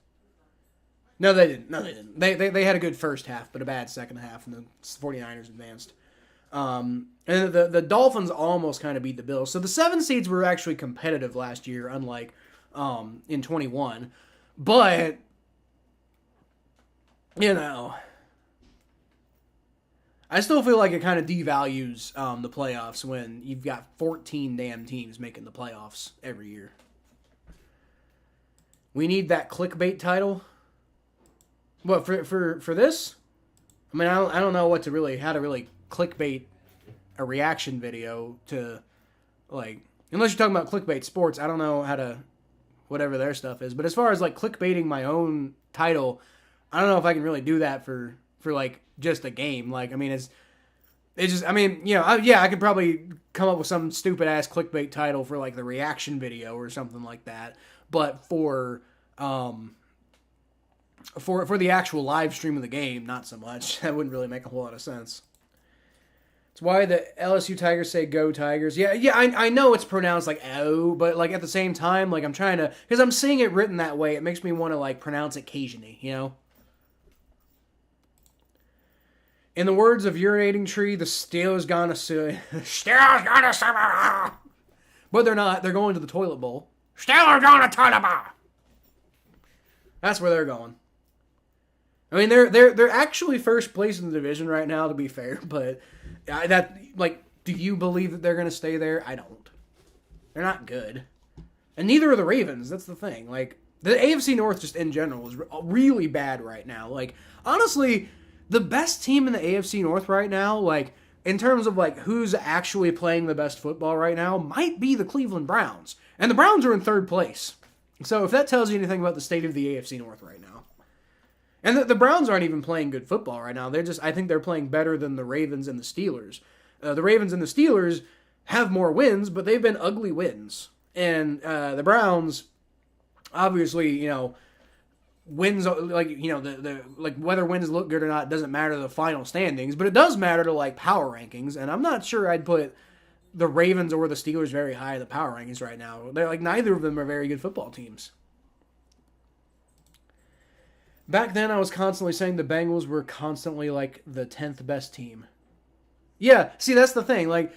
No, they didn't. They had a good first half, but a bad second half, and the 49ers advanced. And the Dolphins almost kind of beat the Bills. So the 7 seeds were actually competitive last year, unlike in 21. But, you know, I still feel like it kind of devalues the playoffs when you've got 14 damn teams making the playoffs every year. We need that clickbait title. What, for this? I mean, I don't know how to really clickbait a reaction video to, like, unless you're talking about clickbait sports, I don't know how to, whatever their stuff is. But as far as, like, clickbaiting my own title, I don't know if I can really do that for like, just a game. Like, I mean, it's just, I mean, you know, I could probably come up with some stupid-ass clickbait title for, like, the reaction video or something like that. But for the actual live stream of the game, not so much. That wouldn't really make a whole lot of sense. It's why the LSU Tigers say "Go Tigers." Yeah, I know it's pronounced like "oh," but, like, at the same time, like, I'm trying to, because I'm seeing it written that way, it makes me want to, like, pronounce it Cajun-y, you know? In the words of Urinating Tree, the Steelers gonna sue. Steelers gonna sue. But they're not. They're going to the toilet bowl. Steelers gonna toilet bowl. That's where they're going. I mean, they're actually first place in the division right now, to be fair. But do you believe that they're going to stay there? I don't. They're not good, and neither are the Ravens. That's the thing. Like, the AFC North, just in general, is really bad right now. Like, honestly, the best team in the AFC North right now, like, in terms of, like, who's actually playing the best football right now, might be the Cleveland Browns, and the Browns are in 3rd place. So if that tells you anything about the state of the AFC North right now. And the Browns aren't even playing good football right now. I think they're playing better than the Ravens and the Steelers. The Ravens and the Steelers have more wins, but they've been ugly wins. And the Browns, obviously, you know, wins, like, the like whether wins look good or not doesn't matter to the final standings, but it does matter to like power rankings. And I'm not sure I'd put the Ravens or the Steelers very high in the power rankings right now. They're like, neither of them are very good football teams. Back then, I was constantly saying the Bengals were constantly like the 10th best team. Yeah, see, that's the thing. Like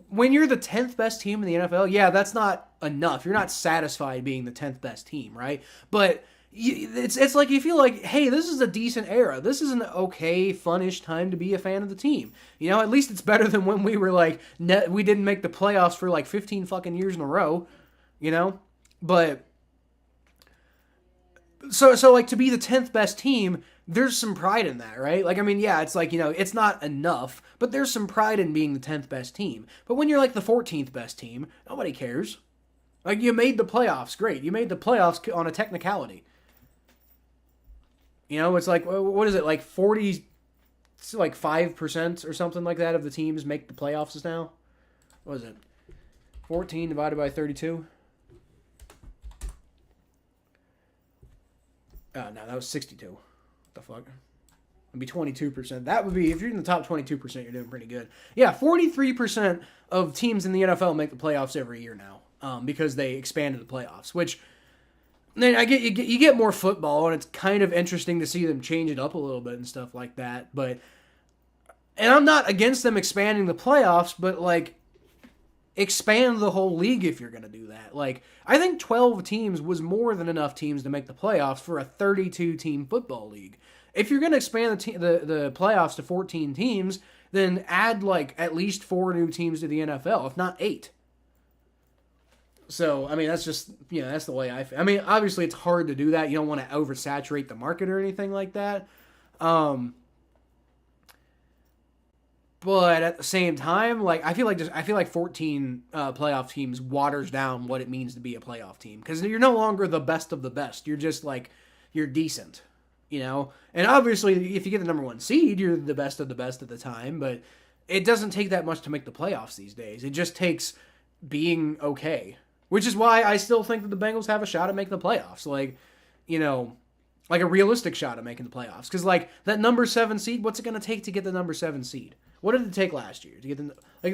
when you're the 10th best team in the NFL, yeah, that's not enough. You're not satisfied being the 10th best team, right? But it's like you feel like, hey, this is a decent era. This is an okay, funnish time to be a fan of the team. At least it's better than when we were like, we didn't make the playoffs for like 15 fucking years in a row, But so like to be the 10th best team, there's some pride in that, right? Like, I mean, yeah, it's like, it's not enough, but there's some pride in being the 10th best team. But when you're like the 14th best team, nobody cares. Like, you made the playoffs, great. You made the playoffs on a technicality. It's like, what is it, like 5% or something like that of the teams make the playoffs now? What is it? 14 divided by 32? No, that was 62. What the fuck? It'd be 22%. That would be, if you're in the top 22%, you're doing pretty good. Yeah, 43% of teams in the NFL make the playoffs every year now, because they expanded the playoffs, which... Then you get more football, and it's kind of interesting to see them change it up a little bit and stuff like that. And I'm not against them expanding the playoffs, but like expand the whole league if you're going to do that. Like, I think 12 teams was more than enough teams to make the playoffs for a 32-team football league. If you're going to expand the playoffs to 14 teams, then add like at least 4 new teams to the NFL, if not 8. So, I mean, that's just, that's the way I feel. I mean, obviously it's hard to do that. You don't want to oversaturate the market or anything like that. But at the same time, like, I feel like 14 playoff teams waters down what it means to be a playoff team. Because you're no longer the best of the best. You're just like, you're decent, And obviously, if you get the number 1 seed, you're the best of the best at the time. But it doesn't take that much to make the playoffs these days. It just takes being okay. Which is why I still think that the Bengals have a shot at making the playoffs. Like, like a realistic shot at making the playoffs. Because, like, that number 7 seed, what's it going to take to get the number 7 seed? What did it take last year to get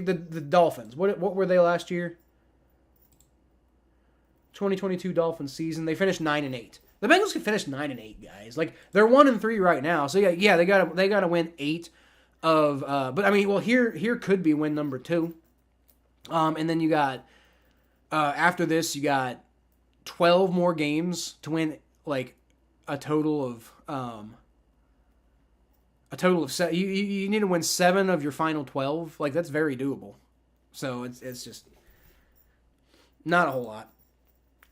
the Dolphins? What were they last year? 2022 Dolphins season. They finished 9-8. The Bengals can finish 9-8, guys. Like, they're 1-3 right now. So yeah, they gotta win 8 of. But I mean, well, here could be win number 2. And then you got. After this, you got 12 more games to win, like, a total of you need to win 7 of your final 12. Like, that's very doable. So it's just not a whole lot.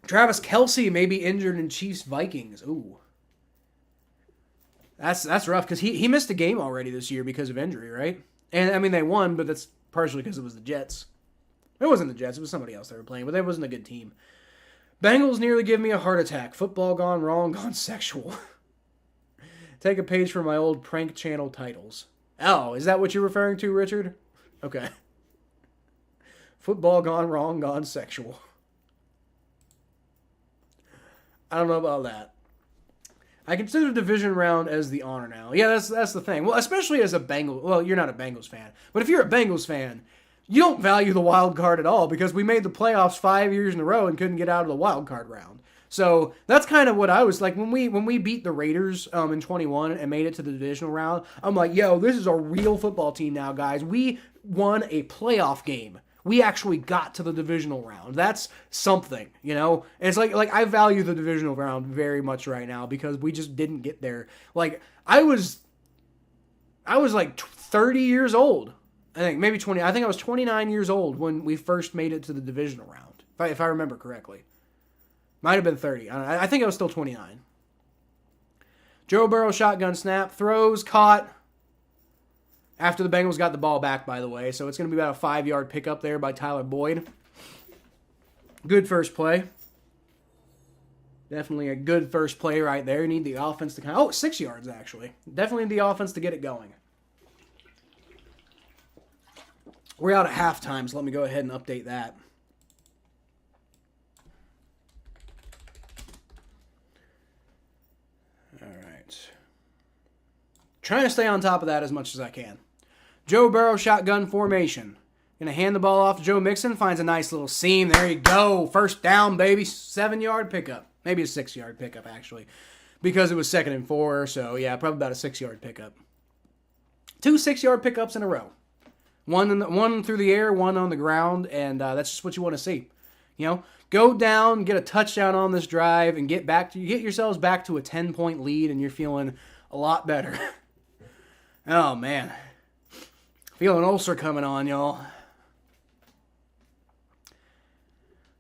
Travis Kelce may be injured in Chiefs Vikings. Ooh, that's rough because he missed a game already this year because of injury, right? And I mean they won, but that's partially because it was the Jets. It wasn't the Jets. It was somebody else they were playing, but that wasn't a good team. Bengals nearly give me a heart attack. Football gone wrong, gone sexual. Take a page from my old prank channel titles. Oh, is that what you're referring to, Richard? Okay. Football gone wrong, gone sexual. I don't know about that. I consider the division round as the honor now. Yeah, that's the thing. Well, especially as a Bengals. Well, you're not a Bengals fan. But if you're a Bengals fan, you don't value the wild card at all because we made the playoffs 5 years in a row and couldn't get out of the wild card round. So that's kind of what I was like when we beat the Raiders in 21 and made it to the divisional round. I'm like, yo, this is a real football team now, guys. We won a playoff game. We actually got to the divisional round. That's something, And it's like I value the divisional round very much right now because we just didn't get there. Like I was like 30 years old. I think maybe 20. I think I was 29 years old when we first made it to the divisional round, if I remember correctly. Might have been 30. I think I was still 29. Joe Burrow shotgun snap, throws, caught. After the Bengals got the ball back, by the way. So it's going to be about a 5-yard pickup there by Tyler Boyd. Good first play. Definitely a good first play right there. You need the offense to kind of... 6 yards, actually. Definitely need the offense to get it going. We're out at halftime, so let me go ahead and update that. Trying to stay on top of that as much as I can. Joe Burrow shotgun formation. Gonna hand the ball off to Joe Mixon. Finds a nice little seam. There you go. First down, baby. 7-yard pickup. Maybe a 6-yard pickup, actually. Because it was 2nd and 4. So, yeah, probably about a 6-yard pickup. 2 6-yard pickups in a row. One through the air, one on the ground. And that's just what you want to see. You know, go down, get a touchdown on this drive, and get yourselves back to a 10-point lead, and you're feeling a lot better. Oh, man. Feeling ulcer coming on, y'all.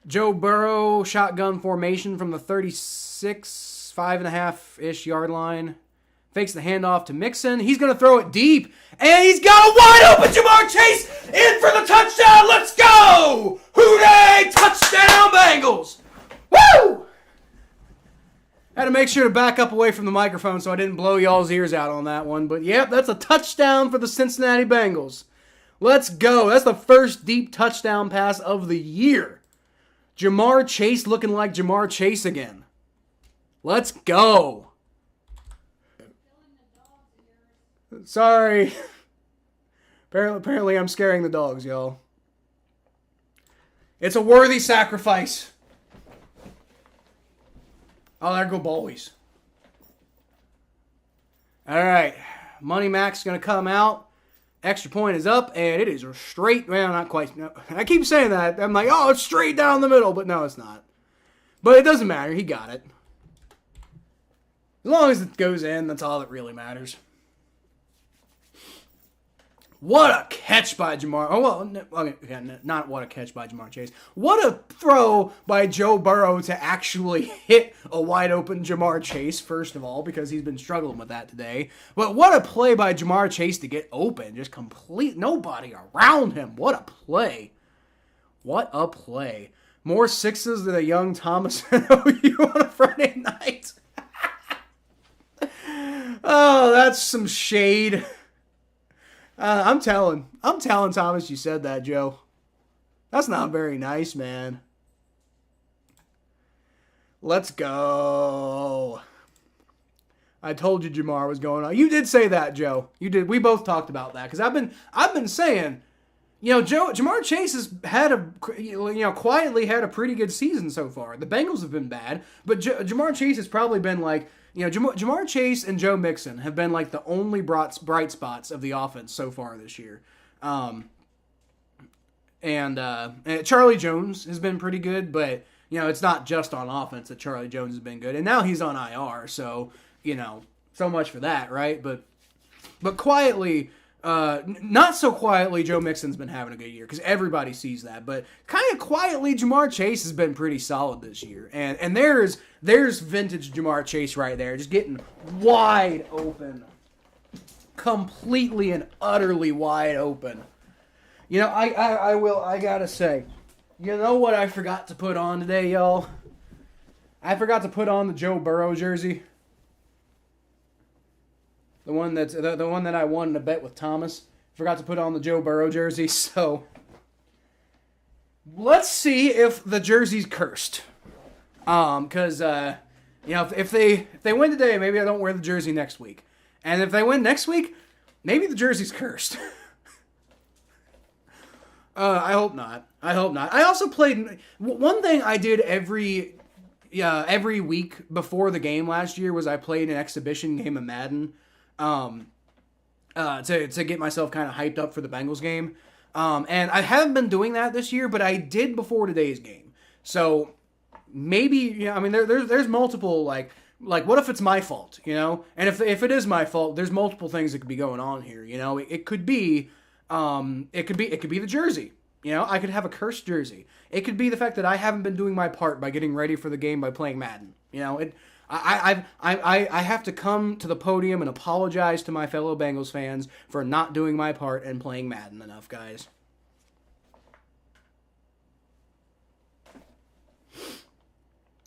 Joe Burrow, shotgun formation from the 36, 5.5-ish yard line. Fakes the handoff to Mixon. He's going to throw it deep. And he's got a wide open Jamar Chase in for the touchdown. Let's go! Hooray! Touchdown, Bengals! Woo! Had to make sure to back up away from the microphone so I didn't blow y'all's ears out on that one. But yep, that's a touchdown for the Cincinnati Bengals. Let's go. That's the first deep touchdown pass of the year. Jamar Chase looking like Jamar Chase again. Let's go. Sorry. Apparently I'm scaring the dogs, y'all. It's a worthy sacrifice. Oh, there go Bowies. All right. Money Mac's going to come out. Extra point is up, and it is straight. Well, not quite. No, I keep saying that. I'm like, oh, it's straight down the middle, but no, it's not. But it doesn't matter. He got it. As long as it goes in, that's all that really matters. What a catch by Jamar. Oh, well, okay, not what a catch by Jamar Chase. What a throw by Joe Burrow to actually hit a wide open Jamar Chase, first of all, because he's been struggling with that today. But what a play by Jamar Chase to get open. Just complete, nobody around him. What a play. What a play. More sixes than a young Thomas on a Friday night. Oh, that's some shade. I'm telling Thomas you said that, Joe. That's not very nice, man. Let's go. I told you Jamar was going on. You did say that, Joe. You did. We both talked about that because I've been saying, you know, Jamar Chase has had quietly had a pretty good season so far. The Bengals have been bad, but Jamar Chase has probably been like, you know, Jamar Chase and Joe Mixon have been like the only bright spots of the offense so far this year. And Charlie Jones has been pretty good, but, you know, it's not just on offense that Charlie Jones has been good. And now he's on IR, so, you know, so much for that, right? But quietly, not so quietly, Joe Mixon's been having a good year because everybody sees that. But kind of quietly, Jamar Chase has been pretty solid this year. And there's vintage Jamar Chase right there, just getting wide open. Completely and utterly wide open. You know, I gotta say, you know what I forgot to put on today, y'all? I forgot to put on the Joe Burrow jersey. The one that I won in a bet with Thomas. Forgot to put on the Joe Burrow jersey, so let's see if the jersey's cursed. Because you know, if they win today, maybe I don't wear the jersey next week. And if they win next week, maybe the jersey's cursed. I hope not. I also played one thing I did every week before the game last year was I played an exhibition game of Madden. To get myself kind of hyped up for the Bengals game. And I haven't been doing that this year, but I did before today's game. So maybe, you know, I mean, there's multiple, like what if it's my fault, you know? And if it is my fault, there's multiple things that could be going on here, you know? It could be the jersey. You know, I could have a cursed jersey. It could be the fact that I haven't been doing my part by getting ready for the game by playing Madden. You know, I have to come to the podium and apologize to my fellow Bengals fans for not doing my part and playing Madden enough, guys.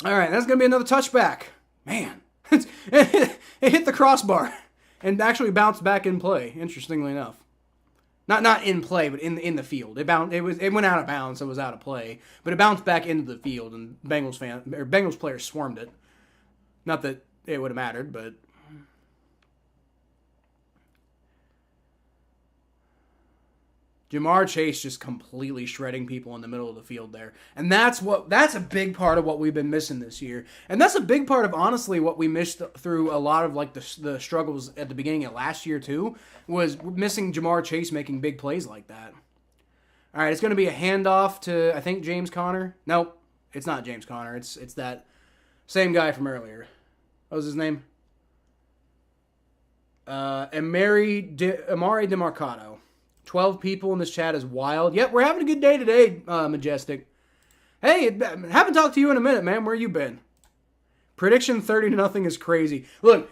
All right, that's going to be another touchback. Man, it hit the crossbar and actually bounced back in play, interestingly enough. Not in play, but in the field. It went out of bounds, so it was out of play. But it bounced back into the field, and Bengals players swarmed it. Not that it would have mattered, but Jamar Chase just completely shredding people in the middle of the field there. And that's a big part of what we've been missing this year. And that's a big part of, honestly, what we missed through a lot of like the struggles at the beginning of last year too, was missing Jamar Chase making big plays like that. All right, it's going to be a handoff to, I think, James Conner. Nope, it's not James Conner. It's that same guy from earlier. What was his name? Amari DeMarcado. 12 people in this chat is wild. Yep, we're having a good day today, Majestic. Hey, haven't talked to you in a minute, man. Where you been? Prediction 30-0 is crazy. Look,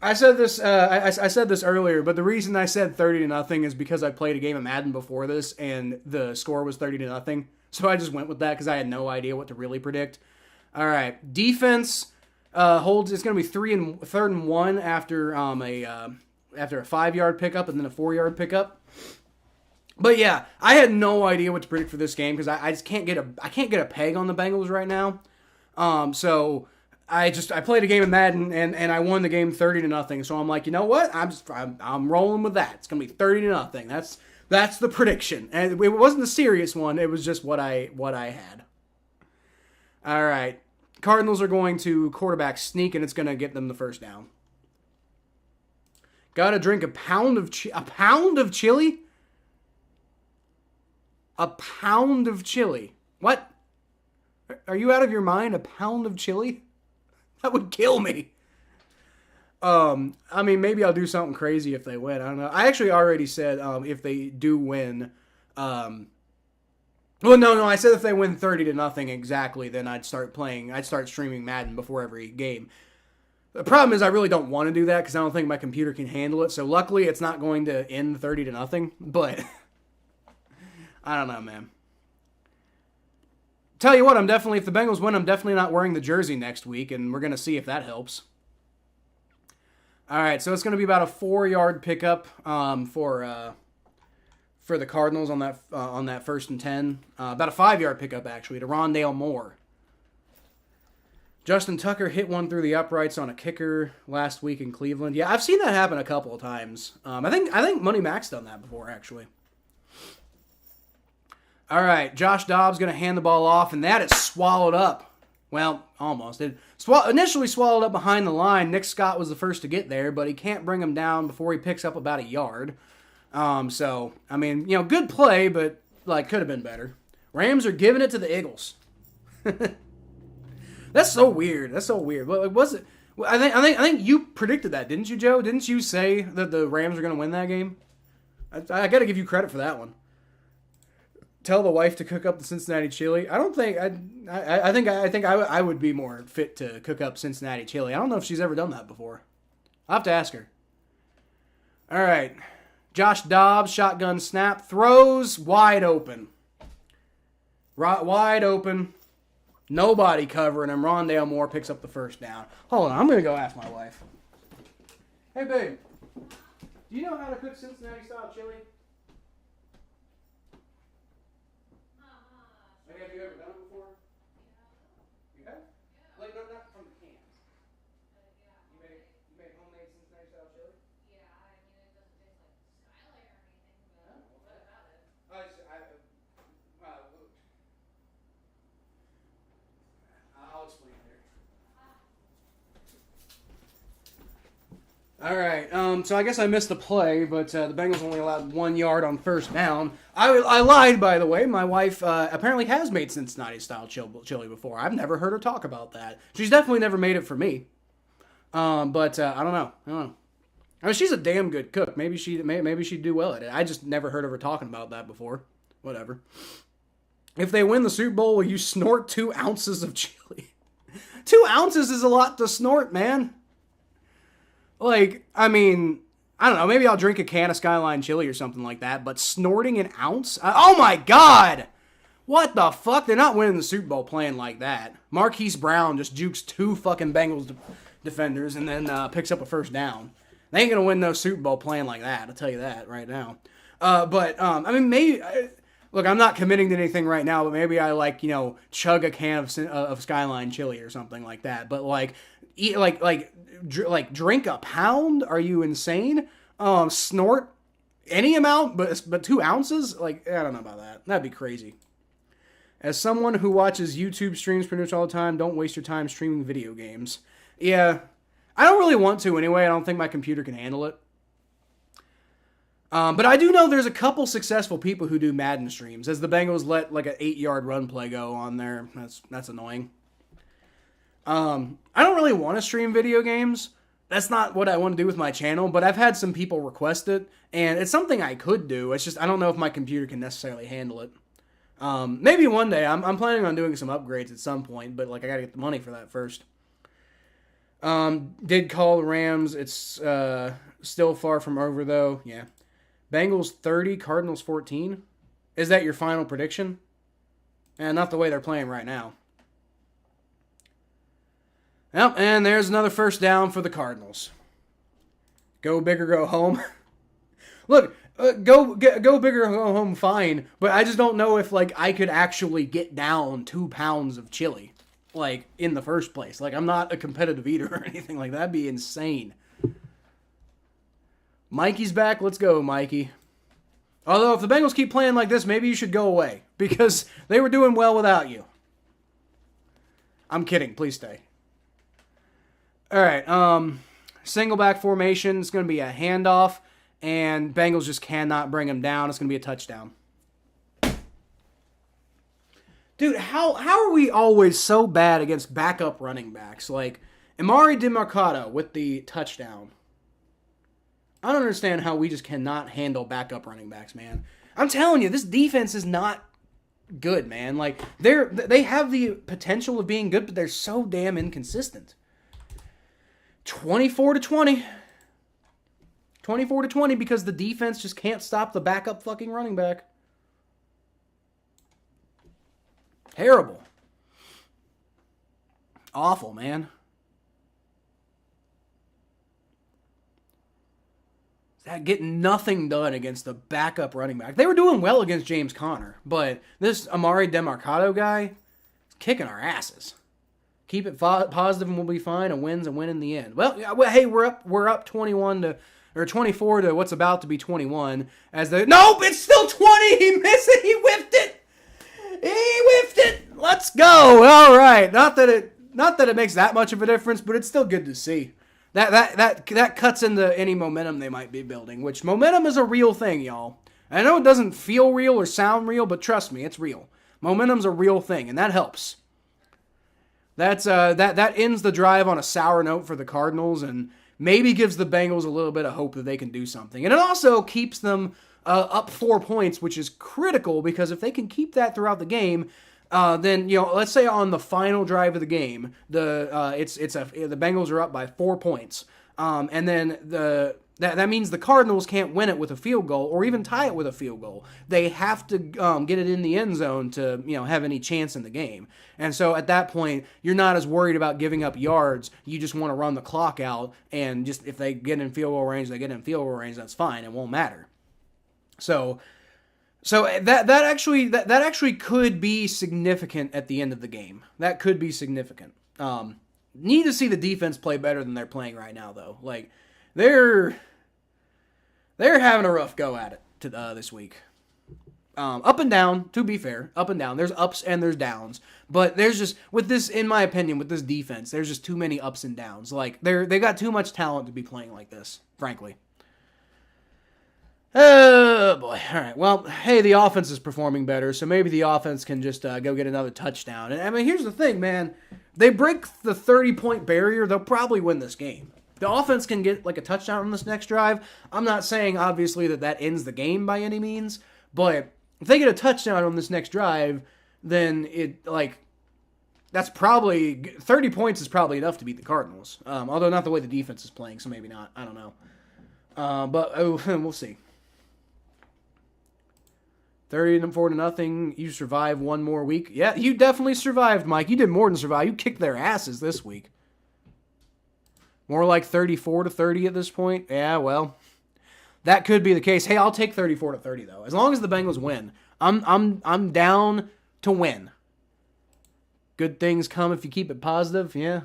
I said this. I said this earlier, but the reason I said 30-0 is because I played a game of Madden before this, and the score was 30-0. So I just went with that because I had no idea what to really predict. All right, defense holds. It's going to be 3rd and 1 after a 5-yard pickup and then a 4-yard pickup. But yeah, I had no idea what to predict for this game because I just can't get a peg on the Bengals right now. So I played a game of Madden and I won the game 30-0. So I'm like, you know what? I'm rolling with that. It's gonna be 30-0. That's the prediction, and it wasn't a serious one. It was just what I had. All right, Cardinals are going to quarterback sneak, and it's gonna get them the first down. Got to drink a pound of chili. A pound of chili. What? Are you out of your mind? A pound of chili? That would kill me. I mean, maybe I'll do something crazy if they win. I don't know. I actually already said if they do win. Well, no. I said if they win 30-0 exactly, then I'd start streaming Madden before every game. The problem is I really don't want to do that because I don't think my computer can handle it. So luckily, it's not going to end 30-0. But I don't know, man. Tell you what, if the Bengals win, I'm definitely not wearing the jersey next week, and we're going to see if that helps. All right, so it's going to be about a 4-yard pickup for the Cardinals on that 1st and 10. About a 5-yard pickup, actually, to Rondale Moore. Justin Tucker hit one through the uprights on a kicker last week in Cleveland. Yeah, I've seen that happen a couple of times. I think Money Mac's done that before, actually. All right, Josh Dobbs going to hand the ball off, and that is swallowed up. Well, almost. It initially swallowed up behind the line. Nick Scott was the first to get there, but he can't bring him down before he picks up about a yard. So, I mean, good play, but could have been better. Rams are giving it to the Eagles. That's so weird. Well, was it? I think you predicted that, didn't you, Joe? Didn't you say that the Rams are going to win that game? I got to give you credit for that one. Tell the wife to cook up the Cincinnati chili. I don't think I think I would be more fit to cook up Cincinnati chili. I don't know if she's ever done that before. I'll have to ask her. All right. Josh Dobbs, shotgun snap, throws wide open. Wide open. Nobody covering him. Rondale Moore picks up the first down. Hold on, I'm going to go ask my wife. Hey, babe. Do you know how to cook Cincinnati-style chili? Have you ever done it before? You have? Yeah. Not from the cans. Yeah. You made homemade Cincinnati-style chili? Yeah, I mean, it doesn't taste like Skylight or anything, but what about it? I'll explain later. All right, so I guess I missed the play, but the Bengals only allowed 1 yard on first down. I lied, by the way. My wife apparently has made Cincinnati-style chili before. I've never heard her talk about that. She's definitely never made it for me. But I don't know. I mean, she's a damn good cook. Maybe she'd do well at it. I just never heard of her talking about that before. Whatever. If they win the Super Bowl, will you snort 2 ounces of chili? 2 ounces is a lot to snort, man. I mean, I don't know. Maybe I'll drink a can of Skyline chili or something like that. But snorting an ounce? Oh, my God. What the fuck? They're not winning the Super Bowl playing like that. Marquise Brown just jukes 2 fucking Bengals defenders and then picks up a first down. They ain't going to win no Super Bowl playing like that. I'll tell you that right now. I mean, maybe... Look, I'm not committing to anything right now, but maybe I chug a can of Skyline chili or something like that. But drink a pound? Are you insane? Snort any amount, but 2 ounces? Like, I don't know about that. That'd be crazy. As someone who watches YouTube streams pretty much all the time, don't waste your time streaming video games. Yeah, I don't really want to anyway. I don't think my computer can handle it. But I do know there's a couple successful people who do Madden streams, as the Bengals let like an 8-yard run play go on there. That's annoying. I don't really want to stream video games. That's not what I want to do with my channel, but I've had some people request it, and it's something I could do. It's just I don't know if my computer can necessarily handle it. Maybe one day. I'm planning on doing some upgrades at some point, but like I gotta get the money for that first. Did call the Rams. It's still far from over though. Yeah. Bengals 30, Cardinals 14. Is that your final prediction? And not the way they're playing right now. Well, and there's another first down for the Cardinals. Go big or go home. Look, go big or go home, fine. But I just don't know if like I could actually get down 2 pounds of chili, like in the first place. Like I'm not a competitive eater or anything like that. That'd be insane. Mikey's back. Let's go, Mikey. Although, if the Bengals keep playing like this, maybe you should go away. Because they were doing well without you. I'm kidding. Please stay. Alright, single back formation. It's going to be a handoff. And Bengals just cannot bring him down. It's going to be a touchdown. Dude, how are we always so bad against backup running backs? Like, Emari Demercado with the touchdown. I don't understand how we just cannot handle backup running backs, man. I'm telling you, this defense is not good, man. Like, they have the potential of being good, but they're so damn inconsistent. 24-20. 24-20 because the defense just can't stop the backup fucking running back. Terrible. Awful, man. That getting nothing done against the backup running back. They were doing well against James Conner, but this Emari Demercado guy is kicking our asses. Keep it positive and we'll be fine. A win's a win in the end. Well, hey, we're up 24 to what's about to be 21. Nope, it's still 20. He missed it. He whiffed it. He whiffed it. Let's go. All right. Not that it makes that much of a difference, but it's still good to see. That cuts into any momentum they might be building, which momentum is a real thing, y'all. I know it doesn't feel real or sound real, but trust me, it's real. Momentum's a real thing, and that helps. That ends the drive on a sour note for the Cardinals, and maybe gives the Bengals a little bit of hope that they can do something. And it also keeps them up 4 points, which is critical, because if they can keep that throughout the game, then, let's say on the final drive of the game, the Bengals are up by 4 points, and then that means the Cardinals can't win it with a field goal or even tie it with a field goal. They have to get it in the end zone to have any chance in the game. And so at that point, you're not as worried about giving up yards. You just want to run the clock out, and just if they get in field goal range, they get in field goal range. That's fine. It won't matter. So that actually could be significant at the end of the game. That could be significant. Need to see the defense play better than they're playing right now, though. Like they're having a rough go at it this week. Up and down, to be fair, up and down. There's ups and there's downs, but there's just with this, in my opinion, with this defense, there's just too many ups and downs. Like they got too much talent to be playing like this, frankly. Oh, boy. All right. Well, hey, the offense is performing better, so maybe the offense can just go get another touchdown. And, I mean, here's the thing, man. They break the 30-point barrier, they'll probably win this game. The offense can get, like, a touchdown on this next drive. I'm not saying, obviously, that ends the game by any means, but if they get a touchdown on this next drive, then that's probably 30 points is probably enough to beat the Cardinals. Although not the way the defense is playing, so maybe not. I don't know. But we'll see. 30-4-0. You survive one more week. Yeah, you definitely survived, Mike. You did more than survive. You kicked their asses this week. More like 34-30 at this point. Yeah, well, that could be the case. Hey, I'll take 34-30 though. As long as the Bengals win, I'm down to win. Good things come if you keep it positive. Yeah.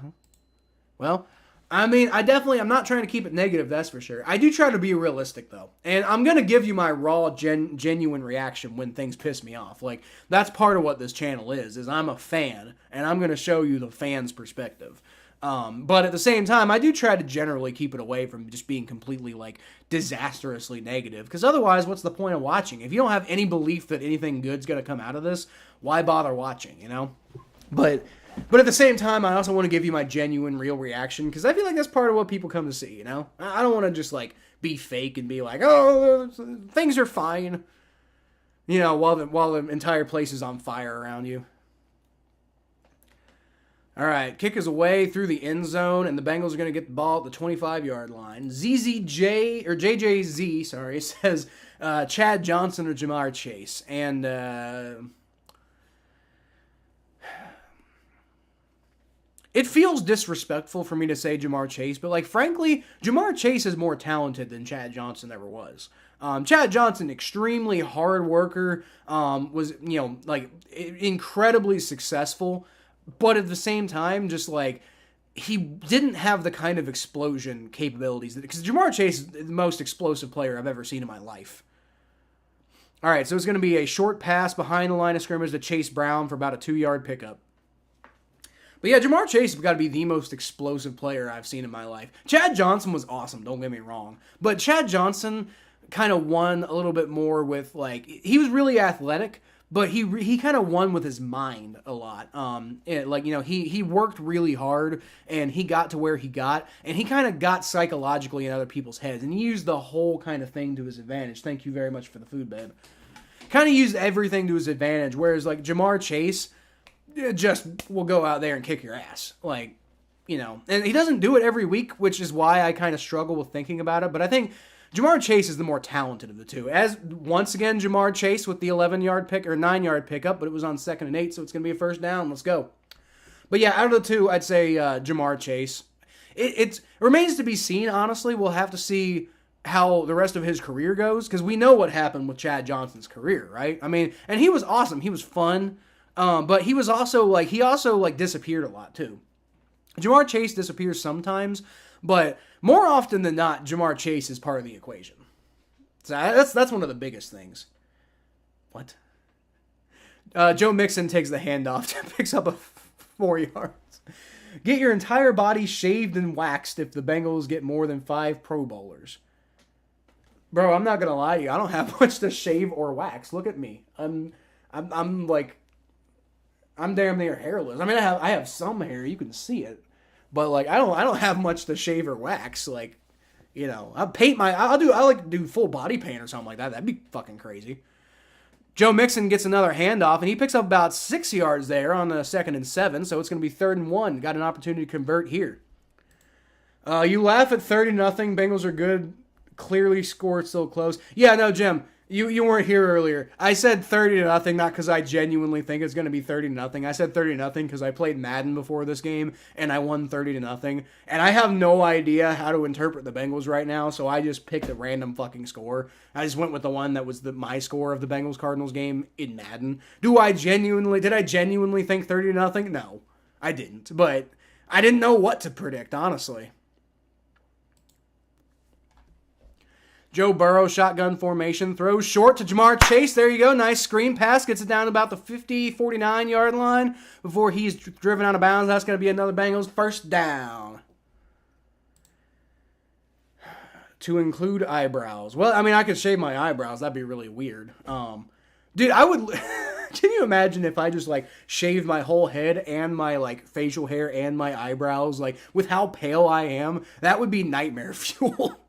Well, I mean, I'm not trying to keep it negative, that's for sure. I do try to be realistic, though. And I'm going to give you my raw, genuine reaction when things piss me off. Like, that's part of what this channel is I'm a fan, and I'm going to show you the fan's perspective. But at the same time, I do try to generally keep it away from just being completely, like, disastrously negative. Because otherwise, what's the point of watching? If you don't have any belief that anything good's going to come out of this, why bother watching, you know? But at the same time, I also want to give you my genuine, real reaction, because I feel like that's part of what people come to see, you know? I don't want to just, like, be fake and be like, oh, things are fine, you know, while the entire place is on fire around you. All right, kick is away through the end zone, and the Bengals are going to get the ball at the 25-yard line. JJZ, says Chad Johnson or Jamar Chase, and it feels disrespectful for me to say Jamar Chase, but, like, frankly, Jamar Chase is more talented than Chad Johnson ever was. Chad Johnson, extremely hard worker, was, you know, like, incredibly successful, but at the same time, just, like, he didn't have the kind of explosion capabilities. Because Jamar Chase is the most explosive player I've ever seen in my life. All right, so it's going to be a short pass behind the line of scrimmage to Chase Brown for about a 2-yard pickup. But yeah, Jamar Chase has got to be the most explosive player I've seen in my life. Chad Johnson was awesome, don't get me wrong. But Chad Johnson kind of won a little bit more with, like, he was really athletic, but he kind of won with his mind a lot. He worked really hard, and he got to where he got, and he kind of got psychologically in other people's heads, and he used the whole kind of thing to his advantage. Thank you very much for the food, babe. Kind of used everything to his advantage, whereas, like, Jamar Chase just will go out there and kick your ass. Like, you know, and he doesn't do it every week, which is why I kind of struggle with thinking about it, but I think Jamar Chase is the more talented of the two. As, once again, Jamar Chase with the 11-yard pick, or 9-yard pickup, but it was on 2nd and 8, so it's going to be a first down. Let's go. But yeah, out of the two, I'd say Jamar Chase. It remains to be seen, honestly. We'll have to see how the rest of his career goes, because we know what happened with Chad Johnson's career, right? I mean, and he was awesome. He was fun. But he also disappeared a lot too. Jamar Chase disappears sometimes, but more often than not, Jamar Chase is part of the equation. So that's one of the biggest things. What? Joe Mixon takes the handoff, picks up a 4 yards. Get your entire body shaved and waxed if the Bengals get more than 5 Pro Bowlers. Bro, I'm not gonna lie to you. I don't have much to shave or wax. Look at me. I'm damn near hairless. I mean, I have some hair. You can see it. But, like, I don't have much to shave or wax. Like, you know, I like to do full body paint or something like that. That'd be fucking crazy. Joe Mixon gets another handoff, and he picks up about 6 yards there on the 2nd and 7, so it's going to be 3rd and 1. Got an opportunity to convert here. You laugh at 30-0. Bengals are good. Clearly scored still close. Yeah, no, Jim. You weren't here earlier. I said 30-0, not because I genuinely think it's going to be 30-0. I said 30-0 because I played Madden before this game, and I won 30-0. And I have no idea how to interpret the Bengals right now, so I just picked a random fucking score. I just went with the one that was my score of the Bengals-Cardinals game in Madden. Did I genuinely think 30-0? No, I didn't. But I didn't know what to predict, honestly. Joe Burrow, shotgun formation, throws short to Jamar Chase. There you go. Nice screen pass. Gets it down about the 49-yard line before he's driven out of bounds. That's going to be another Bengals first down. To include eyebrows. Well, I mean, I could shave my eyebrows. That'd be really weird. Dude, I would... Can you imagine if I just, like, shaved my whole head and my, like, facial hair and my eyebrows? Like, with how pale I am, that would be nightmare fuel.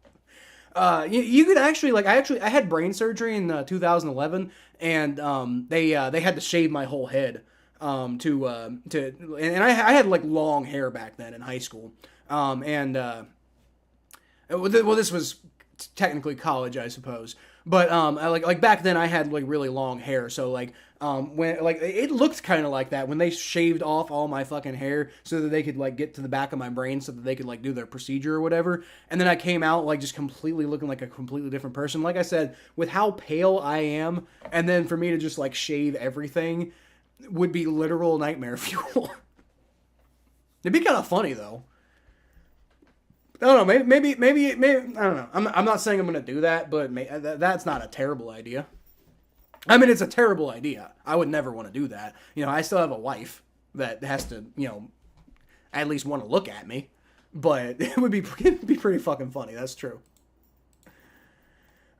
You could actually, like, I had brain surgery in 2011, and they had to shave my whole head and I had, like, long hair back then in high school, this was technically college, I suppose, but like back then I had, like, really long hair, so, like, when, like, it looked kind of like that when they shaved off all my fucking hair so that they could, like, get to the back of my brain so that they could, like, do their procedure or whatever. And then I came out, like, just completely looking like a completely different person. Like I said, with how pale I am, and then for me to just, like, shave everything would be literal nightmare fuel. It'd be kind of funny, though. I don't know. Maybe. I don't know. I'm not saying I'm going to do that, but that's not a terrible idea. I mean, it's a terrible idea. I would never want to do that. I still have a wife that has to, at least want to look at me. But it'd be pretty fucking funny. That's true.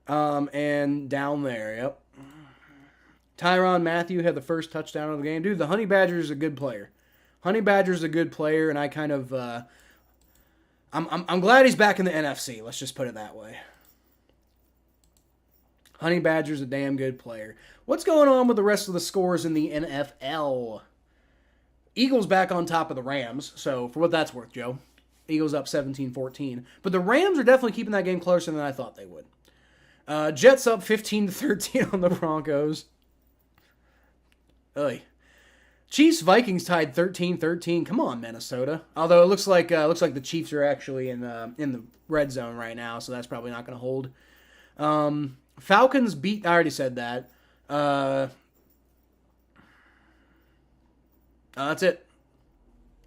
And down there, yep. Tyrann Mathieu had the first touchdown of the game. Dude, the Honey Badger is a good player. Honey Badger's a good player, and I kind of, I'm glad he's back in the NFC. Let's just put it that way. Honey Badger's a damn good player. What's going on with the rest of the scores in the NFL? Eagles back on top of the Rams, so for what that's worth, Joe. Eagles up 17-14. But the Rams are definitely keeping that game closer than I thought they would. Jets up 15-13 on the Broncos. Oy. Chiefs Vikings tied 13-13. Come on, Minnesota. Although it looks like the Chiefs are actually in the red zone right now, so that's probably not going to hold. Falcons beat. I already said that. That's it.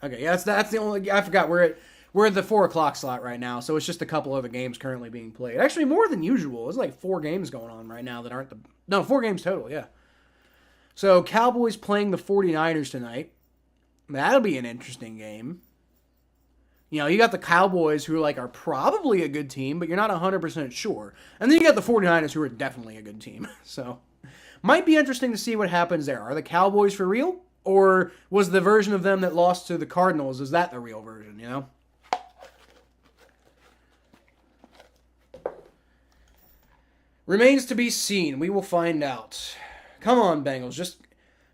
Okay, yeah, that's the only. I forgot we're at the 4:00 slot right now, so it's just a couple other games currently being played. Actually, more than usual. It's like 4 games going on right now that aren't 4 games total. Yeah. So, Cowboys playing the 49ers tonight. That'll be an interesting game. You got the Cowboys who are probably a good team, but you're not 100% sure. And then you got the 49ers who are definitely a good team. So, might be interesting to see what happens there. Are the Cowboys for real? Or was the version of them that lost to the Cardinals, is that the real version, Remains to be seen. We will find out. Come on, Bengals.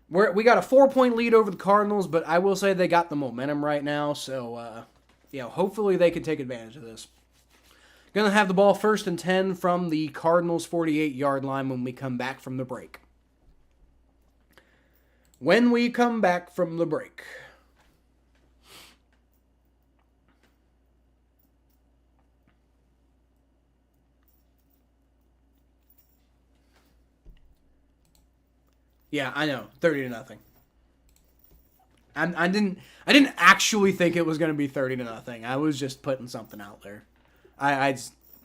We got a 4-point lead over the Cardinals, but I will say they got the momentum right now. So, hopefully they can take advantage of this. Going to have the ball 1st and 10 from the Cardinals' 48-yard line when we come back from the break. When we come back from the break. Yeah, I know. 30-0. I didn't actually think it was going to be 30-0. I was just putting something out there. I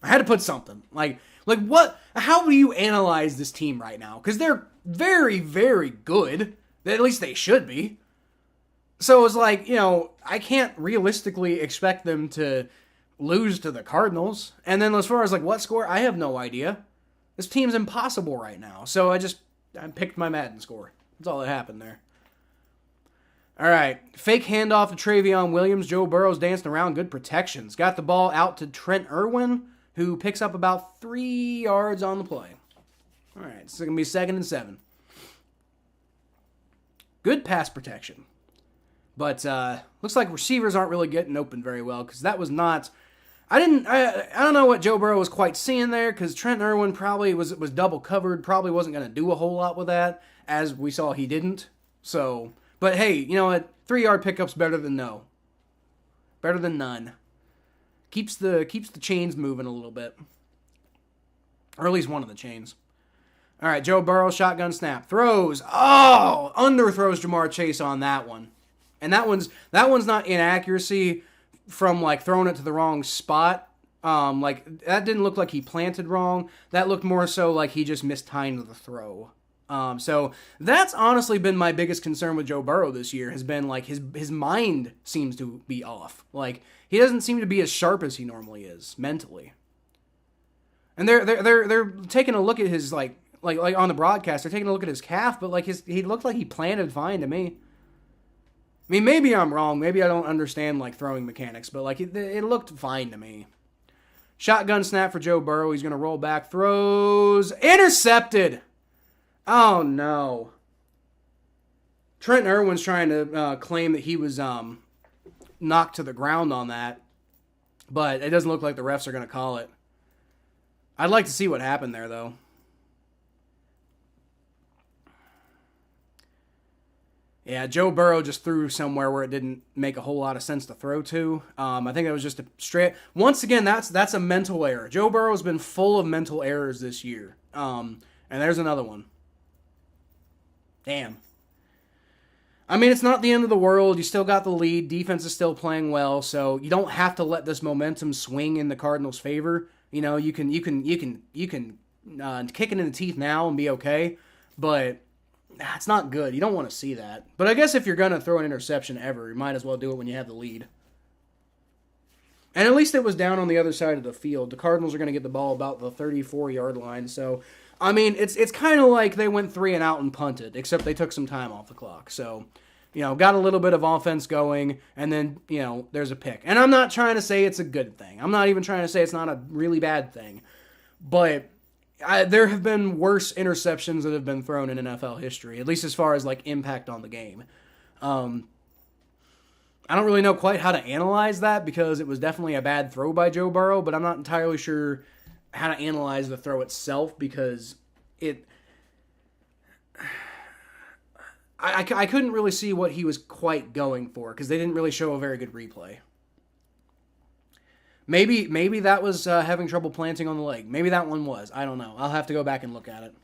had to put something. Like what? How do you analyze this team right now? Because they're very, very good. At least they should be. So it's I can't realistically expect them to lose to the Cardinals. And then as far as what score, I have no idea. This team's impossible right now. So I picked my Madden score. That's all that happened there. All right. Fake handoff to Travion Williams. Joe Burrow's dancing around. Good protections. Got the ball out to Trent Irwin, who picks up about 3 yards on the play. All right. It's going to be 2nd and 7. Good pass protection. But looks like receivers aren't really getting open very well because that was not... I don't know what Joe Burrow was quite seeing there because Trent Irwin probably was double covered, probably wasn't going to do a whole lot with that, as we saw he didn't. So, but hey, you know what? 3-yard pickup's better than no. Better than none. Keeps the chains moving a little bit. Or at least one of the chains. All right, Joe Burrow, shotgun snap. Throws. Oh! Underthrows Jamar Chase on that one. And that one's not inaccuracy from throwing it to the wrong spot. That didn't look like he planted wrong. That looked more so like he just mistimed the throw. So that's honestly been my biggest concern with Joe Burrow this year, has been his mind seems to be off. He doesn't seem to be as sharp as he normally is mentally. And they're taking a look at his like on the broadcast, they're taking a look at his calf, but he looked like he planted fine to me. I mean, maybe I'm wrong. Maybe I don't understand throwing mechanics, but it looked fine to me. Shotgun snap for Joe Burrow. He's going to roll back. Throws. Intercepted. Oh, no. Trent Irwin's trying to claim that he was knocked to the ground on that, but it doesn't look like the refs are going to call it. I'd like to see what happened there, though. Yeah, Joe Burrow just threw somewhere where it didn't make a whole lot of sense to throw to. I think that was just a straight... Once again, that's a mental error. Joe Burrow's been full of mental errors this year. And there's another one. Damn. I mean, it's not the end of the world. You still got the lead. Defense is still playing well, so you don't have to let this momentum swing in the Cardinals' favor. You know, you can kick it in the teeth now and be okay, but it's not good. You don't want to see that. But I guess if you're gonna throw an interception ever, you might as well do it when you have the lead. And at least it was down on the other side of the field. The Cardinals are going to get the ball about the 34-yard line. So, I mean, it's kind of like they went 3 and out and punted, except they took some time off the clock. So, you know, got a little bit of offense going, and then, you know, there's a pick. And I'm not trying to say it's a good thing. I'm not even trying to say it's not a really bad thing. But there have been worse interceptions that have been thrown in NFL history, at least as far as, like, impact on the game. I don't really know quite how to analyze that because it was definitely a bad throw by Joe Burrow, but I'm not entirely sure how to analyze the throw itself because I couldn't really see what he was quite going for because they didn't really show a very good replay. Maybe that was having trouble planting on the leg. Maybe that one was. I don't know. I'll have to go back and look at it.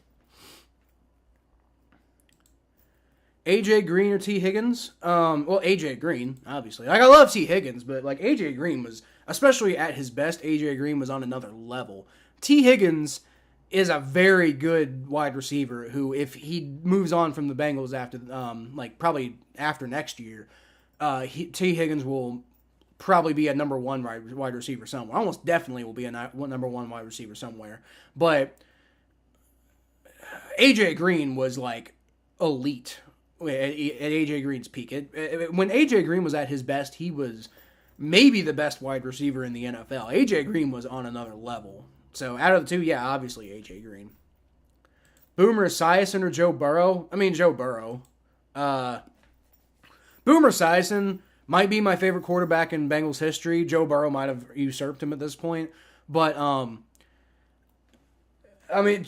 AJ Green or T. Higgins? Well, AJ Green, obviously. Like, I love T. Higgins, but, like, AJ Green was, especially at his best, AJ Green was on another level. T. Higgins is a very good wide receiver who, if he moves on from the Bengals after, probably after next year, T. Higgins will probably be a number 1 wide receiver somewhere. Almost definitely will be a number 1 wide receiver somewhere. But AJ Green was, like, elite at AJ Green's peak. When AJ Green was at his best, he was maybe the best wide receiver in the NFL. AJ Green was on another level. So out of the two, yeah, obviously AJ Green. Boomer Esiason or Joe Burrow? I mean, Joe Burrow. Boomer Esiason might be my favorite quarterback in Bengals history. Joe Burrow might have usurped him at this point. But, I mean,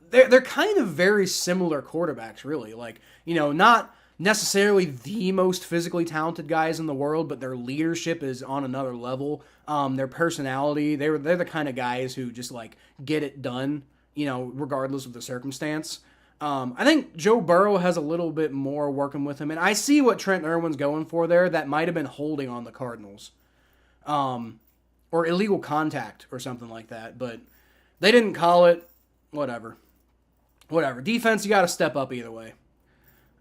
they're kind of very similar quarterbacks, really. Like, you know, not necessarily the most physically talented guys in the world, but their leadership is on another level. Their personality, they're the kind of guys who just, like, get it done, you know, regardless of the circumstance. I think Joe Burrow has a little bit more working with him, and I see what Trent Irwin's going for there. That might have been holding on the Cardinals. Or illegal contact or something like that, but they didn't call it. Whatever. Defense, you got to step up either way.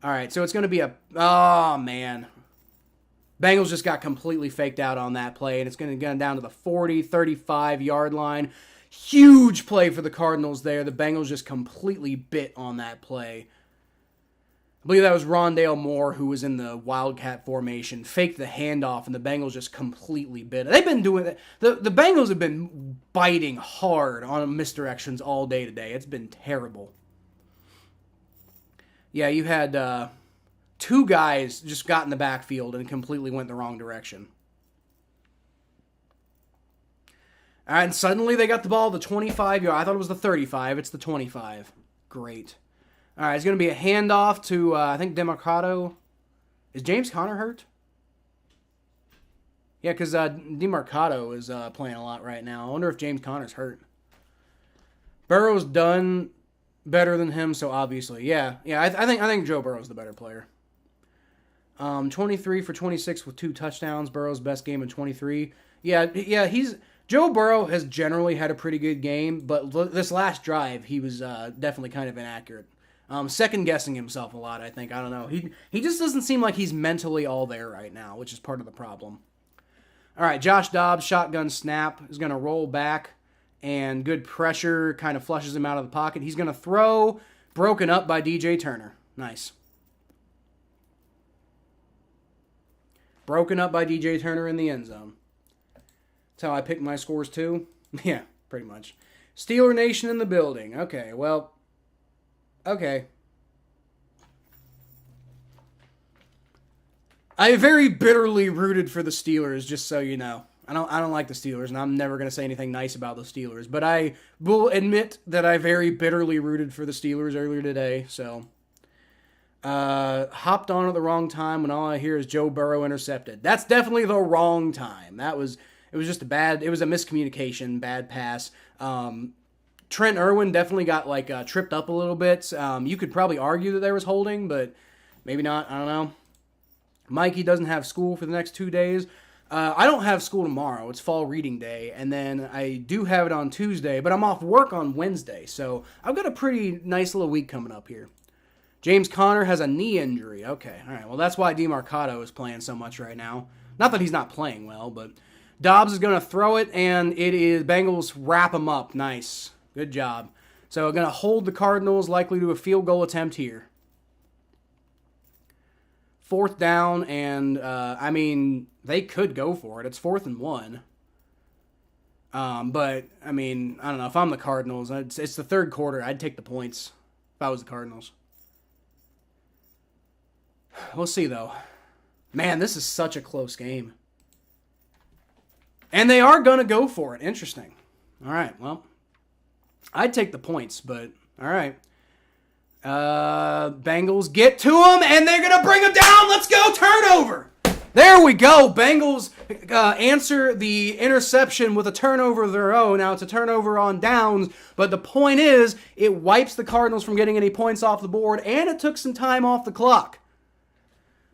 All right, so it's going to be oh, man. Bengals just got completely faked out on that play, and it's going to get down to the 40, 35-yard line. Huge play for the Cardinals there. The Bengals just completely bit on that play. I believe that was Rondale Moore, who was in the Wildcat formation, faked the handoff, and the Bengals just completely bit it. They've been doing that. The Bengals have been biting hard on misdirections all day today. It's been terrible. Yeah, you had 2 guys just got in the backfield and completely went the wrong direction. And suddenly they got the ball at the 25-yard. I thought it was the 35. It's the 25. Great. All right, it's going to be a handoff to, I think, DeMarcado. Is James Conner hurt? Yeah, because DeMarcado is playing a lot right now. I wonder if James Conner's hurt. Burrow's done better than him, so obviously, yeah. I think Joe Burrow's the better player. 23 for 26 with 2 touchdowns. Burrow's best game in 23. Yeah. Joe Burrow has generally had a pretty good game, but this last drive, he was definitely kind of inaccurate. Second guessing himself a lot, I think. I don't know. He just doesn't seem like he's mentally all there right now, which is part of the problem. All right, Josh Dobbs, shotgun snap, is going to roll back, and good pressure kind of flushes him out of the pocket. He's going to throw, broken up by DJ Turner. Nice. Broken up by DJ Turner in the end zone. That's how I pick my scores too. Yeah, pretty much. Steeler Nation in the building. Okay, well, okay. I very bitterly rooted for the Steelers, just so you know. I don't like the Steelers, and I'm never going to say anything nice about the Steelers, but I will admit that I very bitterly rooted for the Steelers earlier today, so hopped on at the wrong time when all I hear is Joe Burrow intercepted. That's definitely the wrong time. It was just a miscommunication, bad pass. Trent Irwin definitely got tripped up a little bit. You could probably argue that there was holding, but Maybe not. I don't know. Mikey doesn't have school for the next 2 days. I don't have school tomorrow. It's fall reading day. And then I do have it on Tuesday, but I'm off work on Wednesday. So I've got a pretty nice little week coming up here. James Conner has a knee injury. Okay, all right. Well, that's why DeMarcado is playing so much right now. Not that he's not playing well, but Dobbs is going to throw it, and it is Bengals wrap him up. Nice. Good job. So going to hold the Cardinals, likely to a field goal attempt here. 4th down, and, I mean, they could go for it. It's 4th and 1. But, I mean, I don't know. If I'm the Cardinals, it's the third quarter. I'd take the points if I was the Cardinals. We'll see, though. Man, this is such a close game. And they are going to go for it. Interesting. All right, well, I'd take the points, but all right. Bengals get to him, and they're going to bring him down. Let's go, turnover. There we go. Bengals answer the interception with a turnover of their own. Now, it's a turnover on downs, but the point is it wipes the Cardinals from getting any points off the board, and it took some time off the clock.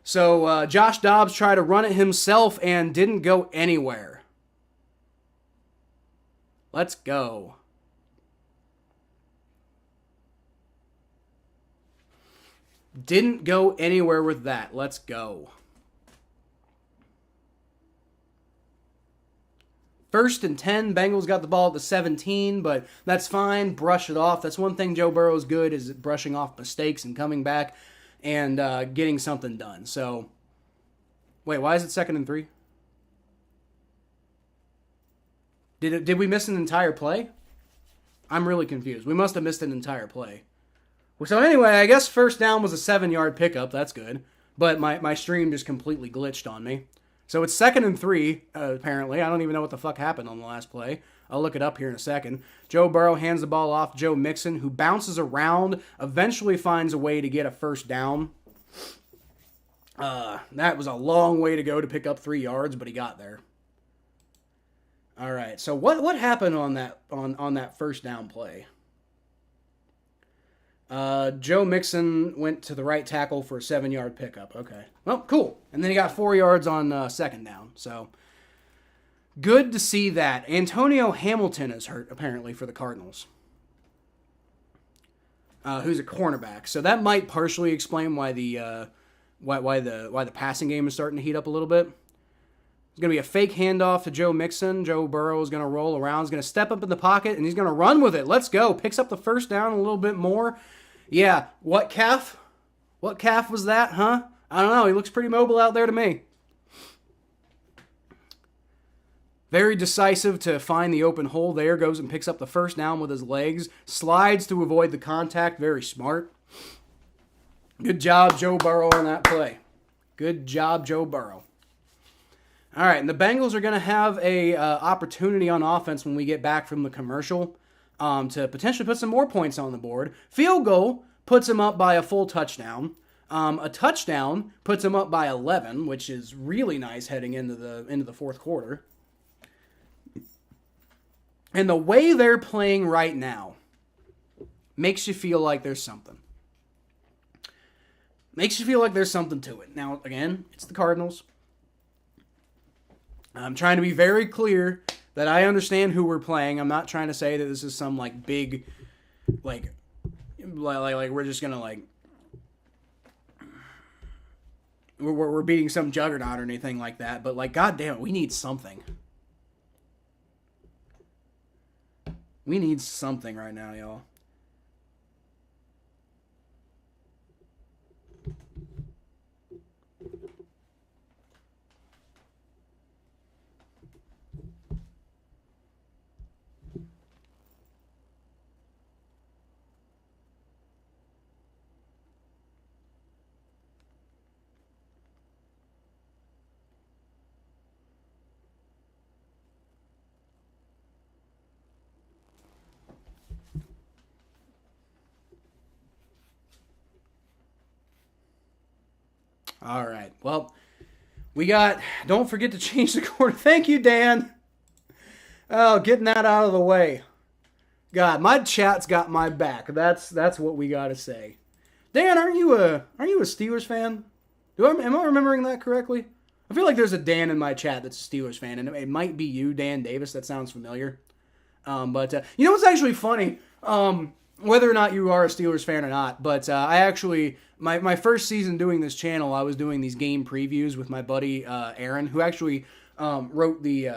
So Josh Dobbs tried to run it himself and didn't go anywhere. Let's go. Didn't go anywhere with that. Let's go. 1st and 10. Bengals got the ball at the 17, but that's fine. Brush it off. That's one thing Joe Burrow's good, is brushing off mistakes and coming back and getting something done. So, wait, why is it 2nd and 3? Did we miss an entire play? I'm really confused. We must have missed an entire play. So anyway, I guess 1st down was a 7-yard pickup. That's good. But my stream just completely glitched on me. So it's 2nd and 3, apparently. I don't even know what the fuck happened on the last play. I'll look it up here in a second. Joe Burrow hands the ball off to Joe Mixon, who bounces around, eventually finds a way to get a 1st down. That was a long way to go to pick up 3 yards, but he got there. All right, so what happened on that 1st down play? Joe Mixon went to the right tackle for a 7-yard pickup. Okay. Well, cool. And then he got 4 yards on 2nd down. So, good to see that. Antonio Hamilton is hurt, apparently, for the Cardinals. Who's a cornerback. So that might partially explain why the passing game is starting to heat up a little bit. It's going to be a fake handoff to Joe Mixon. Joe Burrow is going to roll around. He's going to step up in the pocket, and he's going to run with it. Let's go. Picks up the 1st down a little bit more. Yeah, what calf? What calf was that, huh? I don't know. He looks pretty mobile out there to me. Very decisive to find the open hole there. Goes and picks up the 1st down with his legs. Slides to avoid the contact. Very smart. Good job, Joe Burrow, on that play. Good job, Joe Burrow. All right, and the Bengals are going to have a opportunity on offense when we get back from the commercial to potentially put some more points on the board. Field goal puts them up by a full touchdown. A touchdown puts them up by 11, which is really nice heading into the 4th quarter. And the way they're playing right now makes you feel like there's something. Makes you feel like there's something to it. Now, again, it's the Cardinals. I'm trying to be very clear that I understand who we're playing. I'm not trying to say that this is some, like, big, like we're just going to, like, we're beating some juggernaut or anything like that. But, like, goddamn it, we need something. We need something right now, y'all. All right. Well, we got, don't forget to change the quarter. Thank you, Dan. Oh, getting that out of the way. God, my chat's got my back. That's what we got to say. Dan, aren't you a Steelers fan? Am I remembering that correctly? I feel like there's a Dan in my chat that's a Steelers fan, and it might be you, Dan Davis. That sounds familiar. But you know what's actually funny? Whether or not you are a Steelers fan or not, but I actually, my first season doing this channel, I was doing these game previews with my buddy Aaron, who actually wrote the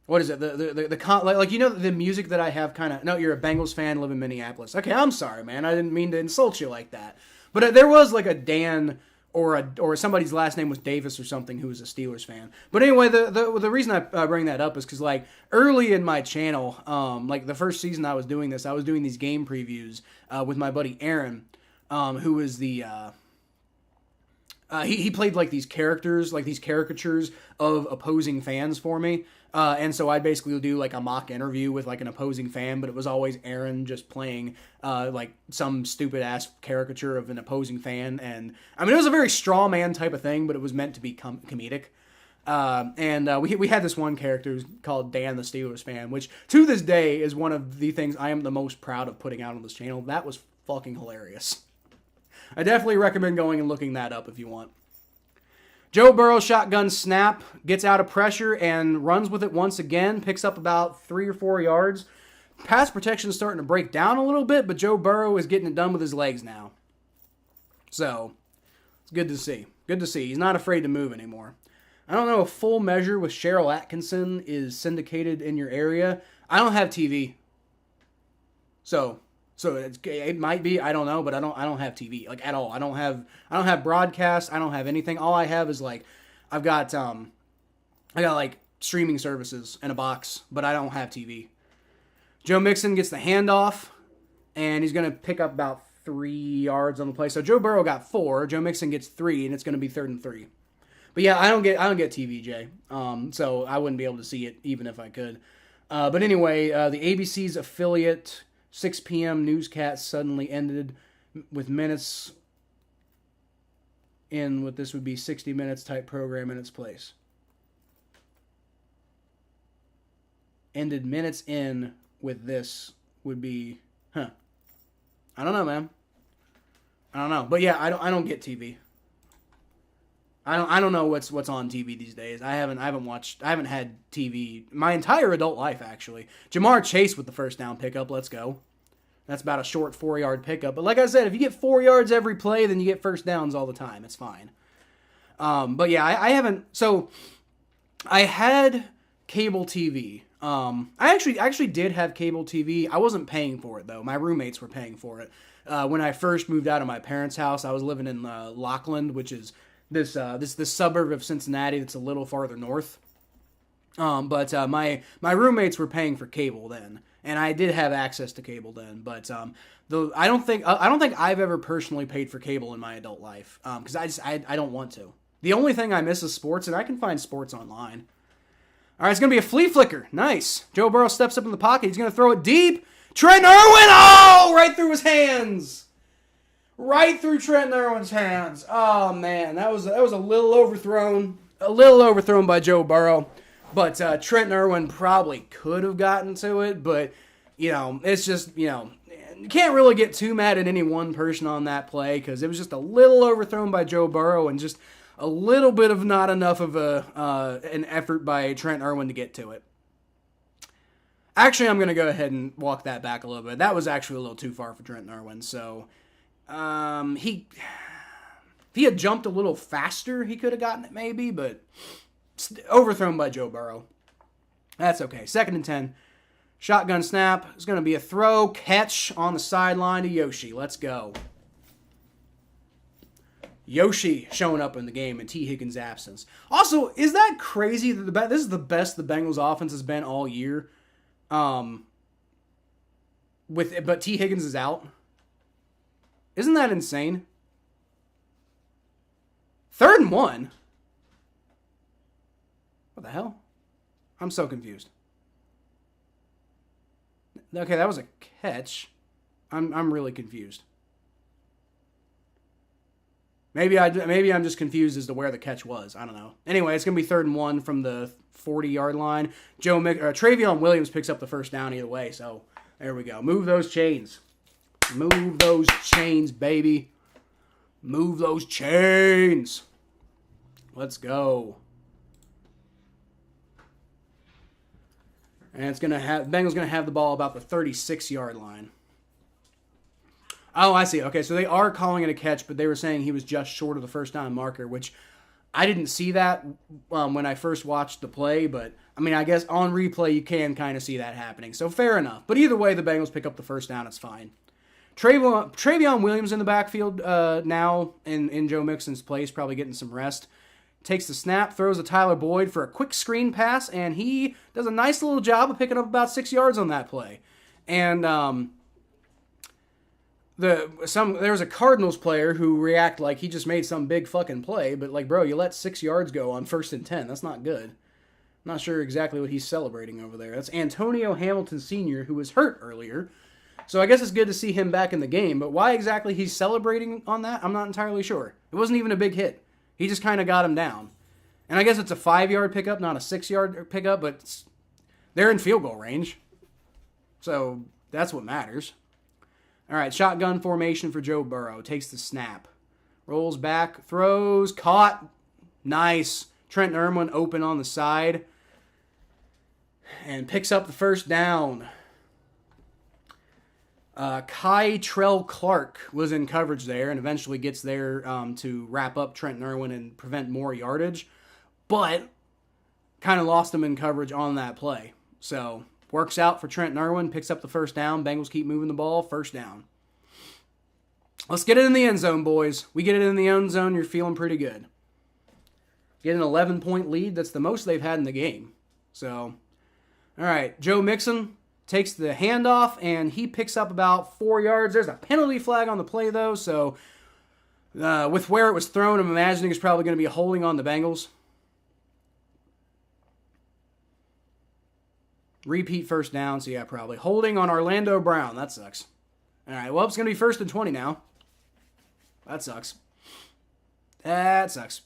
what is it? Like you know the music that I have kind of. No, you're a Bengals fan, live in Minneapolis. Okay, I'm sorry, man. I didn't mean to insult you like that. But there was like a Dan or somebody's last name was Davis or something who was a Steelers fan. But anyway, the reason I bring that up is because like early in my channel, like the first season I was doing this, I was doing these game previews with my buddy Aaron, who was the. He played like these characters, like these caricatures of opposing fans for me. And so I basically do like a mock interview with like an opposing fan, but it was always Aaron just playing like some stupid ass caricature of an opposing fan. And I mean, it was a very straw man type of thing, but it was meant to be comedic. And we had this one character called Dan the Steelers fan, which to this day is one of the things I am the most proud of putting out on this channel. That was fucking hilarious. I definitely recommend going and looking that up if you want. Joe Burrow shotgun snap, gets out of pressure and runs with it once again, picks up about 3 or 4 yards. Pass protection is starting to break down a little bit, but Joe Burrow is getting it done with his legs now. So, it's good to see. Good to see. He's not afraid to move anymore. I don't know if Full Measure with Cheryl Atkinson is syndicated in your area. I don't have TV. So it might be, I don't know, but I don't have TV like at all. I don't have broadcast. I don't have anything. All I have is like I got like streaming services in a box, but I don't have TV. Joe Mixon gets the handoff, and he's gonna pick up about 3 yards on the play. So Joe Burrow got 4. Joe Mixon gets 3, and it's gonna be 3rd and 3. But yeah, I don't get TV, Jay. So I wouldn't be able to see it even if I could. But anyway, the ABC's affiliate 6 p.m. newscast suddenly ended with minutes in what this would be 60 minutes type program in its place. Ended minutes in with this would be, I don't know, man. I don't know, but yeah, I don't get TV. I don't know what's on TV these days. I haven't had TV my entire adult life actually. Jamar Chase with the first down pickup. Let's go. That's about a short 4-yard pickup. But like I said, if you get 4 yards every play, then you get first downs all the time. It's fine. But yeah, I haven't. So I had cable TV. I actually did have cable TV. I wasn't paying for it though. My roommates were paying for it. When I first moved out of my parents' house, I was living in Lockland, which is this suburb of Cincinnati that's a little farther north. But my roommates were paying for cable then, and I did have access to cable then. But I don't think I've ever personally paid for cable in my adult life because I don't want to. The only thing I miss is sports, and I can find sports online. All right, it's gonna be a flea flicker. Nice. Joe Burrow steps up in the pocket. He's gonna throw it deep. Trent Irwin, oh, right through his hands. Right through Trent Irwin's hands. Oh man, that was a little overthrown. A little overthrown by Joe Burrow. But Trent Irwin probably could have gotten to it, but it's just, you can't really get too mad at any one person on that play because it was just a little overthrown by Joe Burrow and just a little bit of not enough of an effort by Trent Irwin to get to it. Actually, I'm going to go ahead and walk that back a little bit. That was actually a little too far for Trent Irwin, so if he had jumped a little faster, he could have gotten it maybe, but overthrown by Joe Burrow. That's okay. 2nd and 10. Shotgun snap. It's going to be a throw. Catch on the sideline to Yoshi. Let's go. Yoshi showing up in the game in T. Higgins' absence. Also, is that crazy that this is the best the Bengals offense has been all year? But T. Higgins is out. Isn't that insane? 3rd and 1. What the hell? I'm so confused. Okay, that was a catch. I'm really confused. Maybe I'm just confused as to where the catch was. I don't know. Anyway, it's gonna be 3rd and 1 from the 40-yard line. Travion Williams picks up the first down either way, so There we go. Move those chains. Move those chains, baby. Move those chains. Let's go. And it's gonna have Bengals gonna have the ball about the 36-yard line. Oh, I see. Okay, so they are calling it a catch, but they were saying he was just short of the first down marker, which I didn't see that when I first watched the play, but I mean, I guess on replay you can kind of see that happening. So fair enough. But either way, the Bengals pick up the first down. It's fine. Travion Williams in the backfield now in Joe Mixon's place, probably getting some rest. Takes the snap, throws to Tyler Boyd for a quick screen pass, and he does a nice little job of picking up about 6 yards on that play. And there was a Cardinals player who reacted like he just made some big fucking play, but like, bro, you let 6 yards go on 1st and 10. That's not good. I'm not sure exactly what he's celebrating over there. That's Antonio Hamilton Sr., who was hurt earlier. So I guess it's good to see him back in the game, but why exactly he's celebrating on that, I'm not entirely sure. It wasn't even a big hit. He just kind of got him down. And I guess it's a 5-yard pickup, not a 6-yard pickup, but they're in field goal range. So that's what matters. All right, shotgun formation for Joe Burrow. Takes the snap. Rolls back, throws, caught. Nice. Trent Irwin open on the side. And picks up the first down. Trell Clark was in coverage there and eventually gets there to wrap up Trent Irwin and prevent more yardage. But kind of lost him in coverage on that play. So works out for Trent Irwin, picks up the first down. Bengals keep moving the ball, first down. Let's get it in the end zone, boys. We get it in the end zone, you're feeling pretty good. Get an 11-point lead. That's the most they've had in the game. So, all right, Joe Mixon takes the handoff, and he picks up about 4 yards. There's a penalty flag on the play, though, so with where it was thrown, I'm imagining it's probably going to be a holding on the Bengals. Repeat first down, so yeah, probably. Holding on Orlando Brown. That sucks. All right, well, it's going to be 1st and 20 now. That sucks. That sucks.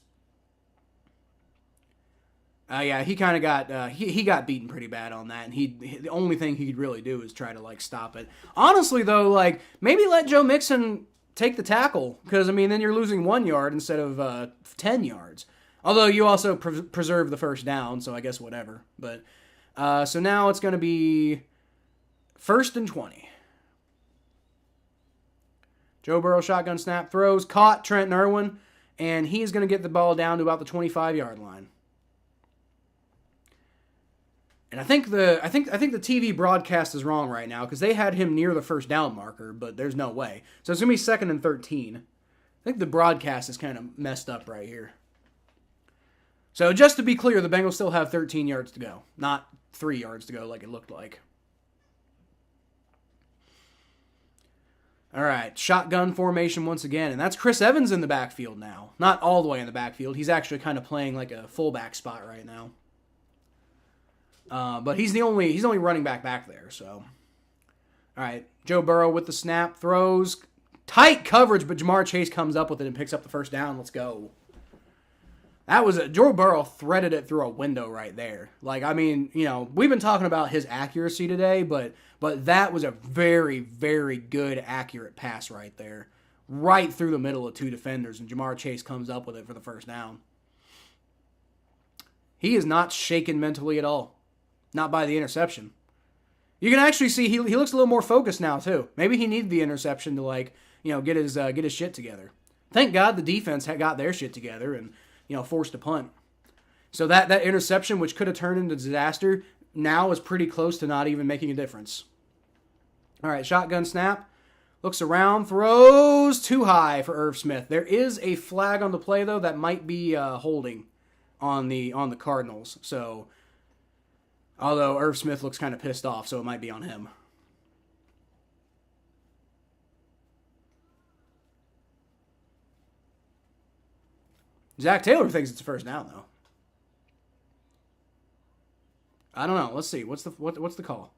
Yeah, he kind of got he got beaten pretty bad on that, and the only thing he could really do is try to like stop it. Honestly, though, like maybe let Joe Mixon take the tackle, because I mean then you're losing 1 yard instead of 10 yards. Although you also preserve the first down, so I guess whatever. But so now it's going to be 1st and 20. Joe Burrow shotgun snap, throws, caught Trent Irwin, and he is going to get the ball down to about the 25-yard line. And I think the TV broadcast is wrong right now because they had him near the first down marker, but there's no way. So it's going to be 2nd and 13. I think the broadcast is kind of messed up right here. So just to be clear, the Bengals still have 13 yards to go, not 3 yards to go like it looked like. All right, shotgun formation once again, and that's Chris Evans in the backfield now. Not all the way in the backfield. He's actually kind of playing like a fullback spot right now. But he's the only running back there. So, all right, Joe Burrow with the snap, throws, tight coverage, but Jamar Chase comes up with it and picks up the first down. Let's go. That was Joe Burrow threaded it through a window right there. Like, I mean, you know, we've been talking about his accuracy today, but that was a very, very good, accurate pass right there. Right through the middle of 2 defenders, and Jamar Chase comes up with it for the first down. He is not shaken mentally at all. Not by the interception. You can actually see he looks a little more focused now, too. Maybe he needed the interception to, like, you know, get his shit together. Thank God the defense had got their shit together and, you know, forced a punt. So that interception, which could have turned into disaster, now is pretty close to not even making a difference. All right, shotgun snap. Looks around, throws too high for Irv Smith. There is a flag on the play, though, that might be holding on the Cardinals. So, although Irv Smith looks kind of pissed off, so it might be on him. Zach Taylor thinks it's a first down, though. I don't know. Let's see. What's the call?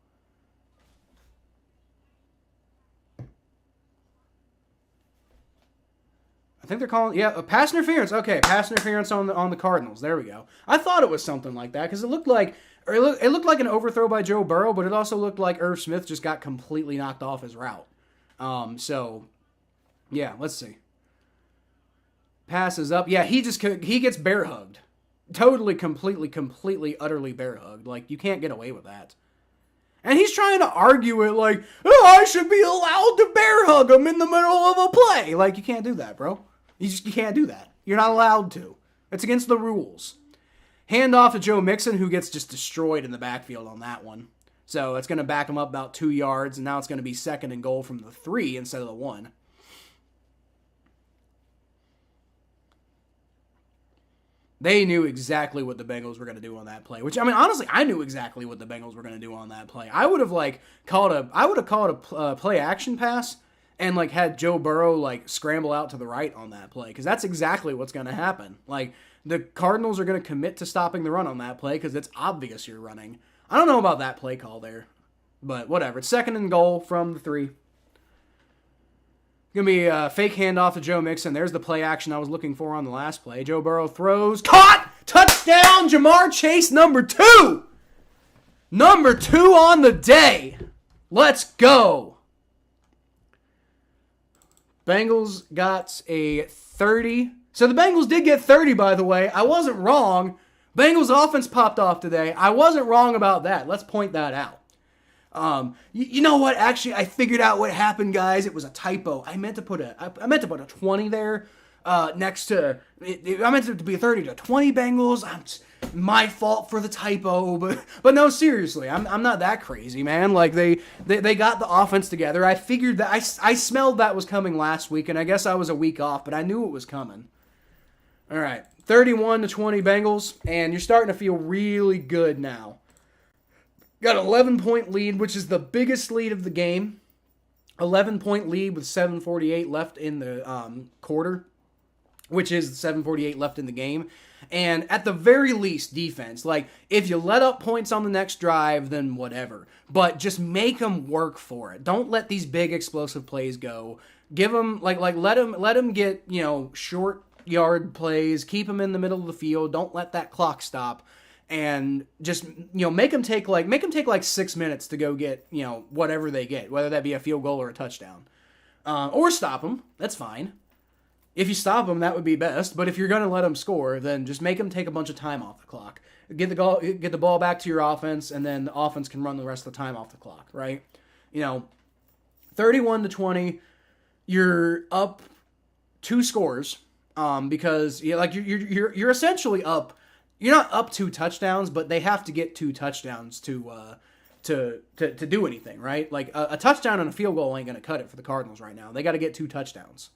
I think they're calling, a pass interference. Okay, pass interference on the Cardinals. There we go. I thought it was something like that because it looked like Or it looked like an overthrow by Joe Burrow, but it also looked like Irv Smith just got completely knocked off his route. Yeah, let's see. Passes up. Yeah, he gets bear hugged. Totally, completely, utterly bear hugged. Like, you can't get away with that. And he's trying to argue it like, oh, I should be allowed to bear hug him in the middle of a play. Like, you can't do that, bro. You can't do that. You're not allowed to. It's against the rules. Hand off to Joe Mixon, who gets just destroyed in the backfield on that one. So it's going to back him up about 2 yards, and now it's going to be 2nd and goal from the 3 instead of the 1. They knew exactly what the Bengals were going to do on that play. Which, I mean, honestly, I knew exactly what the Bengals were going to do on that play. I would have called a play action pass and had Joe Burrow scramble out to the right on that play, because that's exactly what's going to happen. The Cardinals are going to commit to stopping the run on that play because it's obvious you're running. I don't know about that play call there, but whatever. It's 2nd and goal from the 3. Going to be a fake handoff to Joe Mixon. There's the play action I was looking for on the last play. Joe Burrow throws. Caught! Touchdown! Jamar Chase, number 2! Number 2 on the day. Let's go. Bengals got a 30. So the Bengals did get 30, by the way. I wasn't wrong. Bengals offense popped off today. I wasn't wrong about that. Let's point that out. You know what? Actually, I figured out what happened, guys. It was a typo. I meant to put a 20 there next to. I meant it to be a 30 to 20 Bengals. My fault for the typo, but no, seriously, I'm not that crazy, man. They got the offense together. I figured that I smelled that was coming last week, and I guess I was a week off, but I knew it was coming. All right, 31 to 20 Bengals, and you're starting to feel really good now. Got an 11-point lead, which is the biggest lead of the game. 11-point lead with 7:48 left in the quarter, which is 7:48 left in the game. And at the very least, defense. If you let up points on the next drive, then whatever. But just make them work for it. Don't let these big explosive plays go. Give them, let them get, short yard plays. Keep them in the middle of the field. Don't let that clock stop. And just, make them take 6 minutes to go get, whatever they get, whether that be a field goal or a touchdown. Or stop them. That's fine. If you stop them, that would be best. But if you're going to let them score, then just make them take a bunch of time off the clock. Get the ball back to your offense, and then the offense can run the rest of the time off the clock, right? 31 to 20, you're up 2 scores, because you're essentially up. You're not up 2 touchdowns, but they have to get 2 touchdowns to do anything, right? A touchdown and a field goal ain't going to cut it for the Cardinals right now. They got to get 2 touchdowns.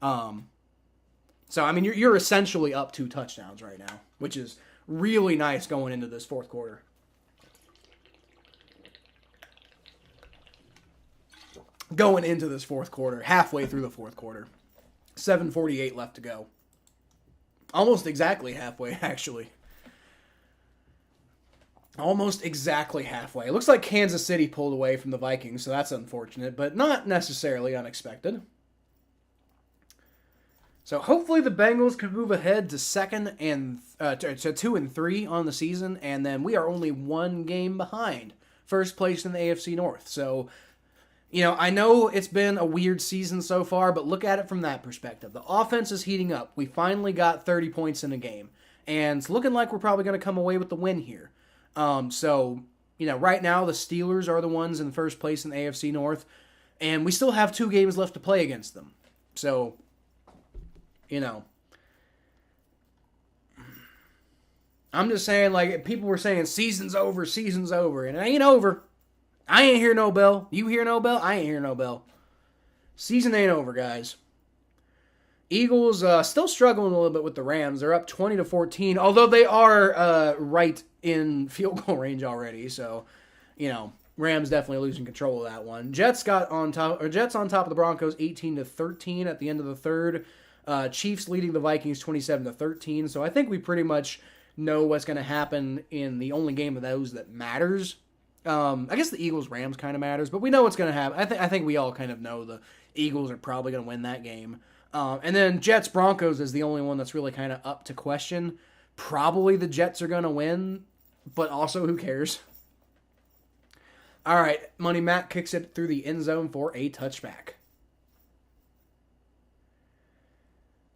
So, I mean, you're essentially up 2 touchdowns right now, which is really nice going into this fourth quarter. Halfway through the fourth quarter. 7:48 left to go. Almost exactly halfway, actually. Almost exactly halfway. It looks like Kansas City pulled away from the Vikings, so that's unfortunate, but not necessarily unexpected. So hopefully the Bengals can move ahead to 2nd and to 2 and 3 on the season, and then we are only 1 game behind first place in the AFC North. So, I know it's been a weird season so far, but look at it from that perspective. The offense is heating up. We finally got 30 points in a game, and it's looking like we're probably going to come away with the win here. So, right now the Steelers are the ones in first place in the AFC North, and we still have 2 games left to play against them. So, I'm just saying, people were saying season's over, and it ain't over. I ain't hear no bell. You hear no bell? I ain't hear no bell. Season ain't over, guys. Eagles still struggling a little bit with the Rams. They're up 20 to 14, although they are right in field goal range already. So, Rams definitely losing control of that one. Jets on top of the Broncos 18 to 13 at the end of the third. Chiefs leading the Vikings 27 to 13. So I think we pretty much know what's going to happen in the only game of those that matters. I guess the Eagles-Rams kind of matters, but we know what's going to happen. I think we all kind of know the Eagles are probably going to win that game. And then Jets-Broncos is the only one that's really kind of up to question. Probably the Jets are going to win. but also who cares? All right, Money Matt kicks it through the end zone for a touchback.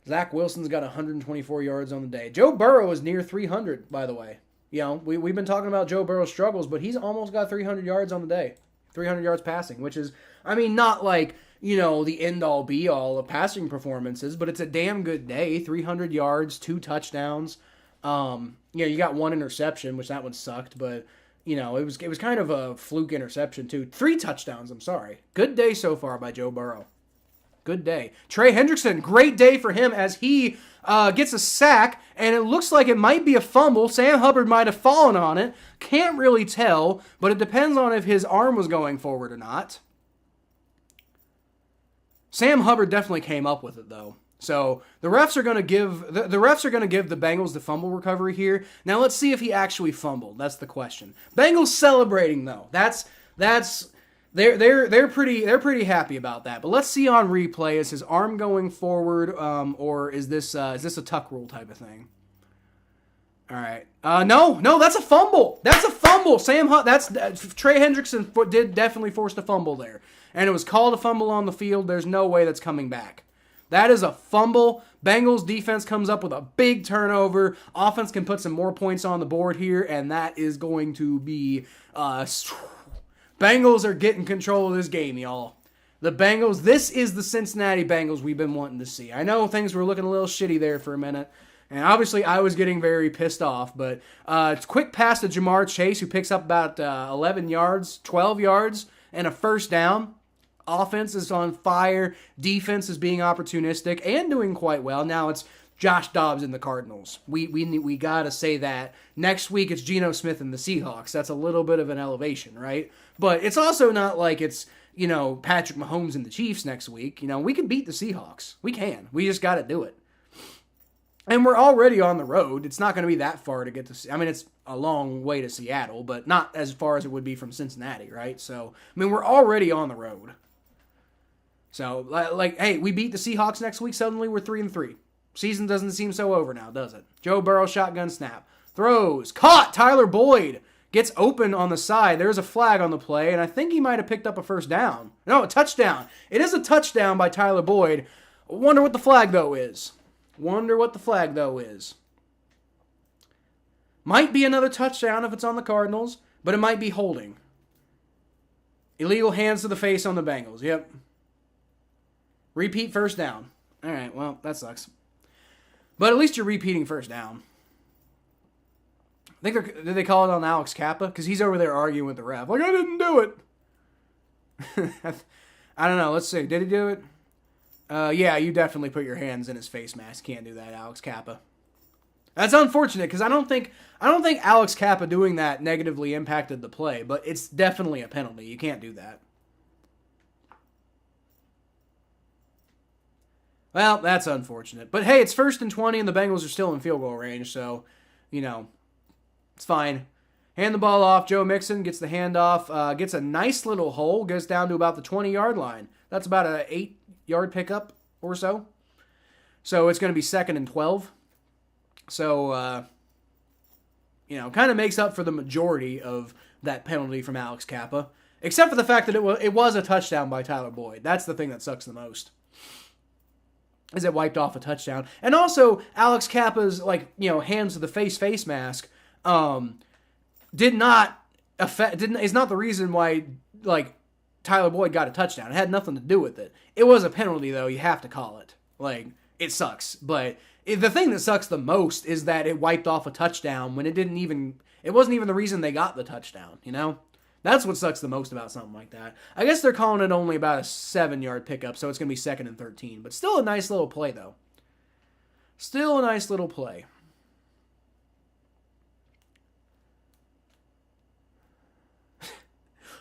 Zach Wilson's got 124 yards on the day. Joe Burrow is near 300, by the way. You know, we've been talking about Joe Burrow's struggles, but he's almost got 300 yards on the day. 300 yards passing, which is, I mean, not like, you know, the end-all, be-all of passing performances, but it's a damn good day. 300 yards, 2 touchdowns. You got 1 interception, which that one sucked, but, you know, it was kind of a fluke interception, too. 3 touchdowns, I'm sorry. Good day so far by Joe Burrow. Good day. Trey Hendrickson, great day for him as he gets a sack, and it looks like it might be a fumble. Sam Hubbard might have fallen on it. Can't really tell, but it depends on if his arm was going forward or not. Sam Hubbard definitely came up with it, though. So the refs are going to give the Bengals the fumble recovery here. Now let's see if he actually fumbled. That's the question. Bengals celebrating though. They're pretty happy about that. But let's see on replay, is his arm going forward, or is this a tuck rule type of thing? All right. No, that's a fumble. That's a fumble. Trey Hendrickson did definitely force the fumble there, and it was called a fumble on the field. There's no way that's coming back. That is a fumble. Bengals defense comes up with a big turnover. Offense can put some more points on the board here, and that is going to be Bengals are getting control of this game, y'all. The Bengals, this is the Cincinnati Bengals we've been wanting to see. I know things were looking a little shitty there for a minute, and obviously I was getting very pissed off, but it's a quick pass to Jamar Chase, who picks up about 11 yards, 12 yards, and a first down. Offense is on fire. Defense is being opportunistic and doing quite well. Now it's Josh Dobbs and the Cardinals. We got to say that. Next week it's Geno Smith and the Seahawks. That's a little bit of an elevation, right? But it's also not like it's, you know, Patrick Mahomes and the Chiefs next week. You know, we can beat the Seahawks. We can. We just got to do it. And we're already on the road. It's not going to be that far to get to. I mean, it's a long way to Seattle, but not as far as it would be from Cincinnati, right? So, I mean, we're already on the road. So, like, hey, we beat the Seahawks next week. Suddenly we're 3-3. Season doesn't seem so over now, does it? Joe Burrow shotgun snap. Throws. Caught. Tyler Boyd gets open on the side. There's a flag on the play, and I think he might have picked up a first down. No, a touchdown. It is a touchdown by Tyler Boyd. Wonder what the flag, though, is. Might be another touchdown if it's on the Cardinals, but it might be holding. Illegal hands to the face on the Bengals. Yep. Repeat first down. All right, well, that sucks. But at least you're repeating first down. I think did they call it on Alex Kappa? Because he's over there arguing with the ref. Like, I didn't do it. I don't know. Let's see. Did he do it? Yeah, you definitely put your hands in his face mask. Can't do that, Alex Kappa. That's unfortunate because I don't think Alex Kappa doing that negatively impacted the play, but it's definitely a penalty. You can't do that. Well, that's unfortunate. But hey, it's 1st and 20 and the Bengals are still in field goal range, so, you know, it's fine. Hand the ball off. Joe Mixon gets the handoff, gets a nice little hole, goes down to about the 20-yard line. That's about an 8-yard pickup or so. So it's going to be 2nd and 12. So, you know, kind of makes up for the majority of that penalty from Alex Kappa. Except for the fact that it was a touchdown by Tyler Boyd. That's the thing that sucks the most. Is it wiped off a touchdown. And also, Alex Kappa's, like, you know, hands to the face mask, is not the reason why, like, Tyler Boyd got a touchdown. It had nothing to do with it. It was a penalty, though. You have to call it. Like, it sucks. But the thing that sucks the most is that it wiped off a touchdown when it wasn't even the reason they got the touchdown, you know? That's what sucks the most about something like that. I guess they're calling it only about a 7-yard pickup, so it's going to be 2nd and 13. But still a nice little play, though. Still a nice little play.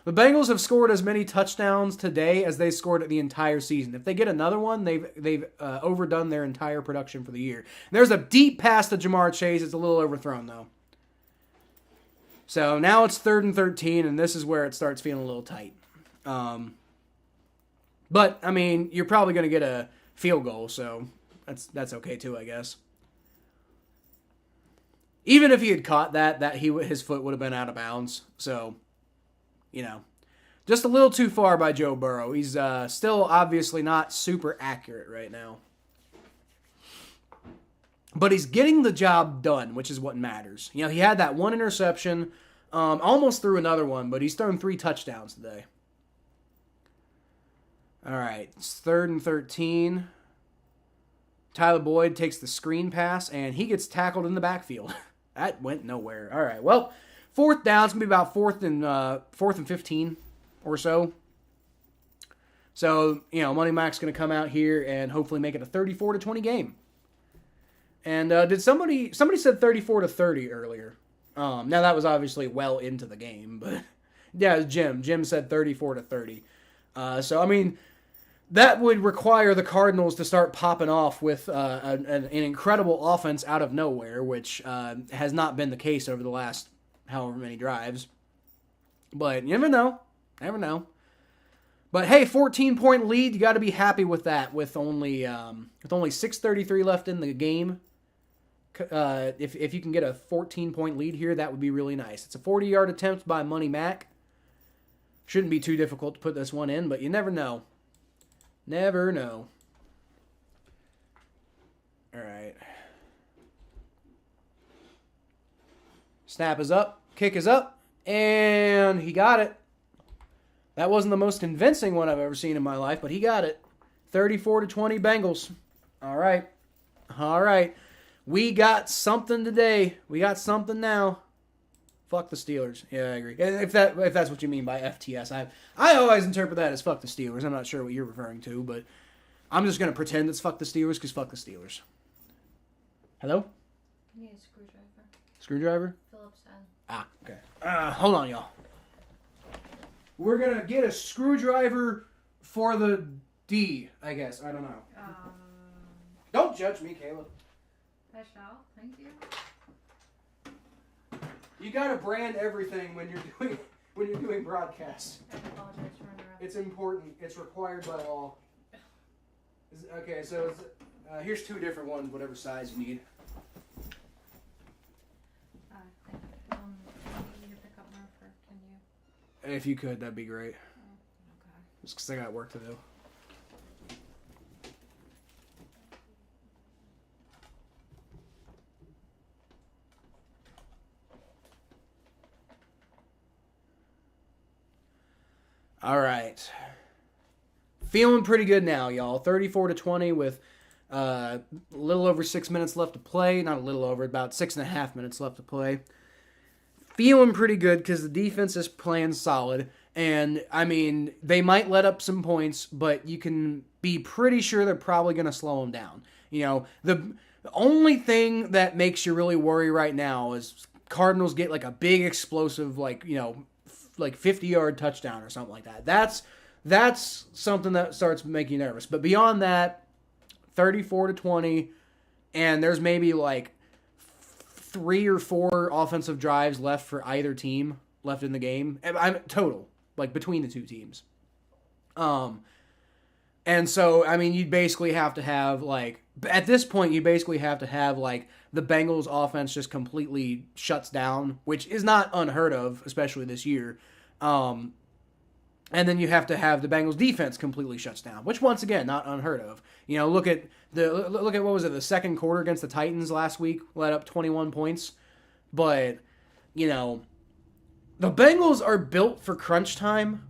The Bengals have scored as many touchdowns today as they scored the entire season. If they get another one, they've overdone their entire production for the year. There's a deep pass to Jamar Chase. It's a little overthrown, though. So now it's 3rd and 13, and this is where it starts feeling a little tight. But, I mean, you're probably going to get a field goal, so that's okay too, I guess. even if he had caught his foot would have been out of bounds. So, just a little too far by Joe Burrow. He's still obviously not super accurate right now. But he's getting the job done, which is what matters. He had that one interception, almost threw another one, but he's thrown 3 touchdowns today. All right, it's 3rd and 13. Tyler Boyd takes the screen pass, and he gets tackled in the backfield. That went nowhere. All right, well, 4th down. It's going to be about 4th and 15 or so. So, Money Mac's going to come out here and hopefully make it a 34-20 game. And did somebody said 34-30 earlier? Now that was obviously well into the game, but yeah, it was Jim. Jim said 34-30. So I mean, that would require the Cardinals to start popping off with an incredible offense out of nowhere, which has not been the case over the last however many drives. But you never know. Never know. But hey, 14-point lead, you got to be happy with that. With only 6:33 left in the game, if you can get a 14-point lead here, that would be really nice. It's a 40-yard attempt by Money Mac. Shouldn't be too difficult to put this one in, but you never know. Never know. All right. Snap is up. Kick is up. And he got it. That wasn't the most convincing one I've ever seen in my life, but he got it. 34-20 Bengals. All right. All right. We got something today. We got something now. Fuck the Steelers. Yeah, I agree. If that's what you mean by FTS. I always interpret that as fuck the Steelers. I'm not sure what you're referring to, but I'm just going to pretend it's fuck the Steelers because fuck the Steelers. Hello? I need a screwdriver. Screwdriver? Phillips said. Ah, okay. Hold on, y'all. We're going to get a screwdriver for the D, I guess. I don't know. Don't judge me, Caleb. I shall. Thank you. You gotta brand everything when you're doing broadcasts. I apologize for interrupting. It's important. It's required by law. Okay, so here's 2 different ones, whatever size you need. Thank you. You can pick up Murphy, can you? If you could, that'd be great. Okay. Just because I got work to do. All right. Feeling pretty good now, y'all. 34-20 with a little over 6 minutes left to play. Not a little over, about 6.5 minutes left to play. Feeling pretty good because the defense is playing solid. And, I mean, they might let up some points, but you can be pretty sure they're probably going to slow them down. The only thing that makes you really worry right now is Cardinals get like a big explosive, like 50-yard touchdown or something like that. That's something that starts making you nervous. But beyond that, 34-20, and there's maybe like 3 or 4 offensive drives left for either team left in the game. I'm total, like between the 2 teams. And so, I mean, you'd basically have to have at this point, you basically have to have the Bengals offense just completely shuts down, which is not unheard of, especially this year. And then you have to have the Bengals defense completely shuts down, which once again, not unheard of. Look at what was it, the second quarter against the Titans last week, let up 21 points. But, the Bengals are built for crunch time,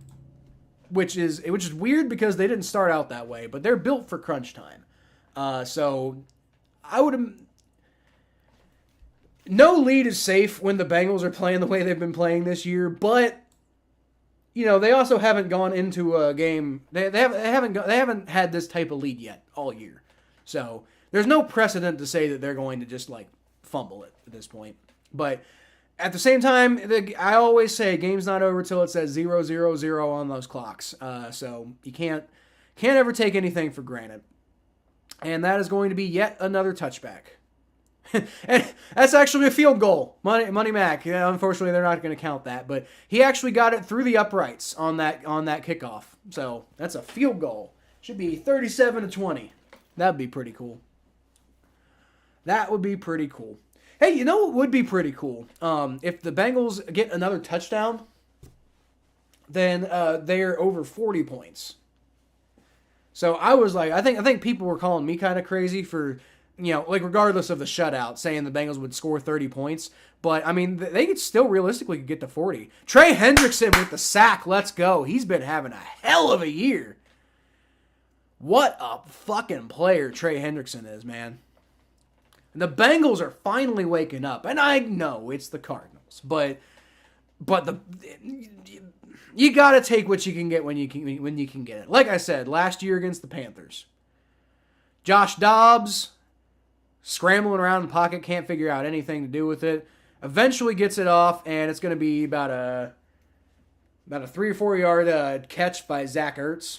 which is weird because they didn't start out that way, but they're built for crunch time. So I would. No lead is safe when the Bengals are playing the way they've been playing this year, but they also haven't gone into a game. They haven't had this type of lead yet all year. So there's no precedent to say that they're going to just fumble it at this point. But at the same time, I always say game's not over till it says 0-0-0 on those clocks. So you can't ever take anything for granted. And that is going to be yet another touchback. And that's actually a field goal. Money Mac. Unfortunately, they're not going to count that, but he actually got it through the uprights on that kickoff. So that's a field goal. Should be 37-20. That'd be pretty cool. That would be pretty cool. Hey, you know what would be pretty cool? If the Bengals get another touchdown, then they're over 40 points. So I was like, I think people were calling me kind of crazy for, like regardless of the shutout, saying the Bengals would score 30 points. But I mean, they could still realistically get to 40. Trey Hendrickson with the sack. Let's go. He's been having a hell of a year. What a fucking player Trey Hendrickson is, man. The Bengals are finally waking up, and I know it's the Cardinals, but you gotta take what you can get when you can get it. Like I said, last year against the Panthers, Josh Dobbs scrambling around in the pocket, can't figure out anything to do with it. Eventually gets it off, and it's going to be about a 3 or 4 yard catch by Zach Ertz.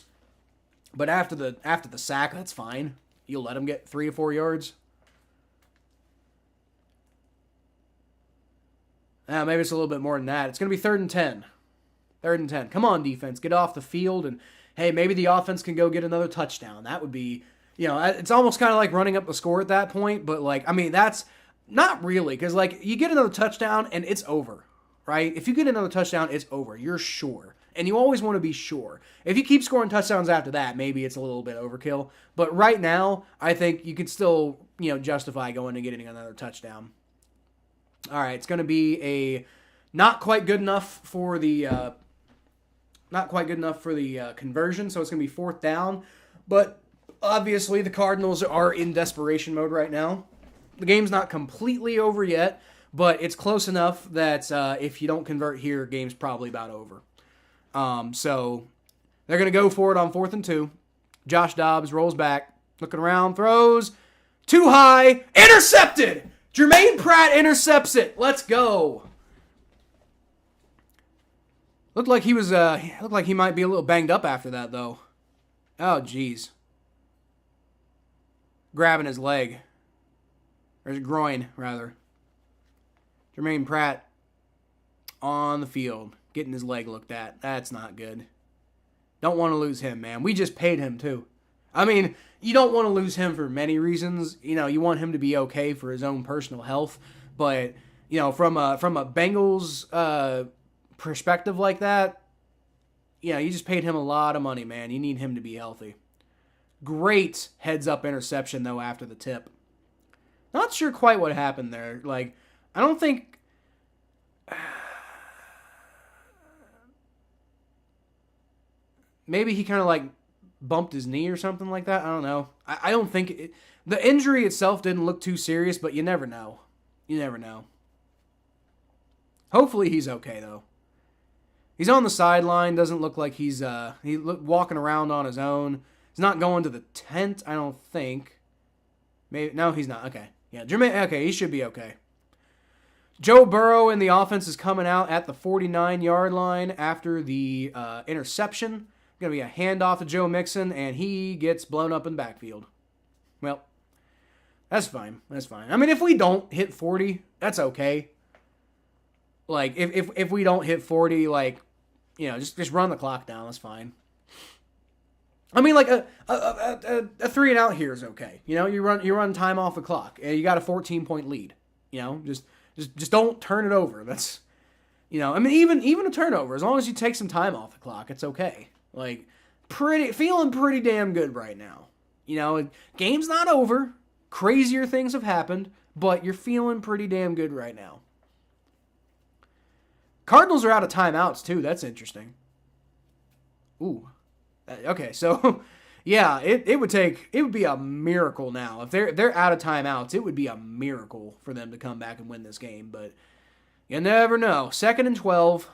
But after the sack, that's fine. You'll let him get 3 or 4 yards. Maybe it's a little bit more than that. It's going to be 3rd and 10. 3rd and 10. Come on, defense. Get off the field. And, hey, maybe the offense can go get another touchdown. That would be, it's almost kind of like running up the score at that point. But, that's not really. Because, you get another touchdown and it's over, right? If you get another touchdown, it's over. You're sure. And you always want to be sure. If you keep scoring touchdowns after that, maybe it's a little bit overkill. But right now, I think you could still, justify going and getting another touchdown. All right, it's going to be a not quite good enough for the conversion, so it's going to be 4th down. But obviously, the Cardinals are in desperation mode right now. The game's not completely over yet, but it's close enough that if you don't convert here, game's probably about over. So they're going to go for it on 4th and 2. Josh Dobbs rolls back, looking around, throws too high, intercepted. Jermaine Pratt intercepts it. Let's go. Looked like he might be a little banged up after that, though. Oh, jeez. Grabbing his leg. Or his groin, rather. Jermaine Pratt on the field, getting his leg looked at. That's not good. Don't want to lose him, man. We just paid him, too. I mean, you don't want to lose him for many reasons. You want him to be okay for his own personal health. But, from a Bengals perspective like that, you just paid him a lot of money, man. You need him to be healthy. Great heads-up interception, though, after the tip. Not sure quite what happened there. I don't think... Maybe he kind of, bumped his knee or something like that. I don't know. I don't think... The injury itself didn't look too serious, but you never know. You never know. Hopefully he's okay, though. He's on the sideline. Doesn't look like he's walking around on his own. He's not going to the tent, I don't think. Maybe no, he's not. Okay. Yeah, Jermaine. Okay, he should be okay. Joe Burrow in the offense is coming out at the 49-yard line after the interception. Going to be a handoff to Joe Mixon, and he gets blown up in the backfield. Well, that's fine. That's fine. I mean, if we don't hit 40, that's okay. If we don't hit 40, just run the clock down. That's fine. I mean, a 3 and out here is okay. You run time off the clock, and you got a 14-point lead. Just don't turn it over. That's, I mean, even a turnover, as long as you take some time off the clock, it's okay. Feeling pretty damn good right now. Game's not over. Crazier things have happened, but you're feeling pretty damn good right now. Cardinals are out of timeouts, too. That's interesting. Ooh. Okay, so, yeah, it would be a miracle now. If they're out of timeouts, it would be a miracle for them to come back and win this game, but you never know. 2nd and 12.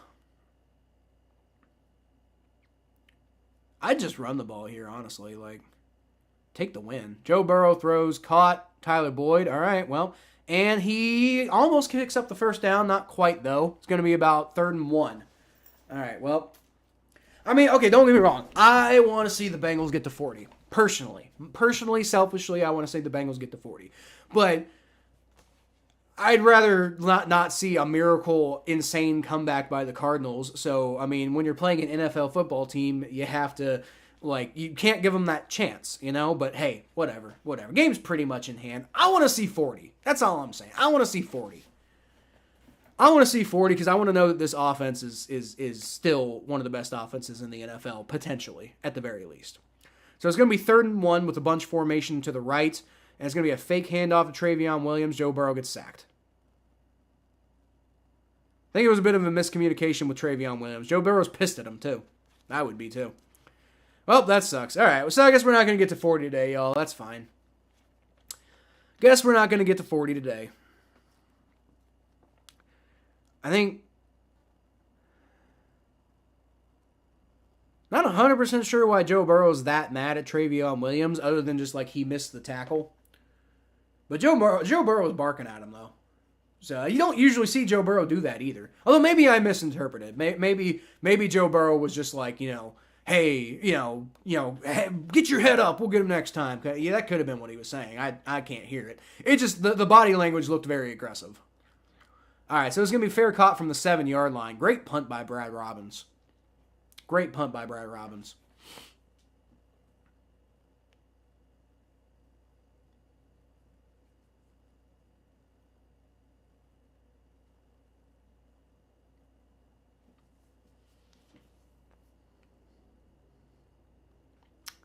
I'd just run the ball here, honestly. Take the win. Joe Burrow throws, caught. Tyler Boyd, all right, well, and he almost picks up the first down. Not quite, though. It's going to be about 3rd and 1. All right, well, I mean, okay, don't get me wrong. I want to see the Bengals get to 40, personally. Selfishly, I want to see the Bengals get to 40. But I'd rather not see a miracle, insane comeback by the Cardinals. So, I mean, when you're playing an NFL football team, you have to Like, you can't give them that chance, you know? But hey, whatever. Game's pretty much in hand. I want to see 40. That's all I'm saying. I want to see 40. I want to see 40 because I want to know that this offense is still one of the best offenses in the NFL, potentially, at the very least. So it's going to be 3rd and 1 with a bunch formation to the right, and it's going to be a fake handoff to Travion Williams. Joe Burrow gets sacked. I think it was a bit of a miscommunication with Travion Williams. Joe Burrow's pissed at him, too. I would be, too. Well, that sucks. All right, so I guess we're not going to get to 40 today, y'all. That's fine. Guess we're not going to get to 40 today. I think... Not 100% sure why Joe Burrow's that mad at Travion Williams, other than just, like, he missed the tackle. But Joe Burrow was barking at him, though. So you don't usually see Joe Burrow do that, either. Although maybe I misinterpreted. Maybe Joe Burrow was just like, hey, hey, get your head up. We'll get him next time. Yeah, that could have been what he was saying. I can't hear it. It just, the body language looked very aggressive. All right, so it's going to be fair caught from the 7-yard line. Great punt by Brad Robbins.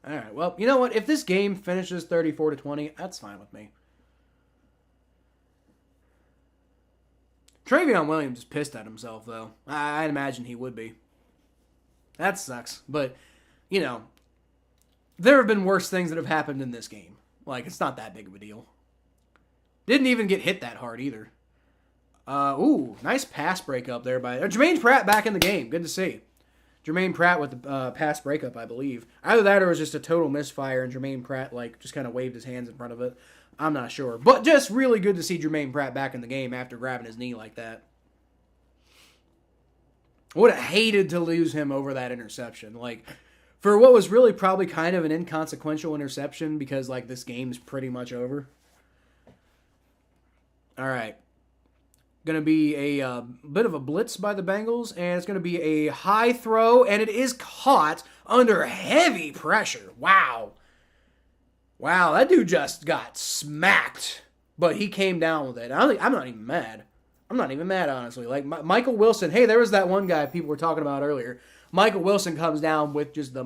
All right, well, you know what? If this game finishes 34-20, that's fine with me. Travion Williams is pissed at himself, though. I'd imagine he would be. That sucks. But, there have been worse things that have happened in this game. Like, it's not that big of a deal. Didn't even get hit that hard, either. Nice pass breakup there by... Jermaine Pratt back in the game. Good to see. Jermaine Pratt with the pass breakup, I believe. Either that or it was just a total misfire, and Jermaine Pratt, just kind of waved his hands in front of it. I'm not sure. But just really good to see Jermaine Pratt back in the game after grabbing his knee like that. I would have hated to lose him over that interception. For what was really probably kind of an inconsequential interception because, this game's pretty much over. All right. Going to be a bit of a blitz by the Bengals, and it's going to be a high throw, and it is caught under heavy pressure. Wow, that dude just got smacked, but he came down with it. I'm not even mad. Honestly. Michael Wilson, hey, there was that one guy people were talking about earlier. Michael Wilson comes down with just the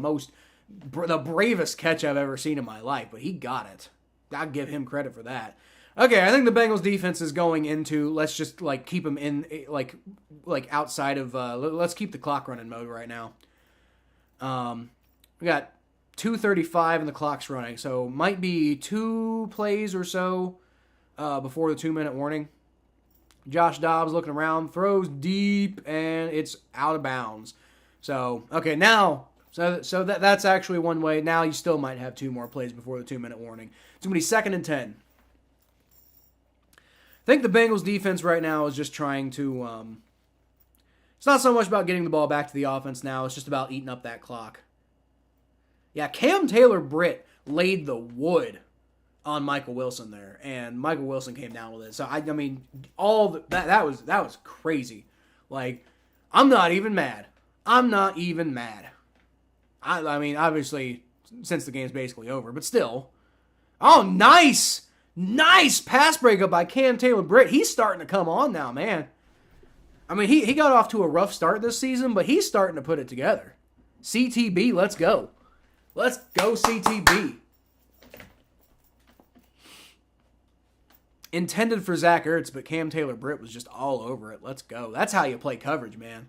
bravest catch I've ever seen in my life, but he got it. I'll give him credit for that. Okay, I think the Bengals defense is going into, let's just, keep them in, outside of, let's keep the clock running mode right now. We got 2:35 and the clock's running, so might be 2 plays or so before the 2-minute warning. Josh Dobbs looking around, throws deep, and it's out of bounds. So, okay, now, so that's actually one way. Now you still might have 2 more plays before the 2-minute warning. It's going to be 2nd and 10. I think the Bengals defense right now is just trying to, it's not so much about getting the ball back to the offense now, it's just about eating up that clock. Yeah, Cam Taylor-Britt laid the wood on Michael Wilson there, and Michael Wilson came down with it. So, that was crazy. I'm not even mad. Obviously, since the game's basically over, but still. Oh, nice! Nice pass breakup by Cam Taylor-Britt. He's starting to come on now, man. He got off to a rough start this season, but he's starting to put it together. CTB, let's go. Let's go, CTB. Intended for Zach Ertz, but Cam Taylor-Britt was just all over it. Let's go. That's how you play coverage, man.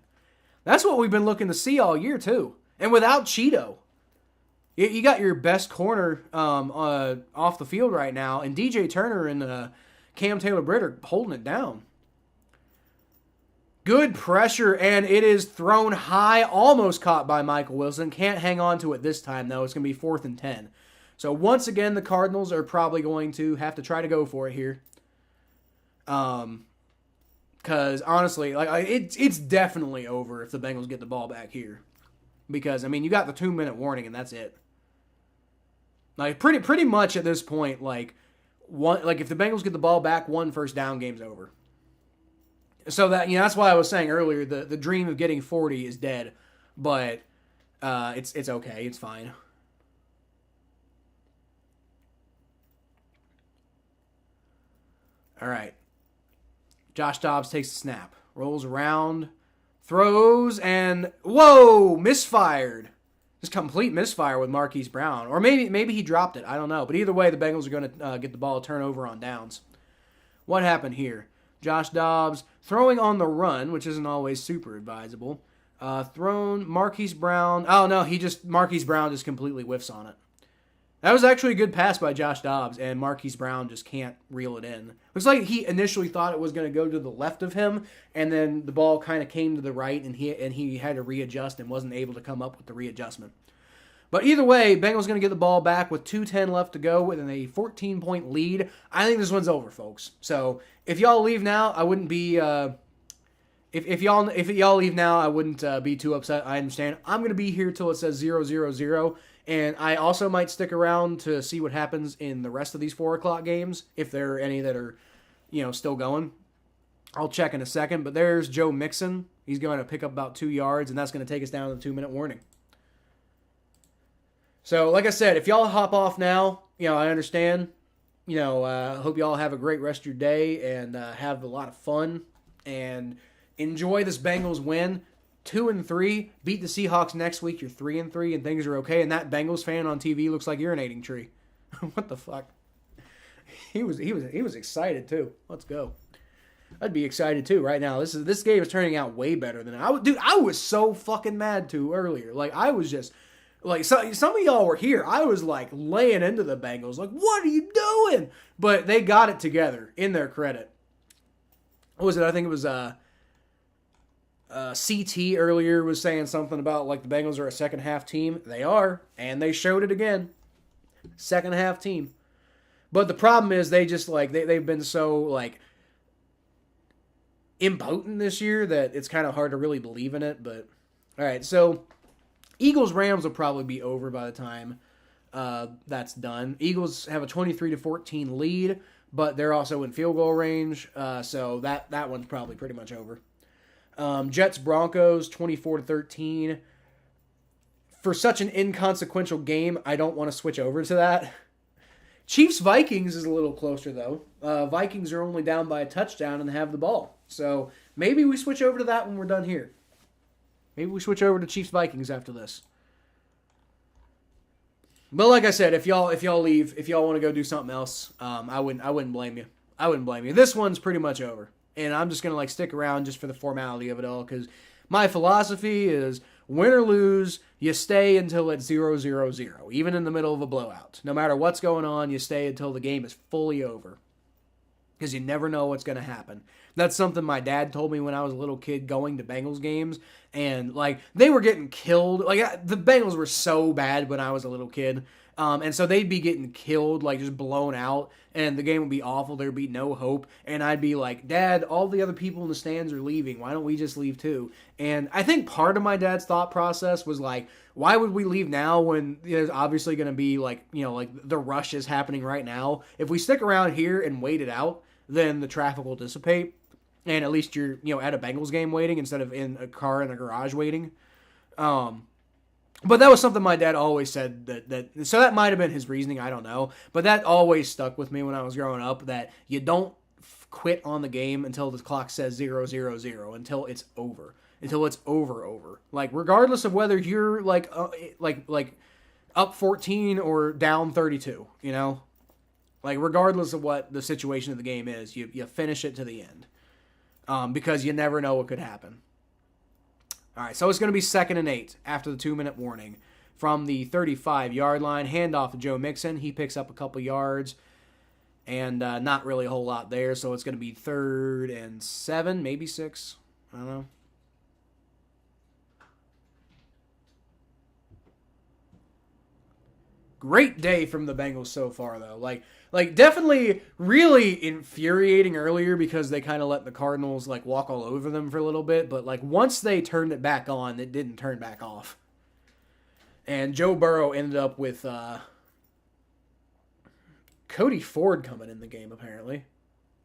That's what we've been looking to see all year, too. And without Cheeto. You got your best corner off the field right now, and DJ Turner and Cam Taylor-Britt are holding it down. Good pressure, and it is thrown high, almost caught by Michael Wilson. Can't hang on to it this time, though. It's going to be 4th and 10. So once again, the Cardinals are probably going to have to try to go for it here. Because honestly, it's definitely over if the Bengals get the ball back here. Because, you got the 2-minute warning, and that's it. Pretty much at this point, if the Bengals get the ball back, 1 first down, game's over. So that's why I was saying earlier the dream of getting 40 is dead, but it's okay, it's fine. All right. Josh Dobbs takes the snap, rolls around, throws, and whoa, misfired. Just complete misfire with Marquise Brown. Or maybe he dropped it. I don't know. But either way, the Bengals are going to get the ball a turnover on downs. What happened here? Josh Dobbs throwing on the run, which isn't always super advisable. Thrown Marquise Brown. Oh, no, Marquise Brown just completely whiffs on it. That was actually a good pass by Josh Dobbs, and Marquise Brown just can't reel it in. Looks like he initially thought it was going to go to the left of him, and then the ball kind of came to the right, and he had to readjust and wasn't able to come up with the readjustment. But either way, Bengals going to get the ball back with 2:10 left to go with a 14-point lead. I think this one's over, folks. So if y'all leave now, I wouldn't be if y'all leave now, I wouldn't be too upset. I understand. I'm going to be here till it says 0-0-0. And I also might stick around to see what happens in the rest of these 4 o'clock games, if there are any that are, still going. I'll check in a second, but there's Joe Mixon. He's going to pick up about 2 yards, and that's going to take us down to the 2-minute warning. So, like I said, if y'all hop off now, I understand. Hope y'all have a great rest of your day and have a lot of fun and enjoy this Bengals win. 2-3, beat the Seahawks next week. You're 3-3, and things are okay. And that Bengals fan on TV looks like urinating tree. What the fuck? He was excited too. Let's go. I'd be excited too right now. This game is turning out way better than I was so fucking mad too earlier. Like I was just like some of y'all were here. I was like laying into the Bengals. Like, what are you doing? But they got it together. In their credit. What was it? I think it was CT earlier was saying something about like the Bengals are a second half team. They are, and they showed it again. Second half team. But the problem is they just like they've been so like impotent this year that it's kind of hard to really believe in it. But all right, so Eagles Rams will probably be over by the time that's done. Eagles have a 23-14 lead, but they're also in field goal range, so that one's probably pretty much over. Jets Broncos 24-13. For such an inconsequential game, I don't want to switch over to that. Chiefs Vikings is a little closer though. Vikings are only down by a touchdown and have the ball. So maybe we switch over to that when we're done here. Maybe we switch over to Chiefs Vikings after this. But like I said, if y'all leave, if y'all want to go do something else, I wouldn't blame you. I wouldn't blame you. This one's pretty much over. And I'm just going to stick around just for the formality of it all, because my philosophy is win or lose, you stay until it's 0-0-0, even in the middle of a blowout. No matter what's going on, you stay until the game is fully over, because you never know what's going to happen. That's something my dad told me when I was a little kid going to Bengals games, and they were getting killed. The Bengals were so bad when I was a little kid. And so they'd be getting killed, just blown out, and the game would be awful. There'd be no hope. And I'd be like, Dad, all the other people in the stands are leaving. Why don't we just leave too? And I think part of my dad's thought process was why would we leave now when there's obviously going to be the rush is happening right now? If we stick around here and wait it out, then the traffic will dissipate. And at least you're, at a Bengals game waiting instead of in a car in a garage waiting. But that was something my dad always said so that might have been his reasoning, I don't know. But that always stuck with me when I was growing up, that you don't quit on the game until the clock says 0-0-0, until it's over. Until it's over. Regardless of whether you're up 14 or down 32, regardless of what the situation of the game is, you finish it to the end. Because you never know what could happen. All right, so it's going to be 2nd and 8 after the 2-minute warning. From the 35-yard line, handoff to Joe Mixon. He picks up a couple yards, and not really a whole lot there, so it's going to be 3rd and 7, maybe 6. I don't know. Great day from the Bengals so far, though. Definitely really infuriating earlier because they kind of let the Cardinals, walk all over them for a little bit. But, once they turned it back on, it didn't turn back off. And Joe Burrow ended up with Cody Ford coming in the game, apparently.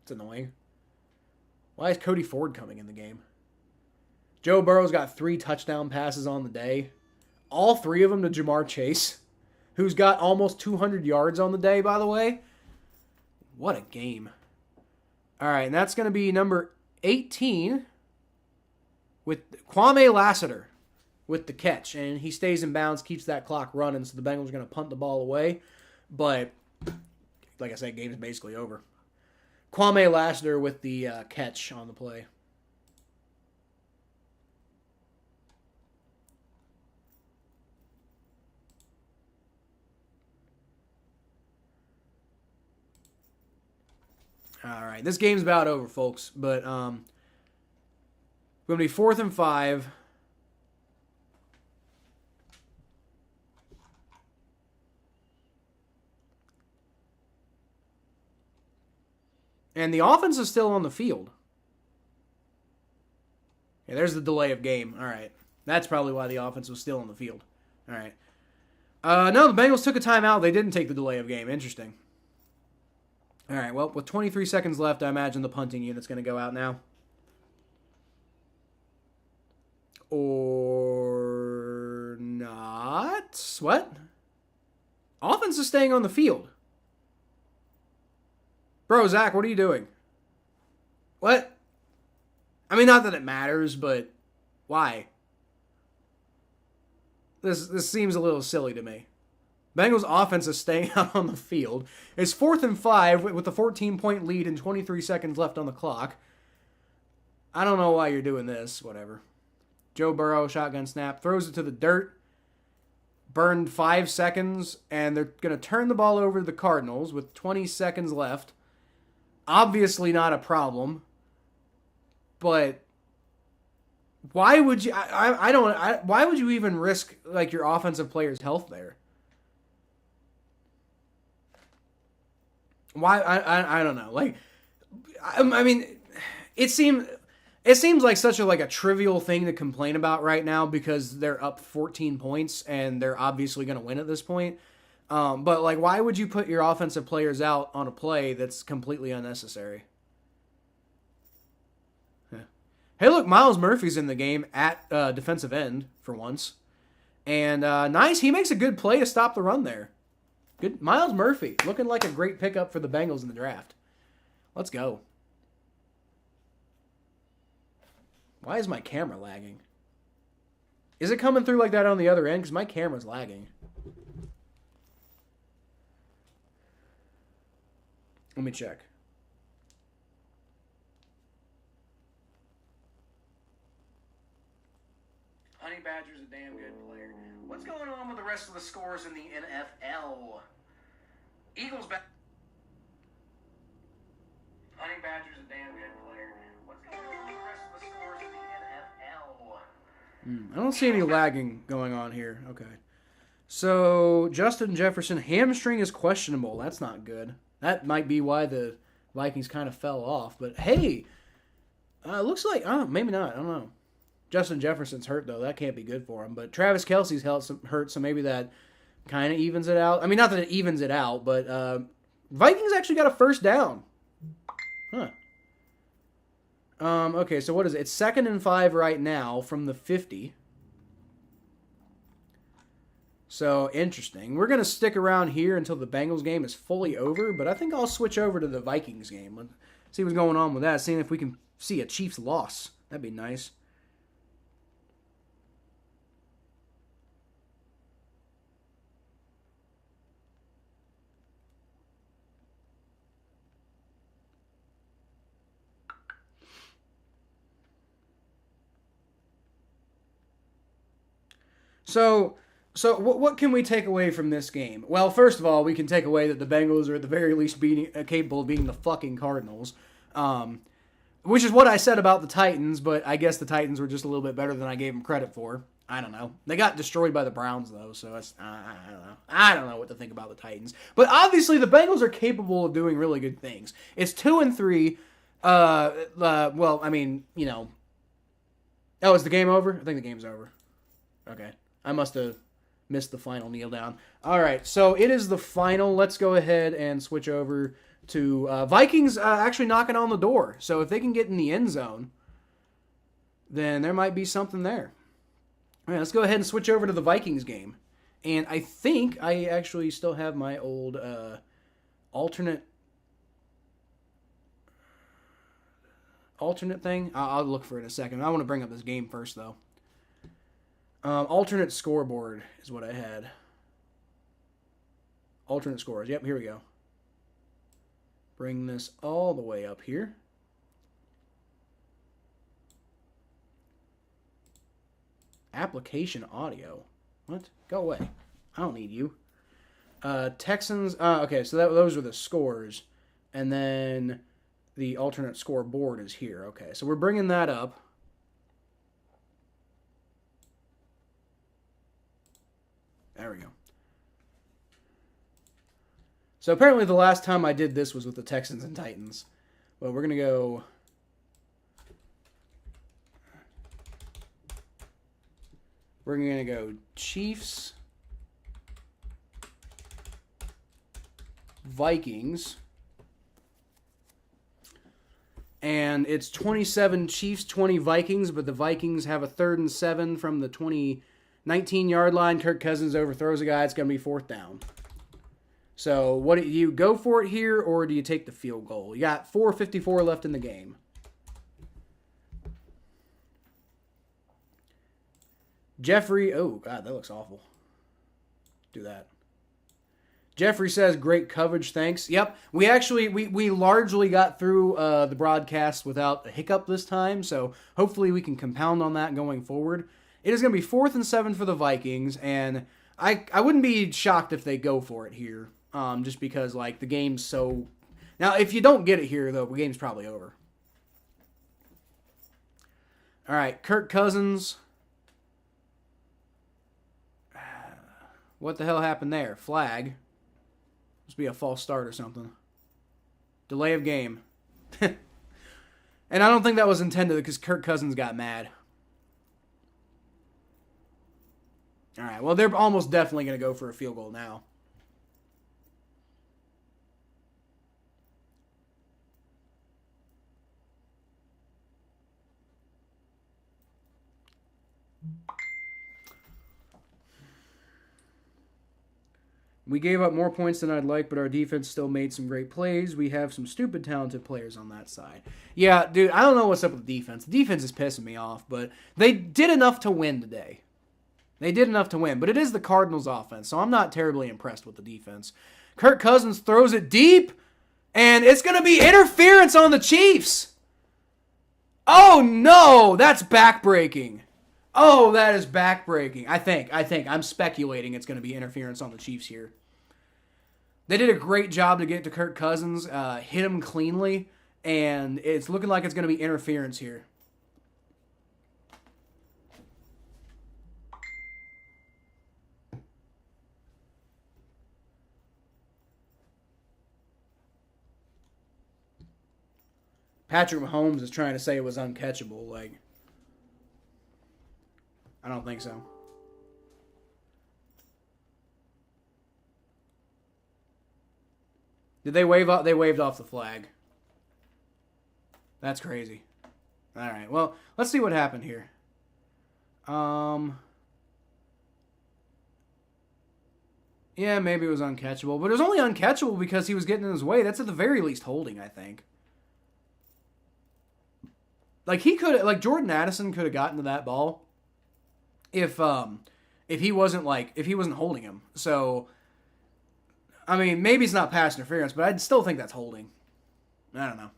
It's annoying. Why is Cody Ford coming in the game? Joe Burrow's got 3 touchdown passes on the day. All 3 of them to Jamar Chase, who's got almost 200 yards on the day, by the way. What a game. All right, and that's going to be number 18 with Kwame Lassiter with the catch. And he stays in bounds, keeps that clock running, so the Bengals are going to punt the ball away. But, like I said, game's basically over. Kwame Lassiter with the catch on the play. All right, this game's about over, folks. But going to be 4th and 5. And the offense is still on the field. Yeah, there's the delay of game. All right. That's probably why the offense was still on the field. All right. No, the Bengals took a timeout. They didn't take the delay of game. Interesting. All right, well, with 23 seconds left, I imagine the punting unit's going to go out now. Or not. What? Offense is staying on the field. Bro, Zach, what are you doing? What? I mean, not that it matters, but why? This seems a little silly to me. Bengals offense is staying out on the field. It's 4th and 5 with a 14-point lead and 23 seconds left on the clock. I don't know why you're doing this. Whatever. Joe Burrow, shotgun snap, throws it to the dirt. Burned 5 seconds, and they're going to turn the ball over to the Cardinals with 20 seconds left. Obviously not a problem. But why would you... why would you even risk like your offensive player's health there? Why I don't know. Like, I mean, it seems like such a trivial thing to complain about right now because they're up 14 points and they're obviously going to win at this point. But like, why would you put your offensive players out on a play that's completely unnecessary? Yeah. Hey, look, Miles Murphy's in the game at defensive end for once, and nice. He makes a good play to stop the run there. Good. Miles Murphy, looking like a great pickup for the Bengals in the draft. Let's go. Why is my camera lagging? Is it coming through like that on the other end? Because my camera's lagging. Let me check. Honey Badger's a damn good player. What's going on with the rest of the scores in the NFL? Eagles back. Honey Badger's a damn good player. What's going on with the rest of the scores in the NFL? I don't see any lagging going on here. Okay. So, Justin Jefferson, hamstring is questionable. That's not good. That might be why the Vikings kind of fell off. But, hey, looks like, maybe not. I don't know. Justin Jefferson's hurt, though. That can't be good for him. But Travis Kelce's hurt, so maybe that kind of evens it out. I mean, not that it evens it out, but Vikings actually got a first down. Huh. Okay, so what is it? It's 2nd and 5 right now from the 50. So, interesting. We're going to stick around here until the Bengals game is fully over, but I think I'll switch over to the Vikings game. Let's see what's going on with that, seeing if we can see a Chiefs loss. That'd be nice. So what can we take away from this game? Well, first of all, we can take away that the Bengals are at the very least capable of beating the fucking Cardinals, which is what I said about the Titans, but I guess the Titans were just a little bit better than I gave them credit for. I don't know. They got destroyed by the Browns, though, so I don't know. I don't know what to think about the Titans. But obviously, the Bengals are capable of doing really good things. It's 2-3. Well, I mean, you know. Oh, is the game over? I think the game's over. Okay. I must have missed the final kneel down. All right, so it is the final. Let's go ahead and switch over to Vikings actually knocking on the door. So if they can get in the end zone, then there might be something there. All right, let's go ahead and switch over to the Vikings game. And I think I actually still have my old alternate. alternate thing? I'll look for it in a second. I want to bring up this game first, though. Alternate scoreboard is what I had. Alternate scores. Yep, here we go. Bring this all the way up here. Application audio. What? Go away. I don't need you. Texans. Okay, so those are the scores. And then the alternate scoreboard is here. Okay, so we're bringing that up. There we go. So apparently the last time I did this was with the Texans and Titans. Well, we're going to go... We're going to go Chiefs, Vikings, and it's 27 Chiefs, 20 Vikings, but the Vikings have a 3rd and 7 from the 19-yard line. Kirk Cousins overthrows a guy. It's going to be 4th down. So what do you go for it here, or do you take the field goal? You got 4:54 left in the game. Jeffrey, oh God, that looks awful. Do that. Jeffrey says, great coverage, thanks. Yep, we largely got through the broadcast without a hiccup this time, so hopefully we can compound on that going forward. It is going to be 4th and 7 for the Vikings, and I wouldn't be shocked if they go for it here, just because, like, the game's so... Now, if you don't get it here, though, the game's probably over. All right, Kirk Cousins... What the hell happened there? Flag. Must be a false start or something. Delay of game. And I don't think that was intended because Kirk Cousins got mad. All right, well, they're almost definitely going to go for a field goal now. We gave up more points than I'd like, but our defense still made some great plays. We have some stupid talented players on that side. Yeah, dude, I don't know what's up with the defense. The defense is pissing me off, but they did enough to win today. They did enough to win, but it is the Cardinals offense, so I'm not terribly impressed with the defense. Kirk Cousins throws it deep, and it's going to be interference on the Chiefs. Oh, no, that's backbreaking. Oh, that is backbreaking. I think. I'm speculating it's going to be interference on the Chiefs here. They did a great job to get to Kirk Cousins, hit him cleanly, and it's looking like it's going to be interference here. Patrick Mahomes is trying to say it was uncatchable. Like, I don't think so. Did they wave off? They waved off the flag. That's crazy. All right. Well, let's see what happened here. Yeah, maybe it was uncatchable, but it was only uncatchable because he was getting in his way. That's at the very least holding, I think. Like Jordan Addison could have gotten to that ball if he wasn't holding him. So, I mean, maybe it's not pass interference, but I'd still think that's holding. I don't know.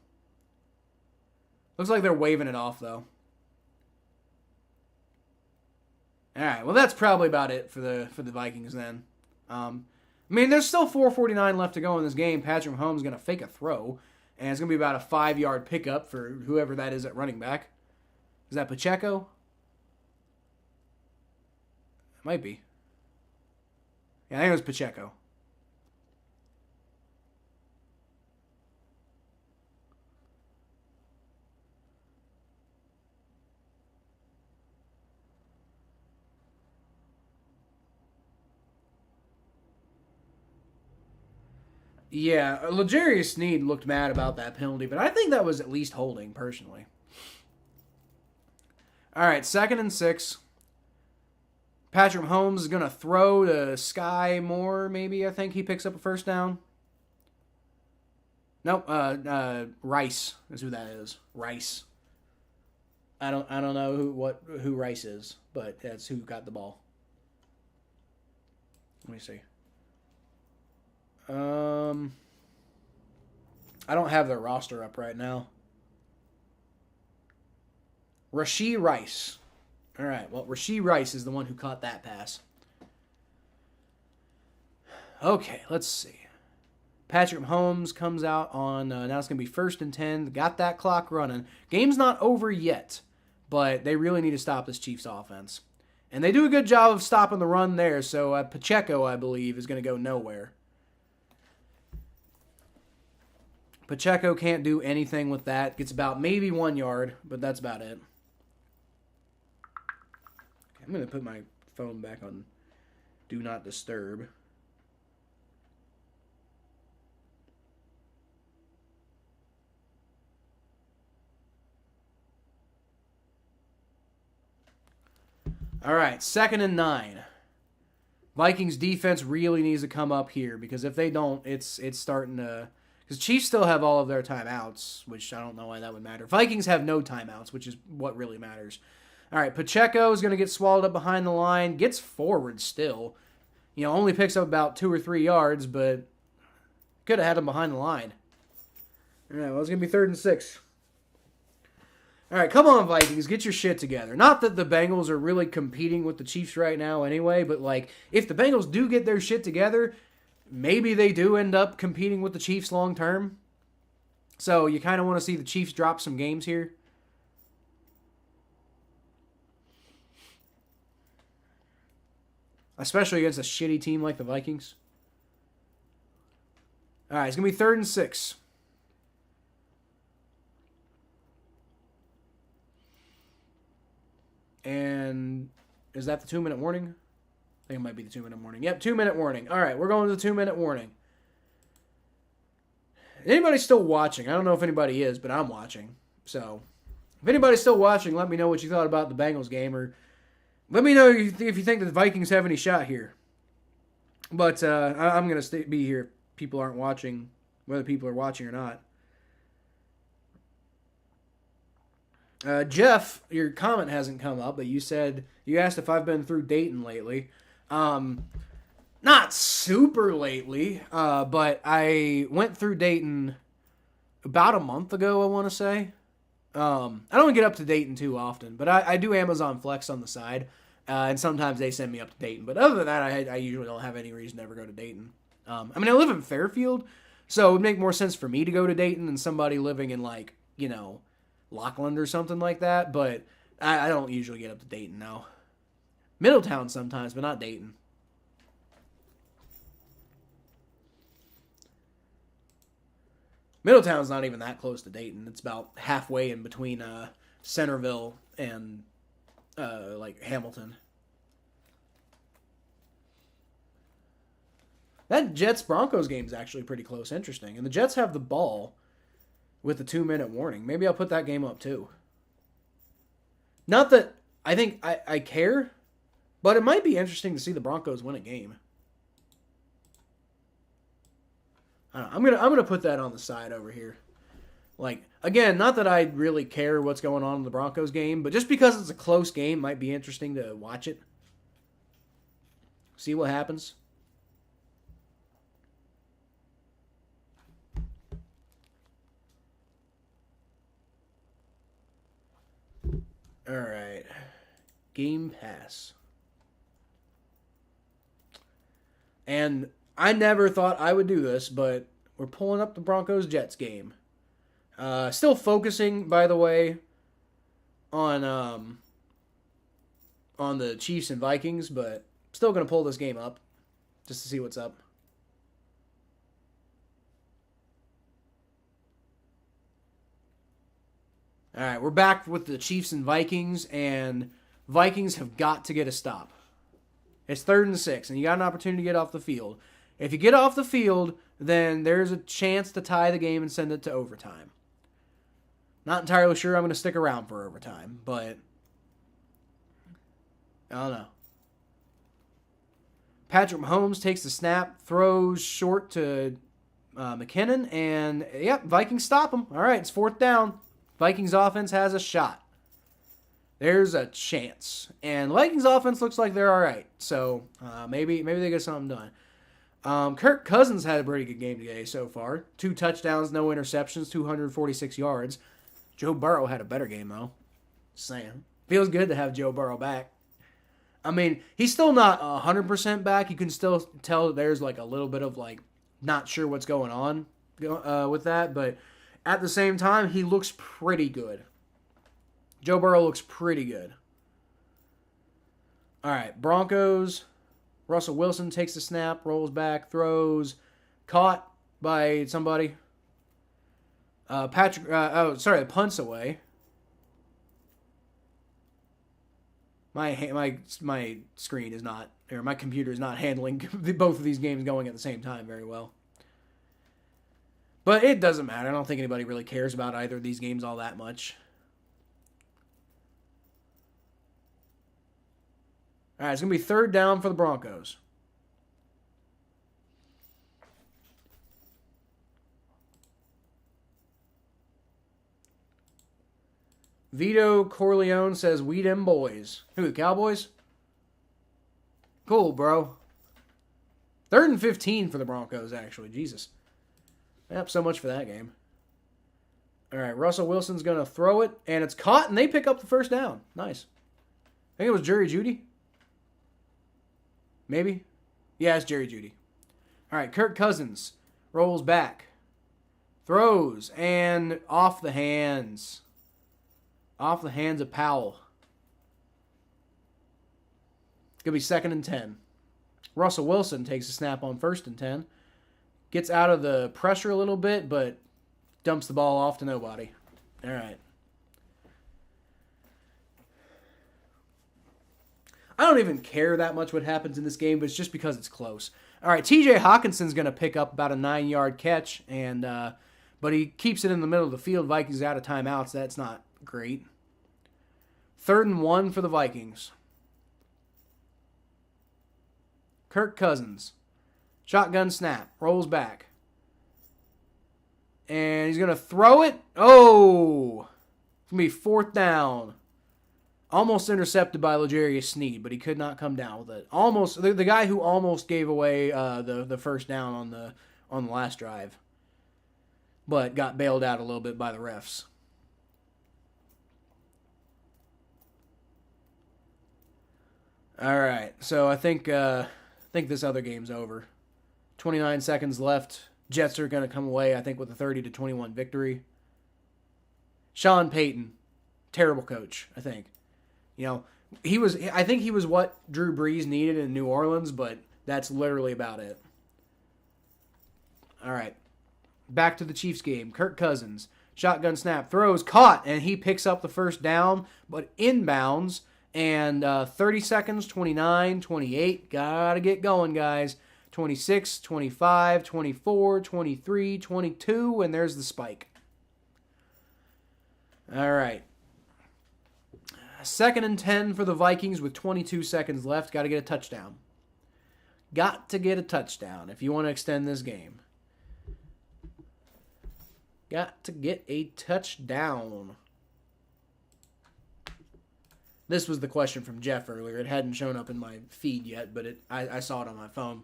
Looks like they're waving it off, though. All right, well, that's probably about it for the Vikings then. I mean, there's still 4:49 left to go in this game. Patrick Mahomes is going to fake a throw, and it's going to be about a 5-yard pickup for whoever that is at running back. Is that Pacheco? It might be. Yeah, I think it was Pacheco. Yeah, L'Jarius Sneed looked mad about that penalty, but I think that was at least holding, personally. All right, 2nd and 6. Patrick Mahomes is going to throw to Sky Moore, maybe. I think he picks up a first down. Nope, Rice is who that is. Rice. I don't know who Rice is, but that's who got the ball. Let me see. I don't have their roster up right now. Rashee Rice. All right, well, Rashee Rice is the one who caught that pass. Okay, let's see. Patrick Mahomes comes out on, now it's going to be 1st and 10. Got that clock running. Game's not over yet, but they really need to stop this Chiefs offense. And they do a good job of stopping the run there, so Pacheco, I believe, is going to go nowhere. Pacheco can't do anything with that. Gets about maybe 1 yard, but that's about it. Okay, I'm going to put my phone back on Do Not Disturb. All right, 2nd and 9. Vikings defense really needs to come up here because if they don't, it's starting to... Because Chiefs still have all of their timeouts, which I don't know why that would matter. Vikings have no timeouts, which is what really matters. All right, Pacheco is going to get swallowed up behind the line. Gets forward still. You know, only picks up about 2 or 3 yards, but could have had him behind the line. All right, well, it's going to be 3rd and 6. All right, come on, Vikings, get your shit together. Not that the Bengals are really competing with the Chiefs right now anyway, but, like, if the Bengals do get their shit together, maybe they do end up competing with the Chiefs long term. So you kind of want to see the Chiefs drop some games here. Especially against a shitty team like the Vikings. All right, it's going to be 3rd and 6. And is that the 2-minute warning? I think it might be the 2-minute warning. Yep, 2-minute warning. All right, we're going to the 2-minute warning. Anybody still watching? I don't know if anybody is, but I'm watching. So, if anybody's still watching, let me know what you thought about the Bengals game, or let me know if you think that the Vikings have any shot here. But I'm going to be here if people aren't watching, whether people are watching or not. Jeff, your comment hasn't come up, but you asked if I've been through Dayton lately. Not super lately, but I went through Dayton about a month ago, I want to say. I don't get up to Dayton too often, but I do Amazon Flex on the side, and sometimes they send me up to Dayton. But other than that, I usually don't have any reason to ever go to Dayton. I mean, I live in Fairfield, so it would make more sense for me to go to Dayton than somebody living in, like, you know, Lockland or something like that, but I don't usually get up to Dayton now. Middletown sometimes, but not Dayton. Middletown's not even that close to Dayton. It's about halfway in between Centerville and like Hamilton. That Jets-Broncos game is actually pretty close, interesting. And the Jets have the ball with the 2-minute warning. Maybe I'll put that game up too. Not that I think I care, but it might be interesting to see the Broncos win a game. I don't know, I'm gonna put that on the side over here. Like, again, not that I really care what's going on in the Broncos game, but just because it's a close game might be interesting to watch it. See what happens. All right. Game Pass. And I never thought I would do this, but we're pulling up the Broncos-Jets game. Still focusing, by the way, on the Chiefs and Vikings, but still going to pull this game up just to see what's up. All right, we're back with the Chiefs and Vikings, and Vikings have got to get a stop. It's 3rd and 6, and you got an opportunity to get off the field. If you get off the field, then there's a chance to tie the game and send it to overtime. Not entirely sure I'm going to stick around for overtime, but I don't know. Patrick Mahomes takes the snap, throws short to McKinnon, and yep, Vikings stop him. All right, it's 4th down. Vikings offense has a shot. There's a chance. And Vikings offense looks like they're all right. So maybe they get something done. Kirk Cousins had a pretty good game today so far. 2 touchdowns, no interceptions, 246 yards. Joe Burrow had a better game, though. Just saying. Feels good to have Joe Burrow back. I mean, he's still not 100% back. You can still tell there's like a little bit of like not sure what's going on with that. But at the same time, he looks pretty good. Joe Burrow looks pretty good. All right, Broncos. Russell Wilson takes the snap, rolls back, throws, caught by somebody. Punts away. My screen is not, or my computer is not handling both of these games going at the same time very well. But it doesn't matter. I don't think anybody really cares about either of these games all that much. All right, it's going to be 3rd down for the Broncos. Vito Corleone says, "We them boys." Who, the Cowboys? Cool, bro. 3rd and 15 for the Broncos, actually. Jesus. Yep, so much for that game. All right, Russell Wilson's going to throw it, and it's caught, and they pick up the 1st down. Nice. I think it was Jerry Jeudy. Maybe? Yeah, it's Jerry Jeudy. All right, Kirk Cousins rolls back, throws, and off the hands. Off the hands of Powell. It's going to be 2nd and 10. Russell Wilson takes a snap on 1st and 10. Gets out of the pressure a little bit, but dumps the ball off to nobody. All right. I don't even care that much what happens in this game, but it's just because it's close. All right, T.J. Hawkinson's going to pick up about a 9-yard catch, and but he keeps it in the middle of the field. Vikings out of timeouts. So that's not great. 3rd and 1 for the Vikings. Kirk Cousins. Shotgun snap. Rolls back. And he's going to throw it. Oh! It's going to be 4th down. Almost intercepted by L'Jarius Sneed, but he could not come down with it. Almost the guy who almost gave away the 1st down on the last drive, but got bailed out a little bit by the refs. All right, so I think this other game's over. 29 seconds left. Jets are going to come away, I think, with a 30-21 victory. Sean Payton, terrible coach, I think. You know, I think he was what Drew Brees needed in New Orleans, but that's literally about it. All right. Back to the Chiefs game. Kirk Cousins. Shotgun snap. Throws. Caught. And he picks up the 1st down, but inbounds. And 30 seconds. 29, 28. Gotta get going, guys. 26, 25, 24, 23, 22. And there's the spike. All right. 2nd and 10 for the Vikings with 22 seconds left. Got to get a touchdown. Got to get a touchdown if you want to extend this game. Got to get a touchdown. This was the question from Jeff earlier. It hadn't shown up in my feed yet, but I saw it on my phone.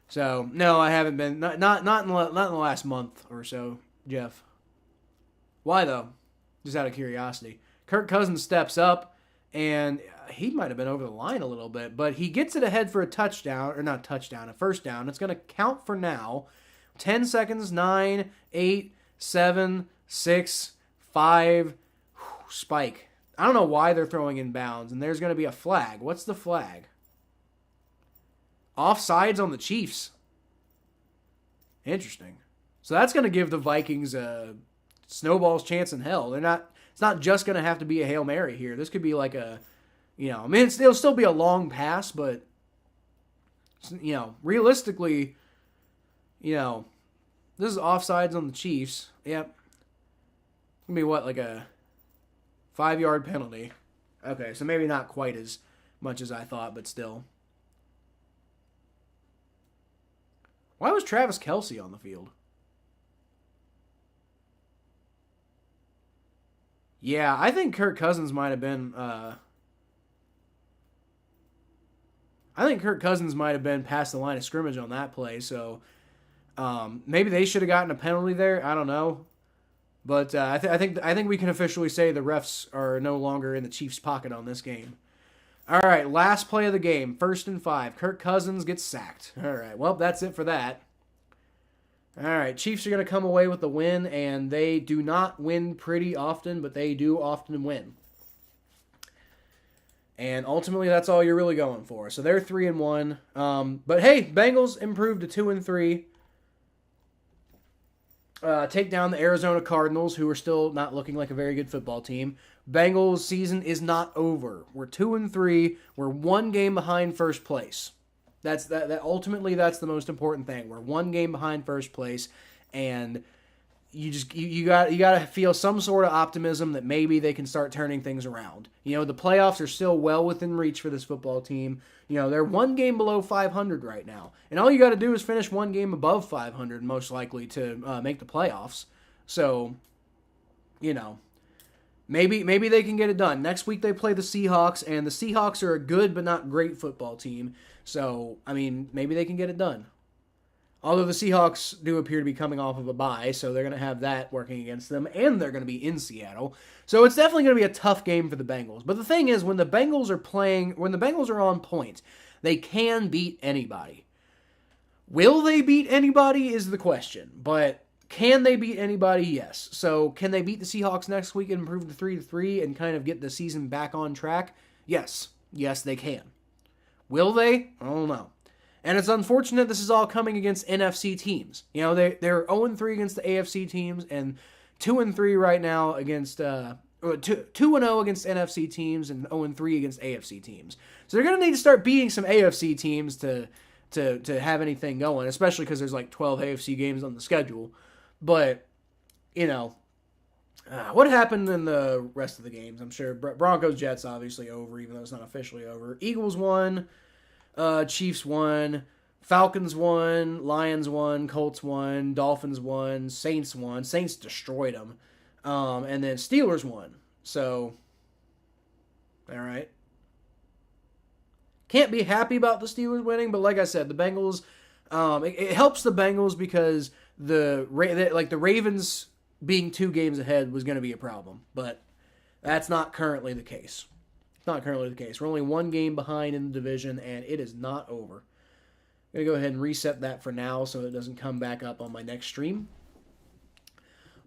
So, no, I haven't been. Not in the last month or so, Jeff. Why, though? Just out of curiosity. Kirk Cousins steps up, and he might have been over the line a little bit, but he gets it ahead for a touchdown, or not touchdown, a 1st down. It's going to count for now. 10 seconds, 9, 8, 7, 6, 5, spike. I don't know why they're throwing in bounds, and there's going to be a flag. What's the flag? Offsides on the Chiefs. Interesting. So that's going to give the Vikings a snowball's chance in hell. It's not just going to have to be a Hail Mary here. This could be like it'll still be a long pass, but, realistically, this is offsides on the Chiefs. Yep. It's going to be what, like a 5-yard penalty. Okay, so maybe not quite as much as I thought, but still. Why was Travis Kelce on the field? Yeah, I think Kirk Cousins might have been. I think Kirk Cousins might have been past the line of scrimmage on that play. So maybe they should have gotten a penalty there. I don't know, but I think we can officially say the refs are no longer in the Chiefs' pocket on this game. All right, last play of the game, 1st and 5. Kirk Cousins gets sacked. All right, well, that's it for that. All right, Chiefs are going to come away with the win, and they do not win pretty often, but they do often win. And ultimately, that's all you're really going for. So they're 3-1. But hey, Bengals improved to 2-3. Take down the Arizona Cardinals, who are still not looking like a very good football team. Bengals season is not over. We're 2-3. We're 1 game behind first place. That ultimately that's the most important thing. We're 1 game behind first place, and you got to feel some sort of optimism that maybe they can start turning things around. You know, the playoffs are still well within reach for this football team. You know, they're 1 game below 500 right now, and all you got to do is finish 1 game above 500, most likely to make the playoffs. So, you know, maybe they can get it done. Next week they play the Seahawks, and the Seahawks are a good but not great football team. So, I mean, maybe they can get it done. Although the Seahawks do appear to be coming off of a bye, so they're going to have that working against them, and they're going to be in Seattle. So it's definitely going to be a tough game for the Bengals. But the thing is, when the Bengals are on point, they can beat anybody. Will they beat anybody is the question, but can they beat anybody? Yes. So can they beat the Seahawks next week and improve to 3-3 and kind of get the season back on track? Yes. Yes, they can. Will they? I don't know. And it's unfortunate this is all coming against NFC teams. You know, they're 0-3 against the AFC teams and 2-3 right now against 2-0 against NFC teams and 0-3 against AFC teams. So they're going to need to start beating some AFC teams to have anything going, especially because there's like 12 AFC games on the schedule. But, you know, what happened in the rest of the games? I'm sure Broncos-Jets obviously over, even though it's not officially over. Eagles won. Chiefs won, Falcons won, Lions won, Colts won, Dolphins won, Saints won. Saints destroyed them. And then Steelers won. So, all right. Can't be happy about the Steelers winning, but like I said, the Bengals, it helps the Bengals because the Ravens being 2 games ahead was going to be a problem, but that's not currently the case. Not currently the case. We're only 1 game behind in the division, and it is not over. I'm going to go ahead and reset that for now so it doesn't come back up on my next stream.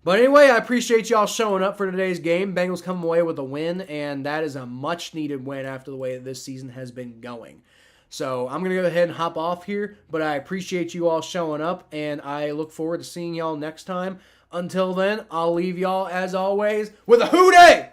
But anyway, I appreciate y'all showing up for today's game. Bengals come away with a win, and that is a much-needed win after the way that this season has been going. So I'm going to go ahead and hop off here, but I appreciate you all showing up, and I look forward to seeing y'all next time. Until then, I'll leave y'all, as always, with a hoo-day!